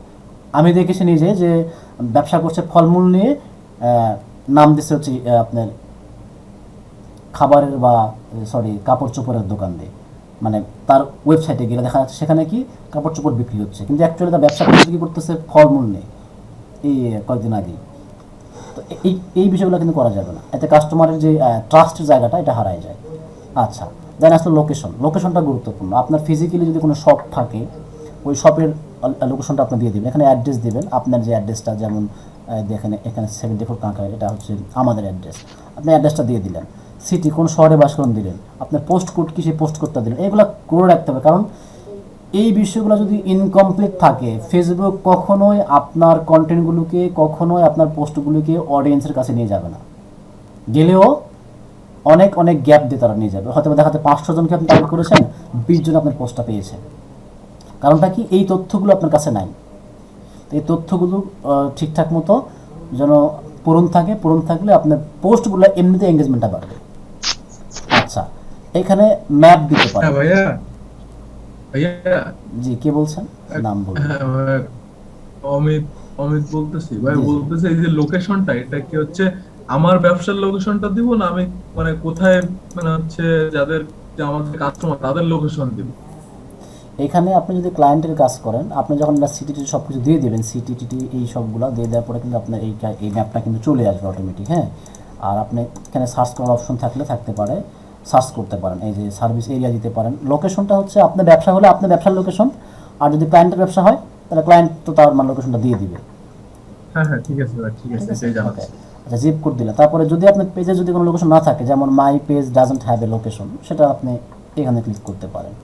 আমি দেখেছি নিজে যে ব্যবসা করছে ফলমূল নিয়ে, নাম দিচ্ছে হচ্ছে আপনার খাবারের বা কাপড় চোপড়ের দোকান দিয়ে, মানে তার ওয়েবসাইটে গেলে দেখা যাচ্ছে সেখানে কি কাপড় চোপড় বিক্রি হচ্ছে, কিন্তু অ্যাকচুয়ালি তার ব্যবসা বিক্রি করতেছে ফলমূল নিয়ে, এই কয়েকদিন আগেই। তো এই বিষয়গুলো কিন্তু করা যাবে না, এতে কাস্টমারের যে ট্রাস্টের জায়গাটা এটা হারায় যায়। আচ্ছা, দেন আসলে লোকেশনটা গুরুত্বপূর্ণ। আপনার ফিজিক্যালি যদি কোনো শপ থাকে, ওই শপের লোকেশনটা আপনি দিয়ে দেবেন। এখানে অ্যাড্রেস দেবেন, আপনার যে অ্যাড্রেসটা, যেমন দেখেন এখানে 74 কাঁকড়া, এটা হচ্ছে আমাদের অ্যাড্রেস, আপনি অ্যাড্রেসটা দিয়ে দিলেন। সিটি, কোন শহরে বাস করেন দিলেন, আপনার পোস্ট কোড কি সেই পোস্ট কোডটা দিলেন। এগুলো করে রাখতে হবে, কারণ এই বিষয়গুলো যদি ইনকমপ্লিট থাকে, ফেসবুক কখনোই আপনার কন্টেন্টগুলোকে, কখনোই আপনার পোস্টগুলোকে অডিয়েন্সের কাছে নিয়ে যাবে না। গেলেও অনেক অনেক গ্যাপ দিয়ে তারা নিয়ে যাবে। হয়তো দেখাতে 500 জনকে আপনি টার্গেট করেছেন, 20 জন আপনার পোস্টটা পেয়েছে। কারণটা কি? এই তথ্যগুলো আপনার কাছে নাই। এই তথ্যগুলো ঠিকঠাক মতো যেন পূরণ থাকলে আপনার পোস্টগুলো এমনিতে এঙ্গেজমেন্টটা বাড়বে। আচ্ছা, এখানে ম্যাপ দিতে পারেন। ভাইয়া জি, কে বলছেন? নাম বলুন। অমিত বলতেছি ভাই। বলতেছে এই যে লোকেশনটা, এটা কি হচ্ছে আমার ব্যবসার লোকেশনটা দিব, না আমি মানে কোথায়, মানে হচ্ছে যাদের আমাদের কাস্টমার তাদের লোকেশন দিব? এখানে আপনি যদি ক্লায়েন্টের কাজ করেন, আপনি যখন সিটি সব কিছু দিয়ে দেবেন, সিটি এই সবগুলো দিয়ে দেওয়ার পরে কিন্তু আপনার এই ম্যাপটা কিন্তু চলে আসবে অটোমেটিক। হ্যাঁ, আর আপনি এখানে সার্চ করার অপশন থাকতে পারে, সার্চ করতে পারেন। এই যে সার্ভিস এরিয়া দিতে পারেন। লোকেশনটা হচ্ছে আপনার ব্যবসা হলে আপনার ব্যবসার লোকেশন, আর যদি ক্লায়েন্টের ব্যবসা হয় তাহলে ক্লায়েন্ট তো তার মানে লোকেশনটা দিয়ে দিবে। হ্যাঁ, ঠিক আছে ভাই, ঠিক আছে, সেই জানাচ্ছি। আচ্ছা, জিপ কোড দিলে, তারপরে যদি আপনার পেজে যদি কোনো লোকেশন না থাকে, যেমন my page doesn't have a location, সেটা আপনি এখানে ক্লিক করতে পারেন।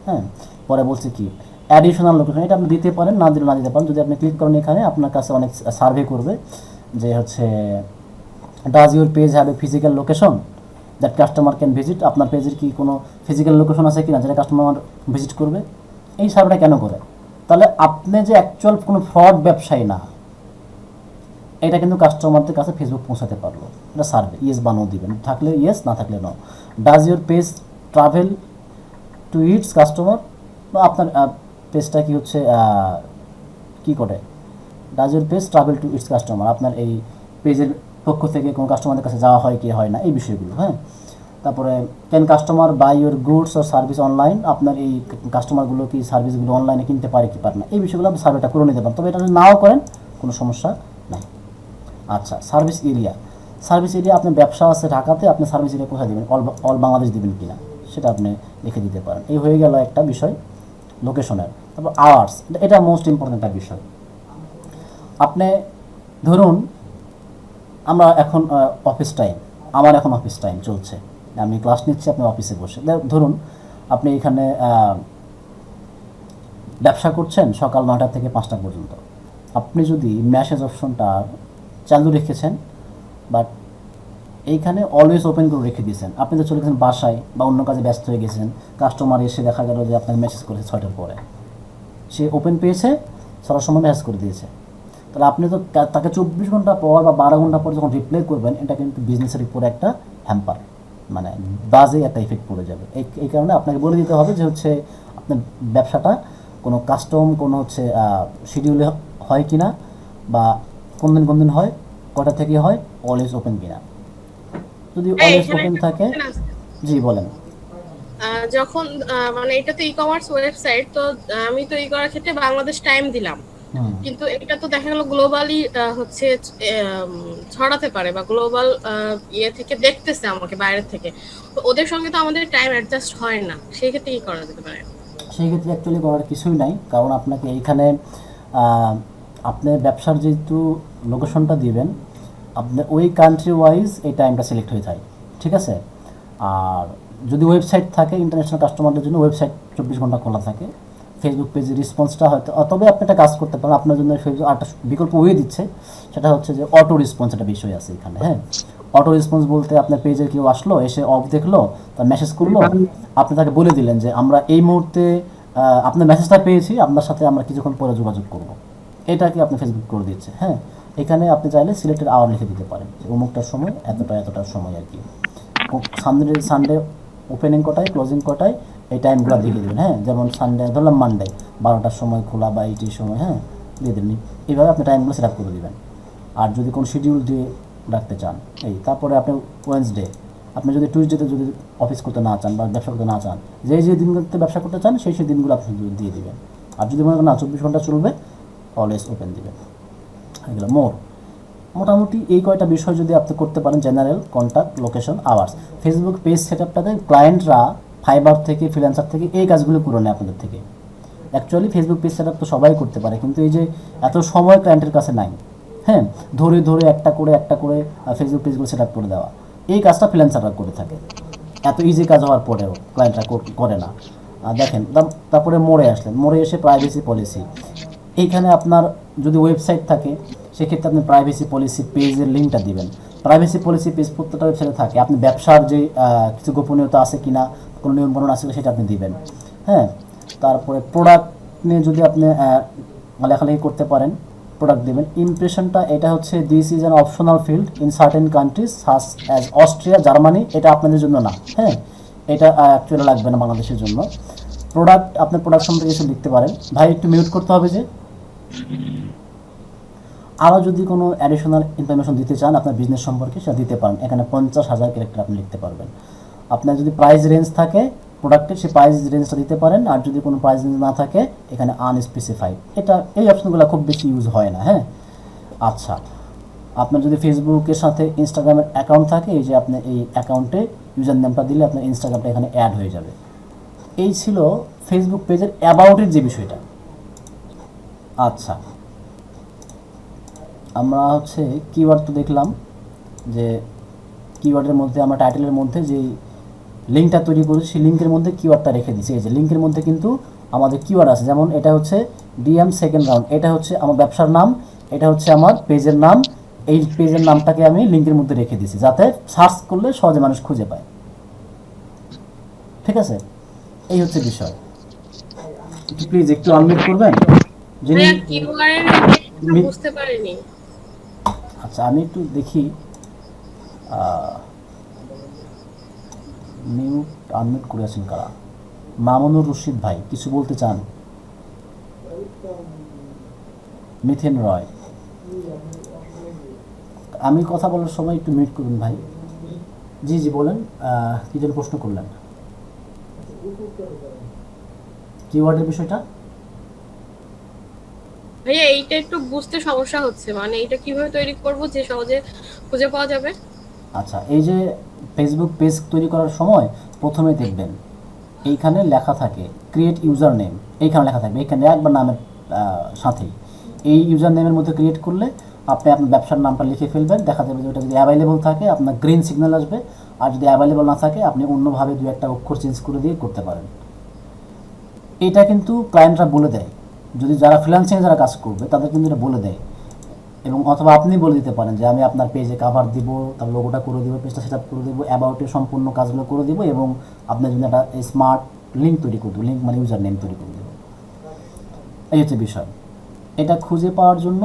হ্যাঁ, পরে বলছি কি অ্যাডিশনাল লোকেশন, এটা আপনি দিতে পারেন, না দিতে পারেন। যদি আপনি ক্লিক করেন এখানে, আপনার কাছে অনেক সার্ভে করবে যে হচ্ছে does your page have a physical location that customer can visit, আপনার পেজের কি কোনো ফিজিক্যাল লোকেশন আছে কিনা যেটা কাস্টমার ভিজিট করবে। এই সার্ভেটা কেন করে? তাহলে আপনি যে অ্যাকচুয়াল কোনো ফ্রড ব্যবসায়ী না, এটা কিন্তু কাস্টমারদের কাছে ফেসবুক পৌঁছাতে পারলো। এটা সার্ভে, ইয়েস বানো দিবেন, থাকলে ইয়েস, না থাকলে no. Does your page travel to its customer, বা আপনার পেজটা কি হচ্ছে কি করে, does your page travel to its customer, আপনার এই পেজের পক্ষ থেকে কোনো কাস্টমারদের কাছে যাওয়া হয় কি হয় না, এই বিষয়গুলো। হ্যাঁ, তারপরে can customer buy your goods or service online, আপনার এই কাস্টমারগুলো কি সার্ভিসগুলো অনলাইনে কিনতে পারে কি পারে না, এই বিষয়গুলো আপনি সার্ভেটা করে নিতে পারেন। তবে এটা যদি নাও করেন কোনো সমস্যা নাই। আচ্ছা, সার্ভিস এরিয়া আপনার ব্যবসা আছে ঢাকাতে, আপনি সার্ভিস এরিয়া কোথায় দেবেন, অল বাংলাদেশ দেবেন কিনা সেটা আপনি লিখে দিতে পারেন। এই হয়ে গেল একটা বিষয় লোকেশনের। তারপর আওয়ার্স, এটা মোস্ট ইম্পর্টেন্ট একটা বিষয়। আপনি ধরুন আমরা এখন আমার এখন অফিস টাইম চলছে, আমি ক্লাস নিচ্ছি, আপনি অফিসে বসে। ধরুন আপনি এখানে ব্যবসা করছেন সকাল 9টা থেকে 5টা পর্যন্ত। আপনি যদি মেসেজ অপশনটা চালু রেখেছেন, বাট এইখানে অলওয়েজ ওপেন করে রেখে দিয়েছেন, আপনি তো চলে গেছেন বাসায় বা অন্য কাজে ব্যস্ত হয়ে গেছেন, কাস্টমার এসে দেখা গেল যে আপনাকে মেসেজ করেছে 6টার পরে, সে ওপেন পেয়েছে, 6টার সময় মেসেজ করে দিয়েছে, তাহলে আপনি তো তাকে 24 ঘন্টা পর বা 12 ঘন্টা পর যখন রিপ্লাই করবেন, এটা কিন্তু বিজনেসের উপরে একটা হ্যাম্পার, মানে বাজে একটা ইফেক্ট পড়ে যাবে। এই কারণে আপনাকে বলে দিতে হবে যে হচ্ছে আপনার ব্যবসাটা কোনো কাস্টম কোনো হচ্ছে শিডিউলে হয় কিনা, বা কোন দিন হয়, কটা থেকে হয়, অলওয়েজ ওপেন কিনা। যদি অলওয়েজ এখানে ওপেন একটা থাকে, question আছে। জি বলেন। যখন মানে এটা তো ই কমার্স ওয়েবসাইট, তো আমি তৈরি করার ক্ষেত্রে বাংলাদেশ টাইম দিলাম, কিন্তু এটা তো দেখা গেল গ্লোবালি হচ্ছে ছড়াতে পারে, বা গ্লোবাল ইয়ে থেকে দেখতেছে আমাকে বাইরে থেকে, তো ওদের সঙ্গে তো আমাদের টাইম অ্যাডজাস্ট হয় না, সেই ক্ষেত্রে কি করা যেতে পারে? সেই ক্ষেত্রে অ্যাকচুয়ালি করার কিছুই নাই, কারণ আপনাকে এইখানে আপনার ব্যবসার যেহেতু লোকেশনটা দিবেন, আপনার ওই কান্ট্রি ওয়াইজ এই টাইমটা সিলেক্ট হয়ে যায়, ঠিক আছে। আর যদি ওয়েবসাইট থাকে, ইন্টারন্যাশনাল কাস্টমারদের জন্য ওয়েবসাইট 24 ঘন্টা খোলা থাকে। ফেসবুক পেজের রেসপন্সটা হয়তো, তবে আপনি একটা কাজ করতে পারেন, আপনার জন্য ফেসবুক একটা বিকল্প ওয়ে দিচ্ছে, সেটা হচ্ছে যে অটো রেসপন্স, একটা বিষয় আছে এখানে। হ্যাঁ, অটো রেসপন্স বলতে আপনার পেজে কেউ আসলো, এসে অফ দেখলো, তার মেসেজ করলো, আপনি তাকে বলে দিলেন যে আমরা এই মুহূর্তে আপনার মেসেজটা পেয়েছি, আপনার সাথে আমরা কিছুক্ষণ পরে যোগাযোগ করব, এটাকে আপনি ফেসবুক করে দিচ্ছে। হ্যাঁ, এখানে আপনি চাইলে সিলেক্টেড আওয়ার লিখে দিতে পারেন, যে অমুকটার সময় এতটার সময় আর কি, সানডে ওপেনিং কটায়, ক্লোজিং কটায়, এই টাইমগুলো দিয়ে দেবেন। হ্যাঁ, যেমন সানডে ধরলাম মানডে 12টার সময় খোলা বা এইটির সময়, হ্যাঁ দিয়ে দেবেন। এইভাবে আপনি টাইমগুলো সেট আপ করে দেবেন। আর যদি কোনো শিডিউল দিয়ে রাখতে চান, তারপরে আপনি ওয়েডনেসডে, আপনি যদি টিউসডেতে যদি অফিস করতে না চান বা ব্যবসা করতে না চান, যে দিনগুলোতে ব্যবসা করতে চান সেই দিনগুলো আপনি দিয়ে দিবেন। আর যদি মনে করেন না 24 ঘন্টা চলবে, অলওয়েজ ওপেন দিবেন। এগুলো মোটামুটি এই কয়টা বিষয় যদি আপনি করতে পারেন, general, contact, location, hours. Facebook page set আপটাতে ক্লায়েন্টরা ফাইবার থেকে, ফ্রিল্যান্সার থেকে এই কাজগুলো করে নেয় আপনাদের থেকে। Actually Facebook page set up তো সবাই করতে পারে, কিন্তু এই যে এত সময় ক্লায়েন্টের কাছে নাই। হ্যাঁ, ধরে একটা করে ফেসবুক পেজগুলো সেট আপ করে দেওয়া, এই কাজটা ফ্রিল্যান্সাররা করে থাকে। এত ইজি কাজ হওয়ার পরেও ক্লায়েন্টরা করে না। দেখেন, তারপরে মোড়ে এসে প্রাইভেসি পলিসি। এইখানে আপনার যদি ওয়েবসাইট থাকে, সেক্ষেত্রে আপনি প্রাইভেসি পলিসি পেজের লিঙ্কটা দিবেন। প্রাইভেসি পলিসি পেজ প্রত্যেকটা ওয়েবসাইটে থাকে, আপনি ব্যবসার যে কিছু গোপনীয়তা আছে কিনা, কোনো নিয়মকানুন আছে সেটা আপনি দিবেন। হ্যাঁ, তারপরে প্রোডাক্ট নিয়ে যদি আপনি লেখালেখি করতে পারেন, প্রোডাক্ট দেবেন। ইমপ্রেশনটা, এটা হচ্ছে this is an optional field in certain countries such as Austria, Germany, এটা আপনাদের জন্য না। হ্যাঁ, এটা অ্যাকচুয়ালি লাগবে না বাংলাদেশের জন্য। প্রোডাক্ট, আপনার প্রোডাক্ট সম্পর্কে কিছু লিখতে পারেন। ভাই একটু মিউট করতে হবে যে। আরও যদি কোনো অ্যাডিশনাল ইনফরমেশন দিতে চান আপনার বিজনেস সম্পর্কে, সেটা দিতে পারেন। এখানে 50,000 ক্যারেক্টার আপনি লিখতে পারবেন। আপনার যদি প্রাইস রেঞ্জ থাকে প্রোডাক্টের, সেই প্রাইস রেঞ্জটা দিতে পারেন। আর যদি কোনো প্রাইস রেঞ্জ না থাকে, এখানে আনস্পেসিফাইড, এই অপশনগুলো খুব বেশি ইউজ হয় না। হ্যাঁ, আচ্ছা, আপনার যদি ফেসবুকের সাথে ইনস্টাগ্রামের অ্যাকাউন্ট থাকে, এই যে আপনি এই অ্যাকাউন্টে ইউজার নেমটা দিলে আপনার ইনস্টাগ্রামটা এখানে অ্যাড হয়ে যাবে। এই ছিল ফেসবুক পেজের অ্যাবাউটের যে বিষয়টা। আচ্ছা, আমরা হচ্ছে কিওয়ার্ড তো দেখলাম, যে কিওয়ার্ডের মধ্যে আমরা টাইটেলের মধ্যে যে লিঙ্কটা তৈরি করেছি, সেই লিঙ্কের মধ্যে কিওয়ার্ডটা রেখে দিচ্ছি। এই যে লিঙ্কের মধ্যে কিন্তু আমাদের কিওয়ার্ড আছে, যেমন এটা হচ্ছে ডিএম সেকেন্ড রাউন্ড, এটা হচ্ছে আমার ব্যবসার নাম, এটা হচ্ছে আমার পেজের নাম। এই পেজের নামটাকে আমি লিঙ্কের মধ্যে রেখে দিচ্ছি, যাতে সার্চ করলে সহজে মানুষ খুঁজে পায়। ঠিক আছে, এই হচ্ছে বিষয়। প্লিজ একটু আনমিউট করবেন যিনি। বুঝতে পারিনি। আচ্ছা, আমি একটু দেখি মিউট আনমিউট করে আছেন কারা। মামুনুর রশিদ ভাই কিছু বলতে চান? মিথেন রয়, আমি কথা বলার সময় একটু মিউট করুন ভাই। জি বলেন, কি যেন প্রশ্ন করলেন, কিওয়ার্ডের বিষয়টা। ভাইয়া এইটা একটু বুঝতে সমস্যা হচ্ছে, মানে এটা কিভাবে তৈরি করব যে সহজে খুঁজে পাওয়া যাবে? আচ্ছা, এই যে ফেসবুক পেজ তৈরি করার সময় প্রথমে দেখবেন এইখানে লেখা থাকে ক্রিয়েট ইউজার নেম, এইখানে লেখা থাকবে, এইখানে একবার নামের সাথেই এই ইউজার নেমের মধ্যে ক্রিয়েট করলে আপনি আপনার ব্যবসার নামটা লিখে ফেলবেন। দেখা যাবে যে ওটা যদি অ্যাভেলেবল থাকে আপনার গ্রিন সিগন্যাল আসবে, আর যদি অ্যাভেলেবল না থাকে আপনি অন্যভাবে দু একটা অক্ষর চেঞ্জ করে দিয়ে করতে পারেন। এটা কিন্তু ক্লায়েন্টরা বলে দেয়, যদি যারা ফ্রিল্যান্সিং যারা কাজ করবে তাদের কিন্তু এটা বলে দেয়, এবং অথবা আপনি বলে দিতে পারেন যে আমি আপনার পেজে কাভার দিব, তার লোগোটা করে দিব, পেজটা সেট আপ করে দেবো, অ্যাবাউটের সম্পূর্ণ কাজগুলো করে দিব, এবং আপনার জন্য একটা স্মার্ট লিঙ্ক তৈরি করে দেবো, লিঙ্ক মানে ইউজার নেম তৈরি করে দেবো। এই হচ্ছে বিষয়। এটা খুঁজে পাওয়ার জন্য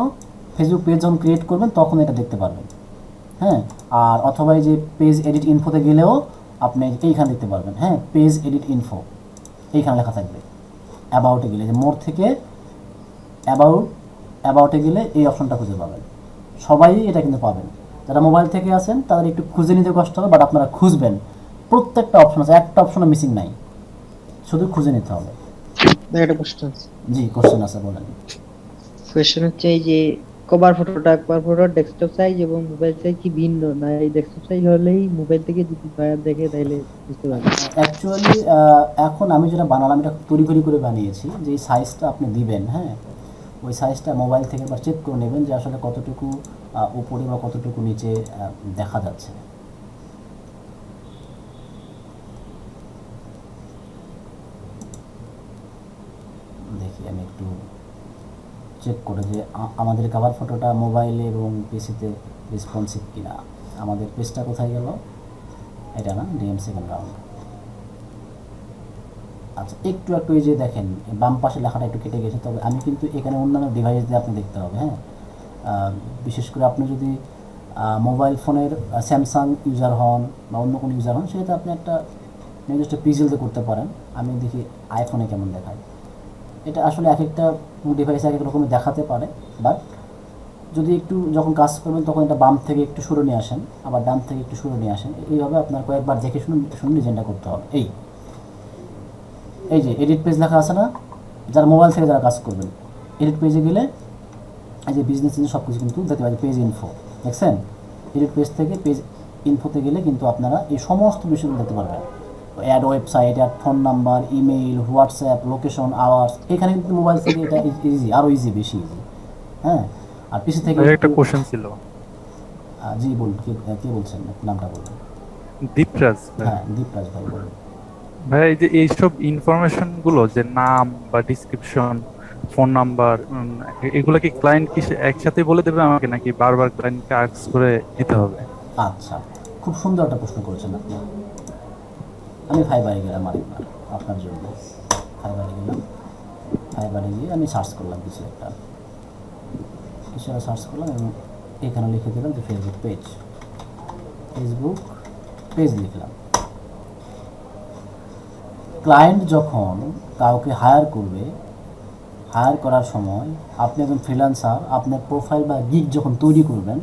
ফেসবুক পেজ যখন ক্রিয়েট করবেন তখন এটা দেখতে পারবেন। হ্যাঁ, আর অথবা এই যে পেজ এডিট ইনফোতে গেলেও আপনি এইখানে দেখতে পারবেন। হ্যাঁ, পেজ এডিট ইনফো এইখানে লেখা থাকবে। অ্যাবাউটে গেলে যে মোর থেকে অ্যাবাউটে গেলে এই অপশনটা খুঁজে পাবেন। সবাই এটা কিন্তু পাবেন। যারা মোবাইল থেকে আছেন তাদের একটু খুঁজে নিতে কষ্ট হবে, বাট আপনারা খুঁজবেন। প্রত্যেকটা অপশন আছে, একটা অপশনও মিসিং নাই, শুধু খুঁজে নিতে হবে। একটা কোশ্চেন আছে। জি, কোশ্চেন আছে, বলেন। কোশ্চেন হচ্ছে এই যে কভার ফটো ডেস্কটপ সাইজ এবং মোবাইল সাইজ কি ভিন্ন, না এই ডেস্কটপ সাইজ হলেই মোবাইল থেকে যদি বায়ার দেখে তাহলে বুঝতে পারবে? অ্যাকচুয়ালি এখন আমি যেটা বানালাম এটা তড়ি করে বানিয়েছি, যে এই সাইজটা আপনি দিবেন। হ্যাঁ, ওই সাইজটা মোবাইল থেকে বা চেক করে নেবেন যে আসলে কতটুকু উপরে বা কতটুকু নিচে দেখা যাচ্ছে। দেখি আমি একটু চেক করে যে আমাদের কভার ফটোটা মোবাইলে এবং পিসিতে রেসপন্সিভ কিনা। আমাদের পেজটা কোথায় গেল? এটা না, ডিএম সেকেন্ড রাউন্ড। আচ্ছা, একটু এই যে দেখেন বাম পাশে লেখাটা একটু কেটে গেছে, তবে আমি কিন্তু এখানে অন্যান্য ডিভাইস দিয়ে আপনি দেখতে হবে। হ্যাঁ, বিশেষ করে আপনি যদি মোবাইল ফোনের স্যামসাং ইউজার হন বা অন্য কোনো ইউজার হন, সেক্ষেত্রে আপনি একটা নির্দিষ্ট পিক্সেলতে করতে পারেন। আমি দেখি আইফোনে কেমন দেখায়। এটা আসলে এক একটা ডিভাইসে এক এক রকমের দেখাতে পারে, বাট যদি একটু যখন কাজ করবেন তখন এটা বাম থেকে একটু সরে নিয়ে আসেন, আবার ডান থেকে একটু সরে নিয়ে আসেন। এইভাবে আপনার কয়েকবার দেখে শুনে ডিজাইনটা করতে হবে। এই যে এডিট পেজ লেখা আছে না, যারা মোবাইল থেকে যারা কাজ করবেন, এডিট পেজে গেলে এই যে বিজনেস সব কিছু কিন্তু দেখতে পাবেন। পেজ ইনফো দেখছেন, এডিট পেজ থেকে পেজ ইনফোতে গেলে কিন্তু আপনারা এই সমস্ত বিষয়গুলো দেখতে পারবেন। Add website, add phone number, email, WhatsApp, location, hours. এখানে কিন্তু মোবাইল থেকে এটা ইজি, আরও ইজি, বেশি ইজি। হ্যাঁ, আর পিসি থেকে একটা কোশ্চেন ছিল। জি বলুন, কে বলছেন, নামটা বলুন। দীপরাজ। হ্যাঁ, দীপরাজ ভাই বলুন। ভাই এই যে এইসব ইনফরমেশন গুলো, যে নাম বা ডিসক্রিপশন, ফোন নাম্বার, এগুলো কি ক্লায়েন্ট কি একসাথে বলে দেবে আমাকে, নাকি বারবার ক্লায়েন্টকে আস্ক করে দিতে হবে? আচ্ছা, খুব সুন্দর একটা প্রশ্ন করেছেন আপনি। আমি ফাইবারে গেলাম আরেকবার আপনার জন্য। ফাইবারে গিয়ে আমি সার্চ করলাম কিছু একটা সার্চ করলাম এবং এখানে লিখে দিলাম যে ফেসবুক পেজ লিখলাম। ক্লায়েন্ট যখন কাউকে হায়ার করবে, হায়ার করার সময় আপনি একজন ফ্রিল্যান্সার, আপনার প্রোফাইল বা গিগ যখন তৈরি করবেন,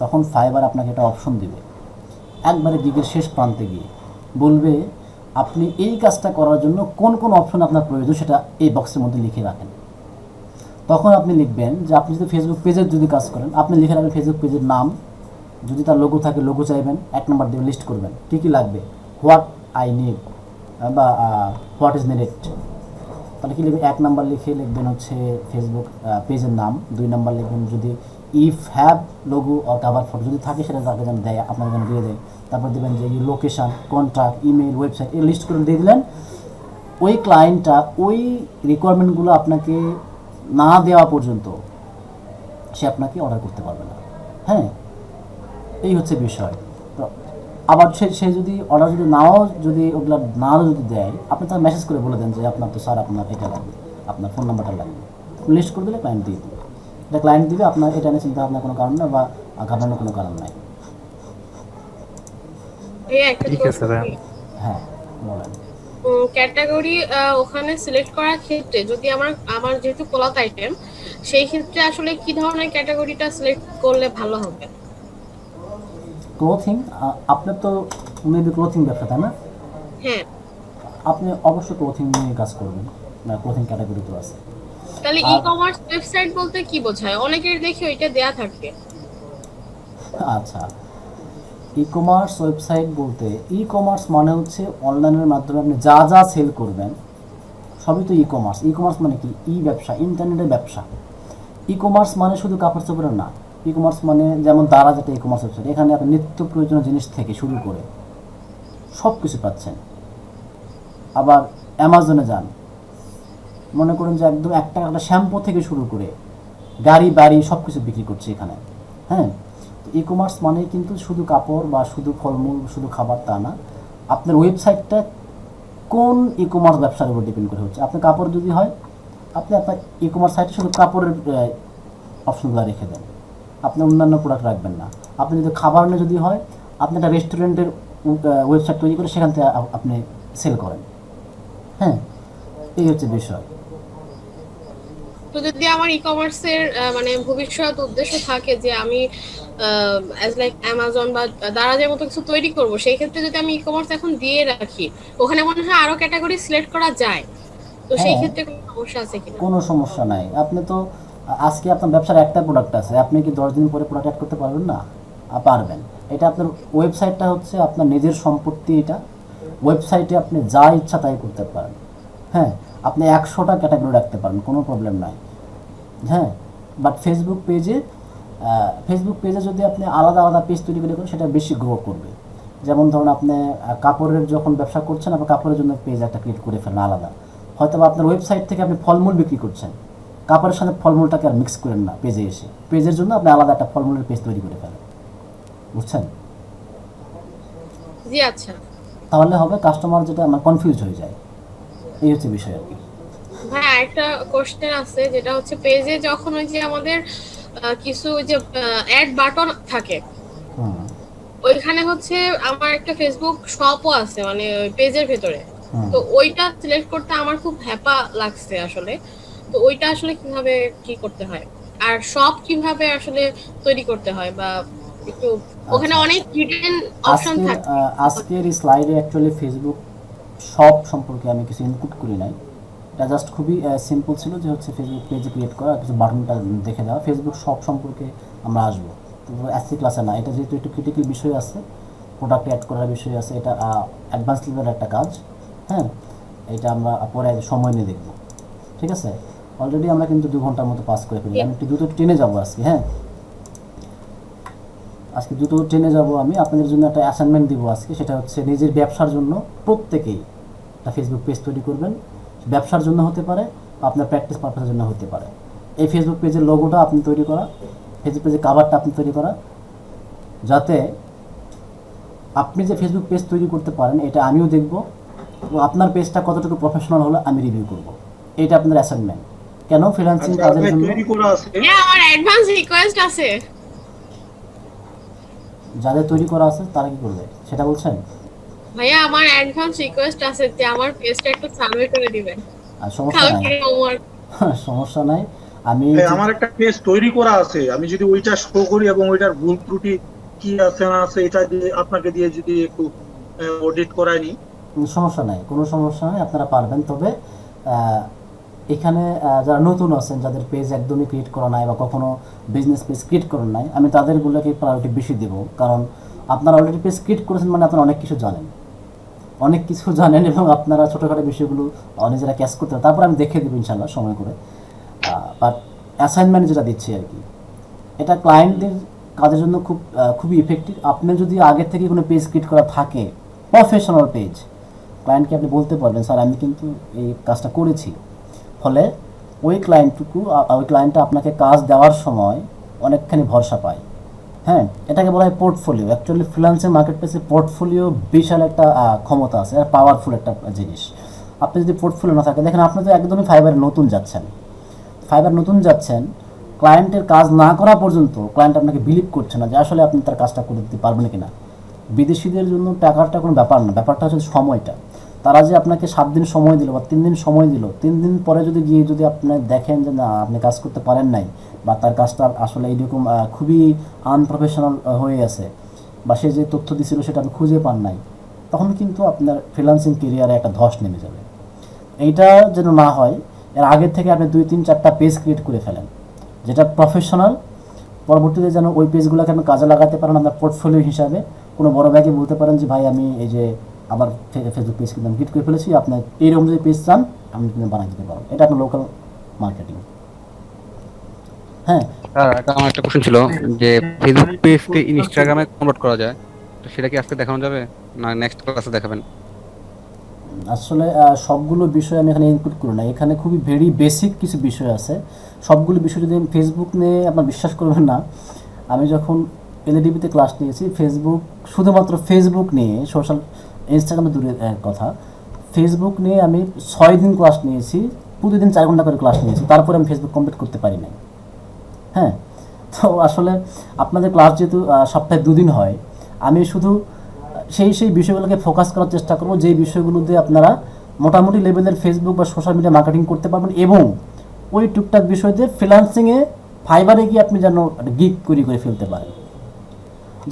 তখন ফাইবার আপনাকে একটা অপশন দেবে। একবারে গিগের শেষ প্রান্তে গিয়ে বলবে আপনি এই কাজটা করার জন্য কোন কোন অপশন আপনার প্রয়োজন, সেটা এই বক্সের মধ্যে লিখে রাখেন। তখন আপনি লিখবেন যে আপনি যদি ফেসবুক পেজের যদি কাজ করেন, আপনি লিখে রাখবেন ফেসবুক পেজের নাম, যদি তার লোগো থাকে লোগো চাইবেন, 1 নম্বর দিয়ে লিস্ট করবেন কী কী লাগবে, হোয়াট আই নিড বা হোয়াট ইজ নিডেড। তাহলে কী লিখবেন? 1 নম্বর লিখবেন হচ্ছে ফেসবুক পেজের নাম। 2 নম্বর লিখবেন যদি ইফ হ্যাভ লোগো আর কাভার ফটো যদি থাকে সেটা তাকে যেন দেয়, আপনাকে যেন দিয়ে দেয়। তারপর দেবেন যে লোকেশান, কন্ট্যাক্ট, ইমেল, ওয়েবসাইট, এই লিস্ট করে দিয়ে দিলেন। ওই ক্লায়েন্টটা ওই রিকোয়ারমেন্টগুলো আপনাকে না দেওয়া পর্যন্ত সে আপনাকে অর্ডার করতে পারবে না। হ্যাঁ, এই হচ্ছে বিষয়। তো আবার সে যদি অর্ডার যদি ওগুলো নাও যদি দেয়, আপনি তার মেসেজ করে বলে দেন যে আপনার তো স্যার আপনার এটা লাগবে, আপনার ফোন নাম্বারটা লাগবে, লিস্ট করে দিলে ক্লায়েন্ট দিয়ে দেবে। এটা ক্লায়েন্ট দিবে, আপনার এটা নিয়ে চিন্তা ভাবনার কোনো কারণ না বা ঘাবড়ানোর কোনো কারণ নাই। ঠিক আছে ভাই। হ্যাঁ, বলেন। ক্যাটাগরি ওখানে সিলেক্ট করার ক্ষেত্রে যদি আমার যেহেতু ক্লথ আইটেম, সেই ক্ষেত্রে আসলে কি ধরনের ক্যাটাগরিটা সিলেক্ট করলে ভালো হবে? ক্লোথিং, আপনার তো মেবি ক্লোথিং ব্যবসা, তাই না? হ্যাঁ, আপনি অবশ্যই ক্লোথিং নিয়ে কাজ করবেন, ক্লোথিং ক্যাটাগরি তো আছে। তাহলে ই কমার্স ওয়েবসাইট বলতে কি বোঝায়? অনেকের দেখি ওইটা দেয়া থাকে। আচ্ছা, ই কমার্স ওয়েবসাইট বলতে, ই কমার্স মানে হচ্ছে অনলাইনের মাধ্যমে আপনি যা যা সেল করবেন সবই তো ই কমার্স। ই কমার্স মানে কি? ই ব্যবসা, ইন্টারনেটের ব্যবসা। ই কমার্স মানে শুধু কাপড় চোপড়ের না। ই কমার্স মানে যেমন দারা, যেটা ই কমার্স ওয়েবসাইট, এখানে আপনি নিত্য প্রয়োজনীয় জিনিস থেকে শুরু করে সব কিছু পাচ্ছেন। আবার অ্যামাজনে যান, মনে করুন যে একদম একটা শ্যাম্পু থেকে শুরু করে গাড়ি বাড়ি সব কিছু বিক্রি করছে এখানে। হ্যাঁ, ই কমার্স মানে কিন্তু শুধু কাপড় বা শুধু ফলমূল, শুধু খাবার তা না। আপনার ওয়েবসাইটটা কোন ই কমার্স ব্যবসার উপর ডিপেন্ড করে হচ্ছে। আপনার কাপড় যদি হয়, আপনি আপনার ই কমার্স সাইটে শুধু কাপড়ের অপশনগুলো রেখে দেন। আপনি অন্যান্য প্রোডাক্ট রাখবেন না। আপনি যদি খাবার নিয়ে যদি হয়, আপনি একটা রেস্টুরেন্টের ওয়েবসাইট তৈরি করে সেখান থেকে আপনি সেল করেন। হ্যাঁ, এই হচ্ছে বিষয়। তো যদি আমার ই কমার্সের মানে ভবিষ্যৎ উদ্দেশ্য থাকে যে আমি অ্যাজ লাইক অ্যামাজন বা দারাজের মতো কিছু তৈরি করব, সেই ক্ষেত্রে যদি আমি ই কমার্স এখন দিয়ে রাখি, ওখানে মনে হয় আরো ক্যাটাগরি সিলেক্ট করা যায়, তো সেই হ্যাঁ, ক্ষেত্রে কোনো সমস্যা আছে কিনা? কোনো সমস্যা নাই। আপনি তো আজকে আপনার ব্যবসার একটা প্রোডাক্ট আছে, আপনি কি 10 দিন পরে প্রোডাক্ট অ্যাড করতে পারবেন না? পারবেন। এটা আপনার ওয়েবসাইটটা হচ্ছে আপনার নিজের সম্পত্তি। এটা ওয়েবসাইটে আপনি যা ইচ্ছা তাই করতে পারেন। হ্যাঁ, আপনি 100টা ক্যাটাগরি রাখতে পারেন, কোনো প্রবলেম নাই। হ্যাঁ, বাট ফেসবুক পেজে যদি আপনি আলাদা আলাদা পেজ তৈরি করে করেন, সেটা বেশি গ্রো করবে। যেমন ধরুন আপনি কাপড়ের যখন ব্যবসা করছেন, আপনি কাপড়ের জন্য পেজ একটা ক্রিয়েট করে ফেলেন আলাদা। হয়তো বা আপনার ওয়েবসাইট থেকে আপনি ফলমূল বিক্রি করছেন, কাপড়ের সাথে ফলমূলটাকে আর মিক্স করেন না পেজে এসে, পেজের জন্য আপনি আলাদা একটা ফলমূলের পেজ তৈরি করে ফেলেন। বুঝছেন? জি আচ্ছা। তাহলে হবে কাস্টমার যেটা আমার কনফিউজ হয়ে যায়। এই হচ্ছে বিষয় আর কি। ভাই আরেকটা কোশ্চেন আছে, যেটা হচ্ছে পেজে যখন ওই যে আমাদের কিছু ওই যে অ্যাড বাটন থাকে, হুম ওইখানে হচ্ছে আমার একটা ফেসবুক শপও আছে মানে ওই পেজের ভেতরে, হুম তো ওইটা সিলেক্ট করতে আমার খুব হ্যাপা লাগছে আসলে। তো ওইটা আসলে কিভাবে কি করতে হয়, আর শপ কিভাবে আসলে তৈরি করতে হয়, বা একটু ওখানে আচ্ছা, অনেক হিডেন অপশন আজকের থাকে। আজকের এই স্লাইডে অ্যাকচুয়ালি ফেসবুক শপ সম্পর্কে আমি কিছু ইনপুট করি নাই। এটা জাস্ট খুবই সিম্পল ছিল যে হচ্ছে ফেসবুক পেজ ক্রিয়েট করা, কিছু বাটনটা দেখে দেওয়া। ফেসবুক শপ সম্পর্কে আমরা আসবো, তো আজকে ক্লাসে না। এটা যেহেতু একটু ক্রিটিক্যাল বিষয় আছে, প্রোডাক্ট অ্যাড করার বিষয় আছে, এটা অ্যাডভান্স লেভেলের একটা কাজ। হ্যাঁ, এটা আমরা পরে সময় নিয়ে দেখবো। ঠিক আছে, অলরেডি আমরা কিন্তু 2 ঘন্টার মতো পাস করে ফেলি। আমি একটু দ্রুত ট্রেনে যাবো আজকে। হ্যাঁ, আজকে দ্রুত ট্রেনে যাব। আমি আপনাদের জন্য একটা অ্যাসাইনমেন্ট দিব আজকে, সেটা হচ্ছে নিজের ব্যবসার জন্য প্রত্যেকেই একটা ফেসবুক পেজ তৈরি করবেন। ব্যবসার জন্য হতে পারে, আপনার প্র্যাকটিস পারপাসের জন্য হতে পারে। এই ফেসবুক পেজের লোগোটা আপনি তৈরি করা, ফেসবুক পেজের কাভারটা আপনি তৈরি করা, যাতে আপনি যে ফেসবুক পেজ তৈরি করতে পারেন এটা আমিও দেখব, এবং আপনার পেজটা কতটুকু প্রফেশনাল হলো আমি রিভিউ করব। এটা আপনাদের অ্যাসাইনমেন্ট। কেন? ফ্রিল্যান্সিং কাজের জন্য। হ্যাঁ, আমার অ্যাডভান্স রিকোয়েস্ট আছে। যাদের তৈরি করা আছে তারা কি করবে সেটা বলছেন? ভাইয়া আমার অ্যাডভান্স রিকোয়েস্ট আছে যে আমার পেজটা একটু সার্ভে করে দিবেন। আর সমস্যা নাই, কালকে হোমওয়ার্ক। সমস্যা নাই। আমি আমার একটা পেজ তৈরি করা আছে, আমি যদি ওইটা শো করি এবং ওইটার ভুল ত্রুটি কি আছে না আছে এটা দিয়ে আপনাকে দিয়ে যদি একটু অডিট করাই নি। সমস্যা নাই, কোনো সমস্যা নাই, আপনারা পারবেন। তবে এখানে যারা নতুন আছেন, যাদের পেজ একদমই ক্রিয়েট করা নাই বা কখনো বিজনেস পেজ ক্রিয়েট করেন নাই, আমি তাদেরগুলোকে প্রায়োরিটি বেশি দেব। কারণ আপনারা অলরেডি পেজ ক্রিয়েট করেছেন মানে আপনারা অনেক কিছু জানেন এবং আপনারা ছোটোখাটো বিষয়গুলো নিজেরা ক্যাচ করতে পারেন। তারপর আমি দেখে দেবো ইনশাল্লাহ সময় করে। বাট অ্যাসাইনমেন্ট যেটা দিচ্ছি আর কি, এটা ক্লায়েন্টদের কাজের জন্য খুবই ইফেক্টিভ। আপনি যদি আগে থেকে কোনো পেজ ক্রিয়েট করা থাকে, প্রফেশনাল পেজ, ক্লায়েন্টকে আপনি বলতে পারবেন স্যার আমি কিন্তু এই কাজটা করেছি। ফলে ওই ক্লায়েন্টটা আপনাকে কাজ দেওয়ার সময় অনেকখানি ভরসা পায়। হ্যাঁ, এটাকে বলা হয় পোর্টফোলিও। অ্যাকচুয়ালি ফ্রিল্যান্সিং মার্কেট প্লেসে পোর্টফোলিও বিশাল একটা ক্ষমতা আছে, পাওয়ারফুল একটা জিনিস। আপনি যদি পোর্টফোলিও না থাকে, দেখেন আপনি তো একদমই ফাইবারে নতুন যাচ্ছেন, ক্লায়েন্টের কাজ না করা পর্যন্ত ক্লায়েন্ট আপনাকে বিলিভ করছে না যে আসলে আপনি তার কাজটা করে দিতে পারবেন কিনা। বিদেশিদের জন্য টাকাটা কোনো ব্যাপার না, ব্যাপারটা হচ্ছে সময়টা। তারা যে আপনাকে 7 দিন সময় দিল বা 3 দিন সময় দিল, 3 দিন পরে যদি আপনি দেখেন যে না আপনি কাজ করতে পারেন নাই, বা তার কাজটা আসলে এইরকম খুবই আনপ্রফেশনাল হয়ে আছে, বা সে যে তথ্য দিছিল সেটা আপনি খুঁজে পান নাই, তখন কিন্তু আপনার ফ্রিল্যান্সিং কেরিয়ারে একটা ধস নেমে যাবে। এইটা যেন না হয়, এর আগের থেকে আপনি 2-3-4টা পেজ ক্রিয়েট করে ফেলেন যেটা প্রফেশনাল। পরবর্তীতে যেন ওই পেজগুলোকে আপনি কাজে লাগাতে পারেন আপনার পোর্টফোলিও হিসাবে। কোনো বড় ভাইকে বলতে পারেন যে ভাই আমি এই যে আবার ফেসবুক পেজ কিন্তু আমি ক্রিয়েট করে ফেলেছি, আপনার এইরকম যদি পেজ চান আমি কিন্তু বানিয়ে দিতে পারবো। এটা আপনার লোকাল মার্কেটিং। হ্যাঁ এটা আমার একটা কোশ্চেন ছিল যে ফেসবুক পেজকে ইনস্টাগ্রামে কনভার্ট করা যায়, তো সেটা কি আজকে দেখানো যাবে না নেক্সট ক্লাসে দেখাবেন? আসলে সবগুলো বিষয় আমি এখানে ইনপুট করি না, এখানে খুবই ভেরি বেসিক কিছু বিষয় আছে। সবগুলো বিষয় যদি ফেসবুক নিয়ে আপনার বিশ্বাস করবেন না, আমি যখন এলএডিবিতে ক্লাস নিয়েছি শুধুমাত্র ফেসবুক নিয়ে, ইনস্টাগ্রামে দূরের কথা, ফেসবুক নিয়ে আমি 6 দিন ক্লাস নিয়েছি, প্রতিদিন 4 ঘন্টা করে ক্লাস নিয়েছি, তারপরে আমি ফেসবুক কমপ্লিট করতে পারি নাই। হ্যাঁ, তো আসলে আপনাদের ক্লাস যেহেতু সপ্তাহে 2 দিন হয়, আমি শুধু সেই বিষয়গুলোকে ফোকাস করার চেষ্টা করব যেই বিষয়গুলোতে আপনারা মোটামুটি লেভেলের ফেসবুক বা সোশ্যাল মিডিয়া মার্কেটিং করতে পারবেন, এবং ওই টুকটাক বিষয়তে ফ্রিল্যান্সিংয়ে ফাইবারে গিয়ে আপনি যেন গিগ করে ফেলতে পারেন।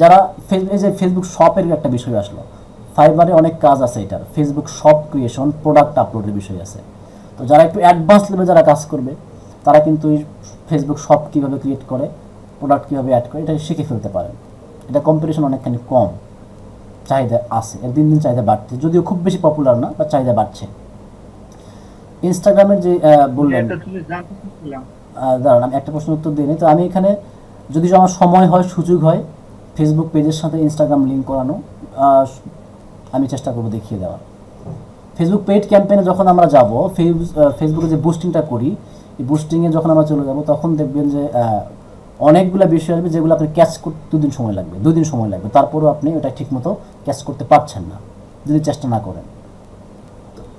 যারা এই যে ফেসবুক শপের একটা বিষয় আসলো, ফাইবারে অনেক কাজ আছে, এটার ফেসবুক শপ ক্রিয়েশন, প্রোডাক্ট আপলোডের বিষয় আছে। তো যারা একটু অ্যাডভান্স লেভেলে যারা কাজ করবে তারা কিন্তু এই ফেসবুক শপ কীভাবে ক্রিয়েট করে, প্রোডাক্ট কীভাবে অ্যাড করে, এটা শিখে ফেলতে পারেন। এটা কম্পিটিশন অনেকখানি কম, চাহিদা আছে, এর দিন দিন চাহিদা বাড়ছে, যদিও খুব বেশি পপুলার না, বা চাহিদা বাড়ছে। ইনস্টাগ্রামের যে বললেন, দাঁড়ান আমি একটা প্রশ্ন উত্তর দিইনি। তো আমি এখানে যদি আমার সময় হয়, সুযোগ হয়, ফেসবুক পেজের সাথে ইনস্টাগ্রাম লিঙ্ক করানো আমি চেষ্টা করব দেখিয়ে দেওয়ার। ফেসবুক পেইড ক্যাম্পেইনে যখন আমরা যাব, ফেসবুকে যে বুস্টিংটা করি, এই বুস্টিংয়ে যখন আমরা চলে যাব, তখন দেখবেন যে অনেকগুলো বিষয় আসবে যেগুলো আপনি ক্যাচ করতে 2 দিন সময় লাগবে, 2 দিন সময় লাগবে, তারপরেও আপনি ওটা ঠিকমতো ক্যাচ করতে পারছেন না যদি চেষ্টা না করেন।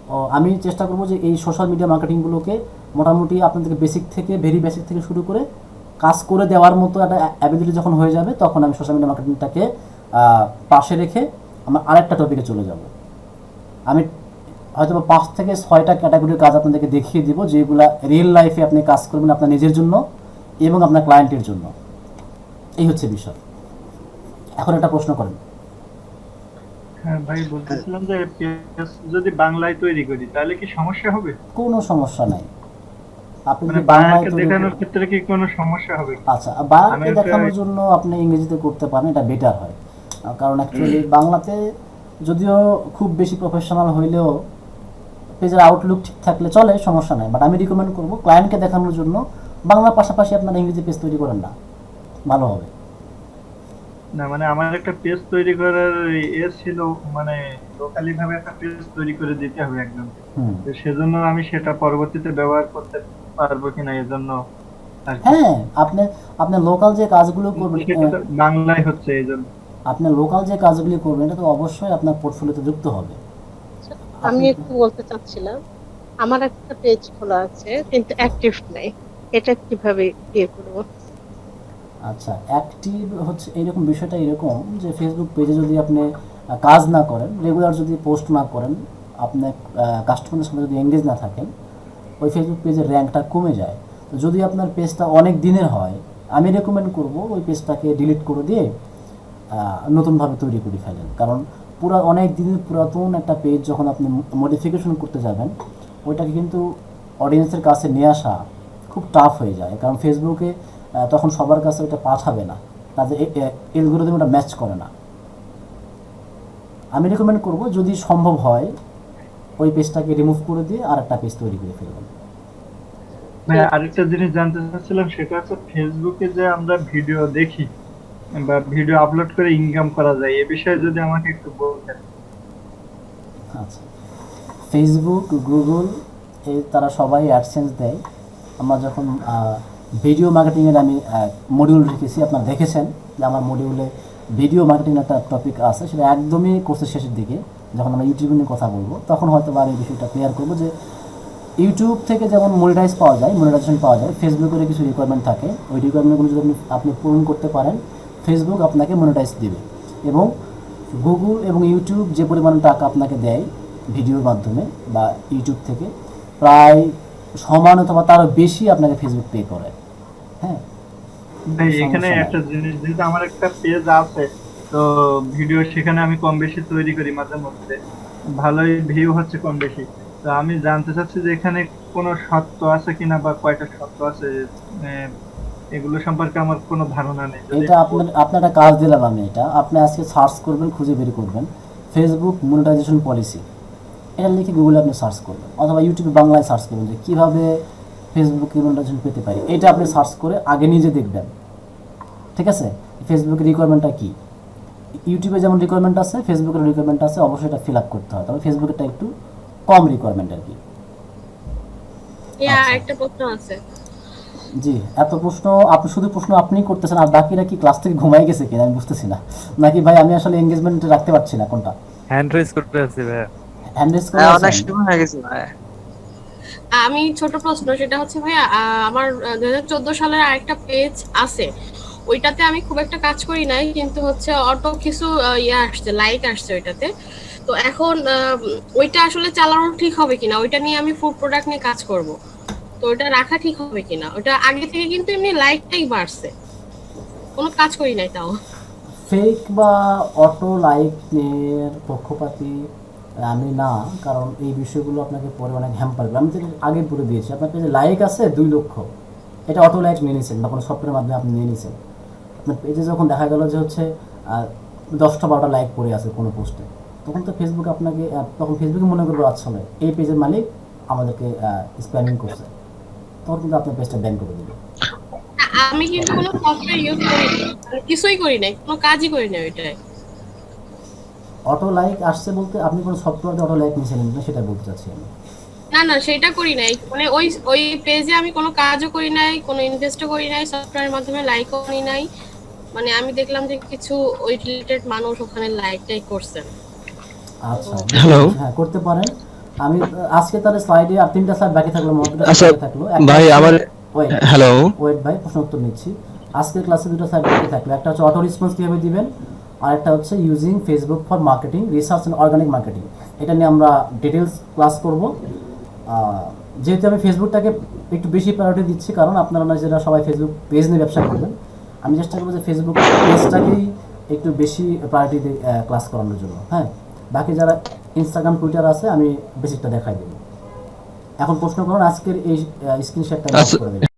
তো আমি চেষ্টা করব যে এই সোশ্যাল মিডিয়া মার্কেটিংগুলোকে মোটামুটি আপনাদেরকে বেসিক থেকে, ভেরি বেসিক থেকে শুরু করে কাজ করে দেওয়ার মতো একটা অ্যাবিলিটি যখন হয়ে যাবে, তখন আমি সোশ্যাল মিডিয়া মার্কেটিংটাকে পাশে রেখে আমার আরেকটা টপিকে চলে যাব। আমি হয়তো 5 থেকে 6টা ক্যাটাগরির কাজ আপনাদেরকে দেখিয়ে দিব, যেগুলো রিয়েল লাইফে আপনি কাজ করবেন আপনার নিজের জন্য এবং আপনার ক্লায়েন্টের জন্য। এই হচ্ছে বিষয়। এখন একটা প্রশ্ন করেন। হ্যাঁ ভাই, বলতেছিলাম যে পেজ যদি বাংলায় তৈরি করি তাহলে কি সমস্যা হবে? কোনো সমস্যা নাই। আপনি মানে যদি বাংলায় দেখানোর ক্ষেত্রে কি কোনো সমস্যা হবে? আচ্ছা, বাংলায় দেখানোর জন্য আপনি ইংরেজিতে করতে পারেন, এটা বেটার হয়। কারণ অ্যাকচুয়ালি বাংলাতে যদিও খুব বেশি প্রফেশনাল হইলেও পেজের আউটলুক ঠিক থাকলে চলে, সমস্যা নাই। বাট আমি রিকমেন্ড করব ক্লায়েন্টকে দেখানোর জন্য বাংলার পাশাপাশি আপনারা ইংরেজি পেজ তৈরি করেন না, ভালো হবে। না মানে আমার একটা পেজ তৈরি করার ছিল, মানে লোকালি ভাবে একটা পেজ তৈরি করে দিতে হবে একদম। তো সেজন্য আমি সেটা পরবর্তীতে ব্যবহার করতে পারবো কিনা এজন্য। হ্যাঁ, আপনি লোকাল যে কাজগুলো করবেন বাংলায় হচ্ছে, এইজন্য আপনি লোকাল যে কাজগুলো করবেন এটা তো অবশ্যই আপনার পোর্টফোলিওতে যুক্ত হবে। আমি একটু বলতে চাচ্ছিলাম, আমার একটা পেজ খোলা আছে কিন্তু অ্যাক্টিভ নাই, এটা কিভাবে ইয়ে করব? আচ্ছা, অ্যাক্টিভ হচ্ছে এরকম বিষয়টা এরকম যে ফেসবুক পেজে যদি আপনি কাজ না করেন, রেগুলার যদি পোস্ট না করেন, আপনার কাস্টমারের সঙ্গে যদি এঙ্গেজ না থাকেন, ওই ফেসবুক পেজের র্যাঙ্কটা কমে যায়। তো যদি আপনার পেজটা অনেক দিনের হয়, আমি রেকমেন্ড করব ওই পেজটাকে ডিলিট করে দিয়ে নতুনভাবে তৈরি করে ফেলেন। কারণ অনেক দিনের পুরাতন একটা পেজ যখন আপনি মডিফিকেশন করতে যাবেন, ওইটাকে কিন্তু অডিয়েন্সের কাছে নিয়ে আসা খুব টাফ হয়ে যায়। কারণ ফেসবুকে তখন সবার কাছে ওটা পাঠাবে না, তাদের অ্যালগরিদম ওটা ম্যাচ করে না। আমি রেকমেন্ড করব যদি সম্ভব হয় ওই পেজটাকে রিমুভ করে দিয়ে আর একটা পেজ তৈরি করে ফেলবেন। আরেকটা জিনিস জানতে চাচ্ছিলাম, সেটা হচ্ছে ফেসবুকে যে আমরা ভিডিও দেখি বা ভিডিও আপলোড করে ইনকাম করা যায়, এই বিষয়ে যদি আমাকে একটু বলতেন। আচ্ছা, ফেসবুক, গুগল তারা সবাই অ্যাডসেন্স দেয়। আমরা যখন ভিডিও মার্কেটিংয়ের আমি মডিউল রেখেছি, আপনারা দেখেছেন যে আমার মডিউলে ভিডিও মার্কেটিং একটা টপিক আছে, সেটা একদমই কোর্সের শেষের দিকে যখন আমরা ইউটিউব নিয়ে কথা বলবো, তখন হয়তো আর এই বিষয়টা ক্লিয়ার করবো যে ইউটিউব থেকে যেমন মনিটাইজেশন পাওয়া যায়, ফেসবুকের কিছু রিকোয়ারমেন্ট থাকে। ওই রিকোয়ারমেন্টগুলো যদি আপনি পূরণ করতে পারেন, ফেসবুক আপনাকে মনিটাইজ দেবে। এবং গুগল এবং ইউটিউব যে পরিমাণ টাকা আপনাকে দেয় ভিডিওর মাধ্যমে বা ইউটিউব থেকে, প্রায় সমান অথবা তারও বেশি আপনাকে ফেসবুক পে করে। হ্যাঁ, এখানে একটা জিনিস, যেহেতু আমার একটা পেজ আছে, তো ভিডিও সেখানে আমি কম বেশি তৈরি করি, মাঝে মধ্যে ভালোই ভিউ হচ্ছে কম বেশি। তো আমি জানতে চাচ্ছি যে এখানে কোনো শর্ত আছে কিনা বা কয়টা শর্ত আছে, এগুলো সম্পর্কে আমার কোনো ধারণা নেই। এটা আপনার একটা কাজ দিলাম আমি, এটা আপনি আজকে সার্চ করবেন, খুঁজে বের করবেন ফেসবুক মনিটাইজেশন পলিসি, এটা লিখে গুগলে আপনি সার্চ করবেন, অথবা ইউটিউবে বাংলায় সার্চ করবেন যে কীভাবে ফেসবুকে মনিটাইজেশন পেতে পারি। এটা আপনি সার্চ করে আগে নিজে দেখবেন, ঠিক আছে? ফেসবুকের রিকোয়ারমেন্টটা কী, ইউটিউবে যেমন রিকোয়ারমেন্ট আছে, ফেসবুকের রিকোয়ারমেন্ট আছে, অবশ্যই এটা ফিল আপ করতে হয়। তবে ফেসবুকেরটা একটু কম রিকোয়ারমেন্ট আর কি। একটা প্রশ্ন আছে। জি, এত প্রশ্ন শুধু প্রশ্ন আপনিই করতেছেন, আর বাকিরা কি ক্লাস থেকে ঘুমাই গেছে কিনা আমি বুঝতেছি না, নাকি ভাই আমি আসলে এনগেজমেন্ট রাখতে পারছি না? কোনটা হ্যান্ড রেজ করতে আছে ভাই? হ্যান্ড রেজ করে অনেক সময় হয়ে গেছে ভাই। আমি ছোট প্রশ্ন, সেটা হচ্ছে ভাইয়া আমার 2014 সালের আরেকটা পেজ আছে, ওইটাতে আমি খুব একটা কাজ করি নাই, কিন্তু হচ্ছে অটো কিছু ইয়ে আসছে, লাইক আসছে ওইটাতে। তো এখন ওইটা আসলে চালানো ঠিক হবে কিনা, ওইটা নিয়ে আমি ফুড প্রোডাক্ট নিয়ে কাজ করব, তো ওইটা রাখা ঠিক হবে কিনা? ওটা আগে থেকে কিন্তু এমনি লাইকটাই বাড়ছে, কোনো কাজ করি নাই তাও। ফেক বা অটো লাইকের পক্ষপাতী আমি না, কারণ এই বিষয়গুলো আপনাকে পরে অনেক হ্যাম্পার করবে। আমি তো আগে বলে দিয়েছি, আপনার পেজে লাইক আছে 2 লক্ষ, এটা অটো লাইক নিয়ে নিয়েছেন বা কোনো সফটওয়্যারের মাধ্যমে আপনি নিয়ে নিয়েছেন। আপনার পেজে যখন দেখা গেল যে হচ্ছে 10টা 12টা লাইক পড়ে আছে কোনো পোস্টে, তখন তো ফেসবুক আপনাকে তখন ফেসবুকে মনে করবে আচ্ছা এই পেজের মালিক আমাদেরকে স্প্যামিং করছে, তখন কিন্তু আপনার পেজটা ব্যান করে দেবে। আমি কিন্তু কোনো সফটওয়্যার ইউজ করি নাই, কিছুই করি নাই, কোনো কাজই করি নাই ওইটায়। অটো লাইক আসছে বলতে আপনি কোনো সফটওয়্যারে অটো লাইক নিয়েছিলেন না সেটা বলতে চাচ্ছি আমি। না না, সেটা করি নাই, মানে ওই পেজে আমি কোনো কাজও করি নাই, কোনো ইনভেস্টও করি নাই, সফটওয়্যারের মাধ্যমে লাইকও করি নাই, মানে আমি দেখলাম যে কিছু ওই রিলেটেড মানুষ ওখানে লাইকটাই করছেন। আচ্ছা, হ্যাঁ করতে পারেন। আমি আজকে তার স্লাইডে আর 3টা স্লাইড বাকি থাকলো, আচ্ছা ভাই আমার হ্যালো ওয়েট ভাই, প্রশ্ন উত্তর নিচ্ছি। আজকের ক্লাসে 2টা স্লাইড বাকি থাকলো, একটা হচ্ছে অটো রেসপন্স কিভাবে দিবেন, আর একটা হচ্ছে using Facebook for marketing research and organic marketing. এটা নিয়ে আমরা ডিটেলস ক্লাস করব। যেহেতু আমি ফেসবুকটাকে একটু বেশি প্রায়োরিটি দিচ্ছি, কারণ আপনারা যারা সবাই ফেসবুক পেজ নিয়ে ব্যবসা করবেন, আমি চেষ্টা করবো যে ফেসবুক পেজটাকেই একটু বেশি প্রায়োরিটি দিয়ে ক্লাস করানোর জন্য। হ্যাঁ, বাকি যারা ইনস্টাগ্রাম টুইটার আছে আমি বেসিকটা দেখাই দেবো। এখন প্রশ্ন করুন, আজকের এই স্ক্রিনশটটা করে দেবেন।